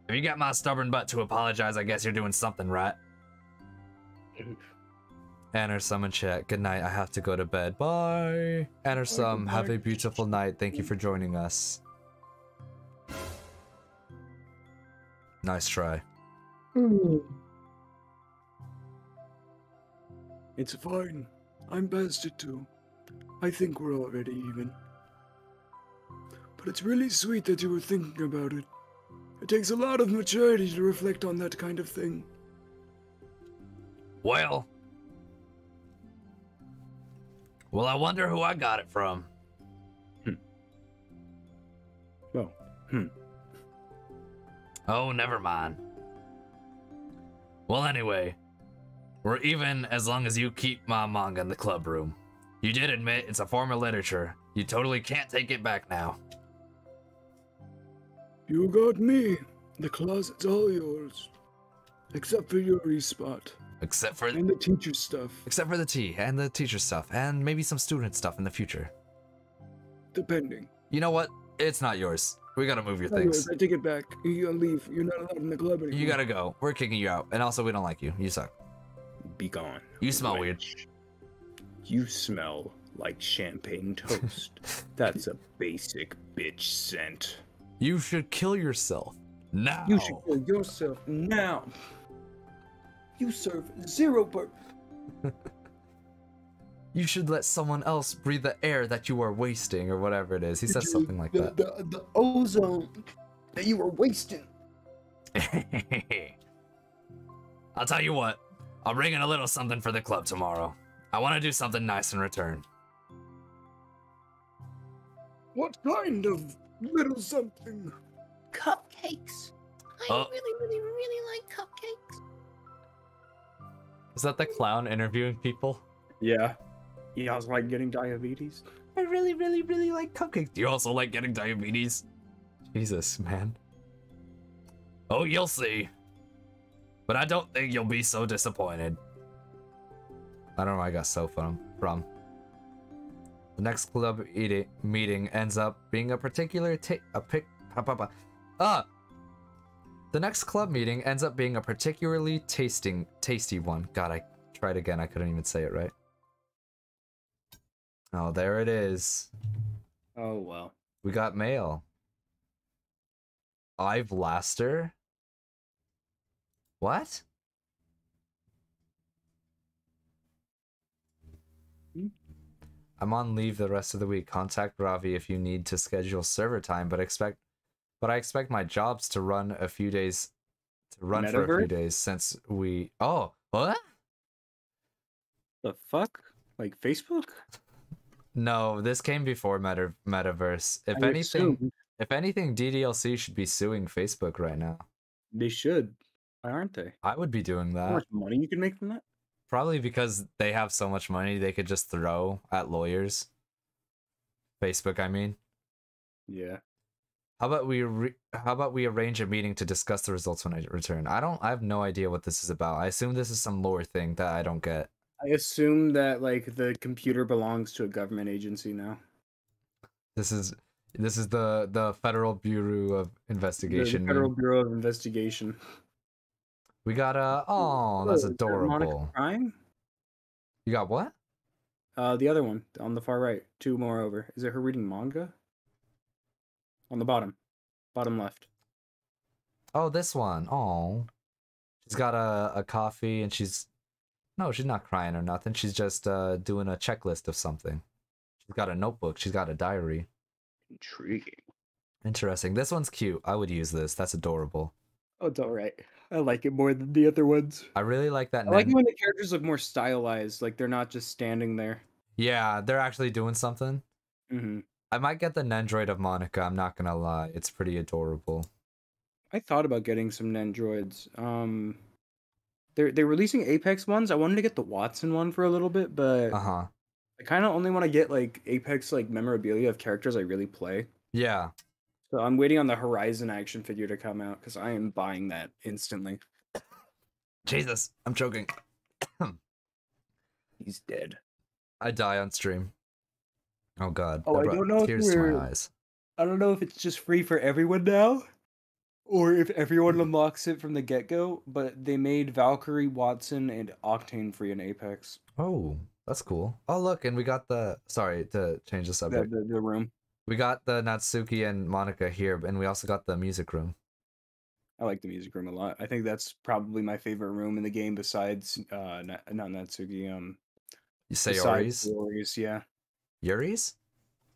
butt to apologize, I guess you're doing something right. Enter some in chat. Good night. I have to go to bed. Bye. Enter some. Have a beautiful night. Thank you for joining us. Nice try. It's fine. I'm past it too. I think we're already even. But it's really sweet that you were thinking about it. It takes a lot of maturity to reflect on that kind of thing. Well, I wonder who I got it from. Well, Oh, never mind. Well, anyway, we're even as long as you keep my manga in the club room. You did admit it's a form of literature. You totally can't take it back now. You got me. The closet's all yours. Except for Yuri's spot. Except for And the teacher stuff. Except for the tea and the teacher stuff and maybe some student stuff in the future. Depending. You know what? It's not yours. We gotta move your Anyways, things. I take it back. You gotta leave. You're not allowed in the club anymore. You gotta go. We're kicking you out. And also, we don't like you. You suck. be gone. You smell weird. wench. You smell like champagne toast. That's a basic bitch scent. You should kill yourself. Now. You should kill yourself now. You serve zero purpose. You should let someone else breathe the air that you are wasting, or whatever it is. He says something like that. The ozone that you were wasting. I'll tell you what. I'll bring in a little something for the club tomorrow. I want to do something nice in return. What kind of little something? Cupcakes. I really like cupcakes. Is that the clown interviewing people? Yeah. You also like getting diabetes? I really like cupcakes. Do you also like getting diabetes? Jesus, man. Oh, you'll see. But I don't think you'll be so disappointed. I don't know where I got so from. The next club meeting ends up being a particular The next club meeting ends up being a particularly tasty one. God, I tried again. I couldn't even say it right. Oh, there it is. Oh, well. We got mail. I've Laster? What? I'm on leave the rest of the week. Contact Ravi if you need to schedule server time, but I expect my jobs to run for a few days since we Oh, what? The fuck? Like Facebook? No, this came before Metaverse. If I anything, assumed DDLC should be suing Facebook right now. they should. Why aren't they? I would be doing How that. much money you can make from that? Probably because they have so much money they could just throw at lawyers. Facebook, I mean. Yeah. How about we arrange a meeting to discuss the results when I return? I have no idea what this is about. I assume this is some lore thing that I don't get. I assume that like the computer belongs to a government agency now. This is the Federal Bureau of Investigation. The Federal Bureau of Investigation. We got oh, that's is that Monica adorable. Prime? You got what? The other one on the far right, two more over. Is it her reading manga? On the bottom left. Oh, this one. Oh, she's got a coffee and she's not crying or nothing. She's just doing a checklist of something. She's got a notebook. She's got a diary. Intriguing. Interesting. This one's cute. I would use this. That's adorable. Oh, it's all right. I like it more than the other ones. I really like that. I like it when the characters look more stylized, like they're not just standing there. Yeah, they're actually doing something. Mm-hmm. I might get the Nendroid of Monica. I'm not gonna lie. It's pretty adorable. I thought about getting some Nendroids. They're releasing Apex ones. I wanted to get the Watson one for a little bit, but I kind of only want to get like Apex like memorabilia of characters I really play. Yeah. So I'm waiting on the Horizon action figure to come out because I am buying that instantly. Jesus, I'm choking. He's dead. I die on stream. Oh god. Oh, that I brought don't know if tears to my eyes. I don't know if it's just free for everyone now, or if everyone unlocks it from the get-go, but they made Valkyrie, Watson, and Octane free in Apex. Oh, that's cool. Oh look, and we got the sorry to change the subject. The room. We got the Natsuki and Monica here, and we also got the music room. I like the music room a lot. I think that's probably my favorite room in the game besides not Natsuki, Sayori's? Sayori's, yeah. Yuri's?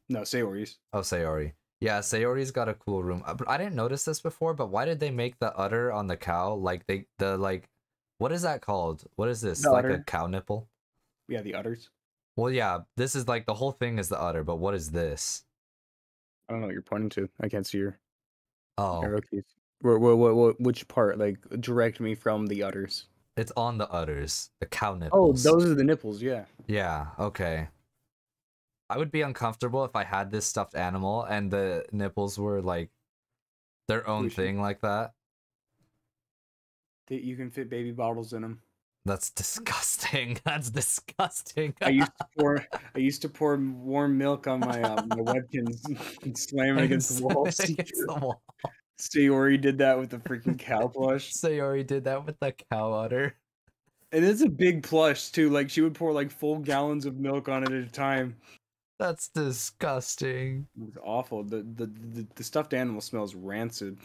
No, Sayori's. Oh, Sayori. Yeah, Sayori's got a cool room. But I didn't notice this before, but why did they make the udder on the cow? Like what is that called? What is this? The Like udder. a cow nipple? Yeah, the udders. Well, yeah, this is like the whole thing is the udder, but what is this? I don't know what you're pointing to. I can't see your Oh, arrow keys. Which part? Like, direct me from the udders. it's on the udders, the cow Oh, nipples. those are the nipples, yeah. Yeah, okay. I would be uncomfortable if I had this stuffed animal and the nipples were like their own Squishy. thing like that. You can fit baby bottles in them. That's disgusting. That's disgusting. I used to pour warm milk on my my webkins and slam it against the wall. Against the wall. Sayori did that with the freaking cow plush. Sayori did that with the cow udder. And it's a big plush too. Like she would pour like full gallons of milk on it at a time. That's disgusting. It was awful. The stuffed animal smells rancid.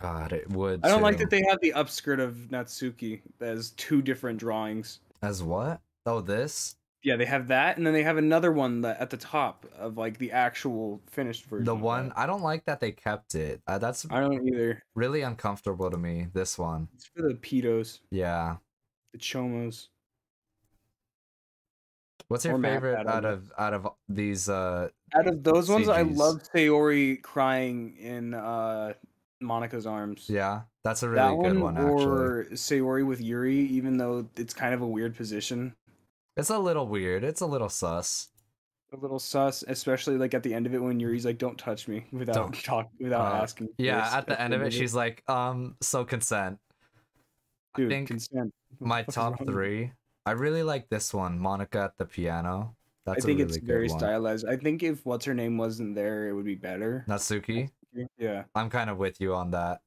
God, it would. I don't like too. that they have the upskirt of Natsuki as two different drawings. As what? Oh, this? Yeah, they have that, and then they have another one that at the top of like the actual finished version. The of one that. I don't like that they kept it. That's I don't either. really uncomfortable to me. This one. It's for the pedos, Yeah. the chomos. What's your Or Matt, favorite I don't out of these Out of those ones, I CGs. love Sayori crying in Monica's arms. Yeah, that's a that really good one actually. Or Sayori with Yuri, even though it's kind of a weird position. It's a little weird. It's a little sus. A little sus, especially like at the end of it when Yuri's like, "Don't touch me," without asking. Yeah, first at the end of it, she's like, so consent. Dude, I think consent. my What is top wrong with 3. I really like this one, Monica at the piano. That's I think a really it's good very one. stylized. I think if what's her name wasn't there, it would be better. Natsuki. Yeah. I'm kind of with you on that.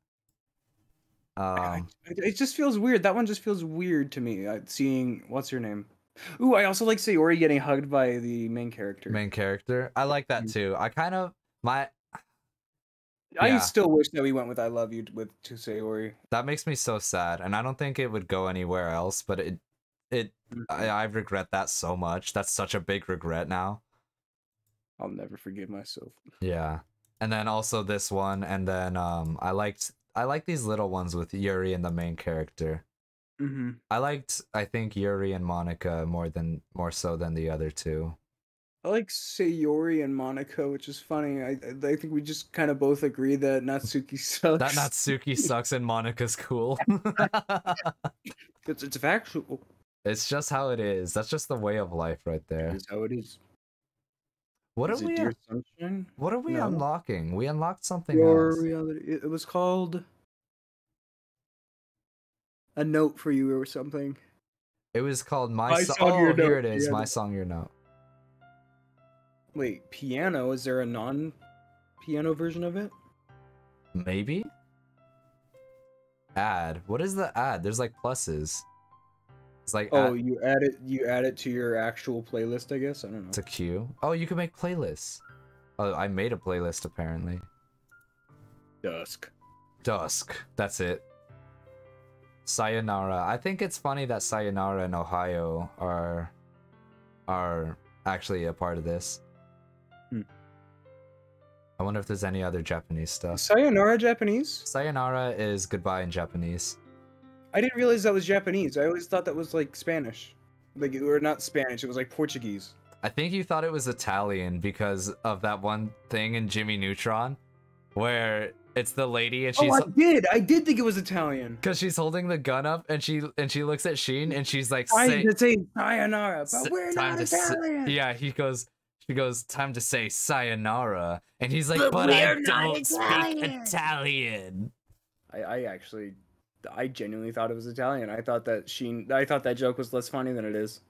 It just feels weird. That one just feels weird to me. Seeing what's her name. Ooh, I also like Sayori getting hugged by the main character. Main character. I like that too. I kind of I yeah. still wish that we went with "I love you" to Sayori. That makes me so sad, and I don't think it would go anywhere else. But I regret that so much. That's such a big regret now. I'll never forgive myself. Yeah, and then also this one, and then I like these little ones with Yuri and the main character. Mm-hmm. I think Yuri and Monica more so than the other two. I like Sayori and Monica, which is funny. I think we just kind of both agree that Natsuki sucks. That Natsuki sucks and Monica's cool. It's factual. It's just how it is. That's just the way of life right there. That's how it is. What Is are it we? Dear Sunshine? What are we No. unlocking? We unlocked something Your else. reality. It was called A Note for You or something. It was called My Song. Song, Your Here Note. it is. Yeah. My Song, Your Note. Wait, piano? Is there a non-piano version of it? Maybe. Add. What is the add? There's like pluses. It's like Oh, add you add it to your actual playlist, I guess. I don't know. to queue. Oh, you can make playlists. Oh, I made a playlist apparently. Dusk. Dusk. That's it. Sayonara. I think it's funny that Sayonara and Ohio are actually a part of this. I wonder if there's any other Japanese stuff. Sayonara Japanese? Sayonara is goodbye in Japanese. I didn't realize that was Japanese. I always thought that was like Spanish. Like, or not Spanish, it was like Portuguese. I think you thought it was Italian because of that one thing in Jimmy Neutron. where it's the lady and Oh, she's I did think it was Italian. because she's holding the gun up and she looks at Sheen and she's like, Trying to say sayonara, but we're time not to Italian. yeah, she goes, time to say sayonara, and he's like, But but I we're not don't speak Italian." Italian. I genuinely thought it was Italian. I thought that joke was less funny than it is.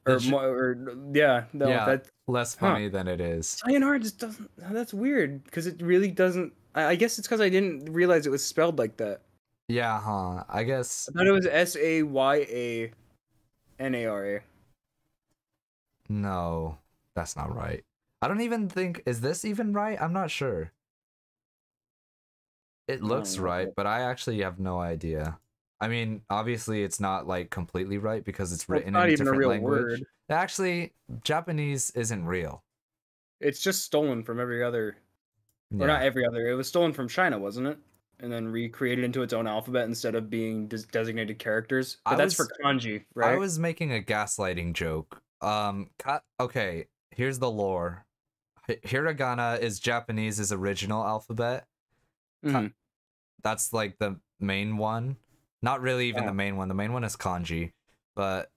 Yeah, That's less funny than it is. sayonara just doesn't. That's weird because it really doesn't. I guess it's because I didn't realize it was spelled like that. Yeah, huh? I guess I thought it was Sayanaara. no, that's not right. I don't even think, is this even right? I'm not sure. It looks know. right, but I actually have no idea. I mean, obviously it's not like completely right because it's written not in a even a different real language. word. Actually, Japanese isn't real. It's just stolen from every other, or Yeah. not every other. It was stolen from China, wasn't it? And then recreated into its own alphabet instead of being designated characters. But that's for kanji, right? I was making a gaslighting joke. Okay, here's the lore. Hiragana is Japanese's original alphabet. Mhm. That's like the main one. Not really even Yeah. the main one. The main one is kanji, but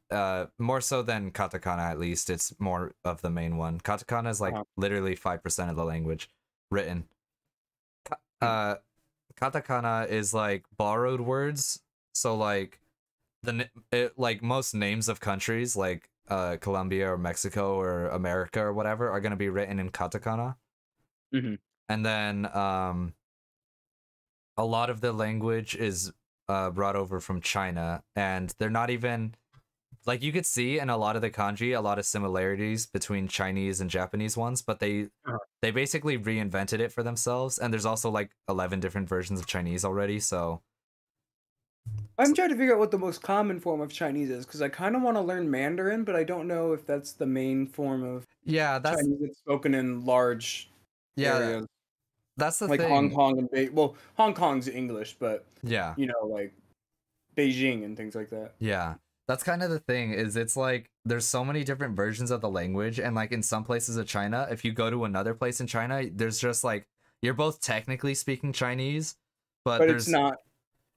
more so than katakana at least. It's more of the main one. Katakana is like literally 5% of the language written. Katakana is like borrowed words. So like like most names of countries like Colombia or Mexico or America or whatever are going to be written in katakana. Mhm. And then a lot of the language is brought over from China, and they're not even like, you could see in a lot of the kanji a lot of similarities between Chinese and Japanese ones, but they basically reinvented it for themselves, and there's also like 11 different versions of Chinese already, so I'm trying to figure out what the most common form of Chinese is because I kind of want to learn Mandarin, but I don't know if that's the main form of that's Chinese that's spoken in large areas. That's the like thing. Hong Kong and well, Hong Kong's English, but Yeah. you know, like Beijing and things like that. Yeah. That's kind of the thing, is it's like there's so many different versions of the language, and like in some places of China, if you go to another place in China, there's just like, you're both technically speaking Chinese, but there's it's not.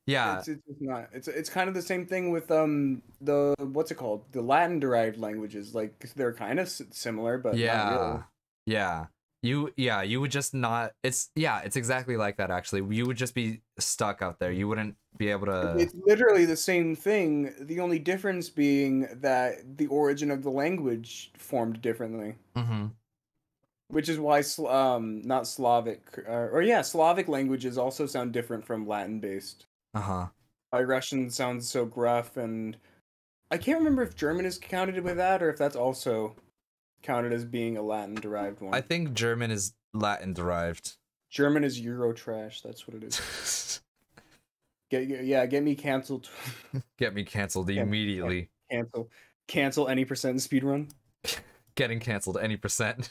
Yeah. It's not. It's kind of the same thing with the what's it called? The Latin derived languages. Like they're kind of similar, but not really. Yeah. You would just not, it's exactly like that actually. You would just be stuck out there. You wouldn't be able to. It's literally the same thing. The only difference being that the origin of the language formed differently. Mm-hmm. Which is why not Slavic Slavic languages also sound different from Latin based. Uh-huh. Why Russian sounds so gruff, and I can't remember if German is counted with that or if that's also counted as being a Latin derived one. I think German is Latin derived. German is Euro trash. That's what it is. Get me canceled. Get me canceled immediately. Cancel any percent speedrun. Getting canceled any percent.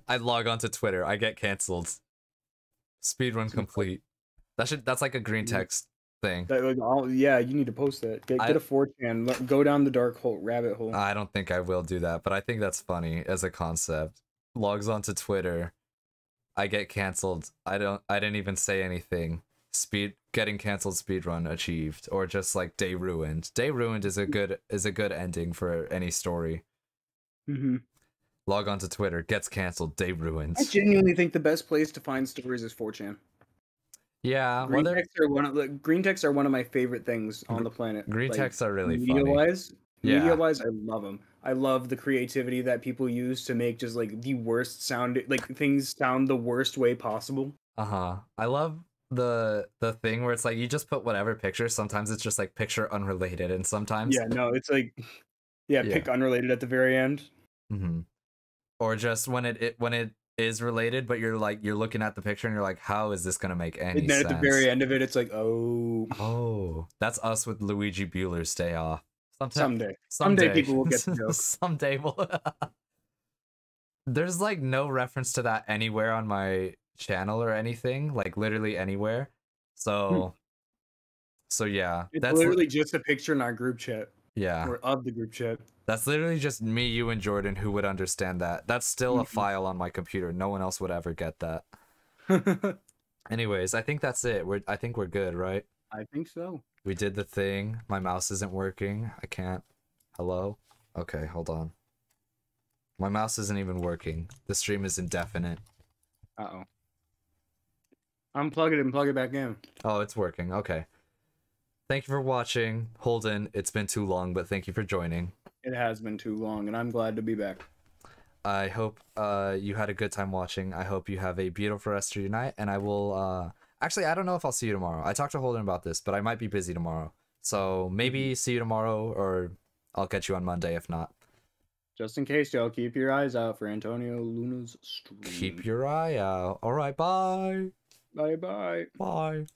I log on to Twitter. I get canceled. Speedrun complete. That's like a green text thing. You need to post that. Get a 4chan. Go down the dark hole rabbit hole. I don't think I will do that, but I think that's funny as a concept. Logs onto Twitter. I get canceled. I didn't even say anything. Getting canceled speedrun achieved, or just like day ruined. Day ruined is a good ending for any story. Mm-hmm. Log on to Twitter, gets canceled, day ruined. I genuinely think the best place to find stories is 4chan. Yeah, green texts are one of my favorite things on the planet. Green texts are really media funny. Media wise, I love them. I love the creativity that people use to make just like the worst sound, like things sound the worst way possible. I love the thing where it's like you just put whatever picture. Sometimes it's just like picture unrelated, and sometimes it's like pick unrelated at the very end. Mm-hmm. Or just when it is related, but you're looking at the picture and you're like, how is this gonna make any sense? And then at the very end of it, it's like, oh, that's us with Luigi Bueller's Day Off. Someday people will get the joke. Someday we'll. There's like no reference to that anywhere on my channel or anything, like literally anywhere. So yeah, it's literally just a picture in our group chat. Yeah. Or of the group chat. That's literally just me, you, and Jordan who would understand that. That's still a file on my computer. No one else would ever get that. Anyways, I think that's it. I think we're good, right? I think so. We did the thing. My mouse isn't working. I can't. Hello? Okay, hold on. My mouse isn't even working. The stream is indefinite. Uh-oh. Unplug it and plug it back in. Oh, it's working. Okay. Thank you for watching. Holden, it's been too long, but thank you for joining. It has been too long, and I'm glad to be back. I hope you had a good time watching. I hope you have a beautiful rest of your night, and I will... Actually, I don't know if I'll see you tomorrow. I talked to Holden about this, but I might be busy tomorrow. So maybe see you tomorrow, or I'll catch you on Monday if not. Just in case, y'all, keep your eyes out for Antonio Luna's stream. Keep your eye out. All right, bye. Bye-bye. Bye.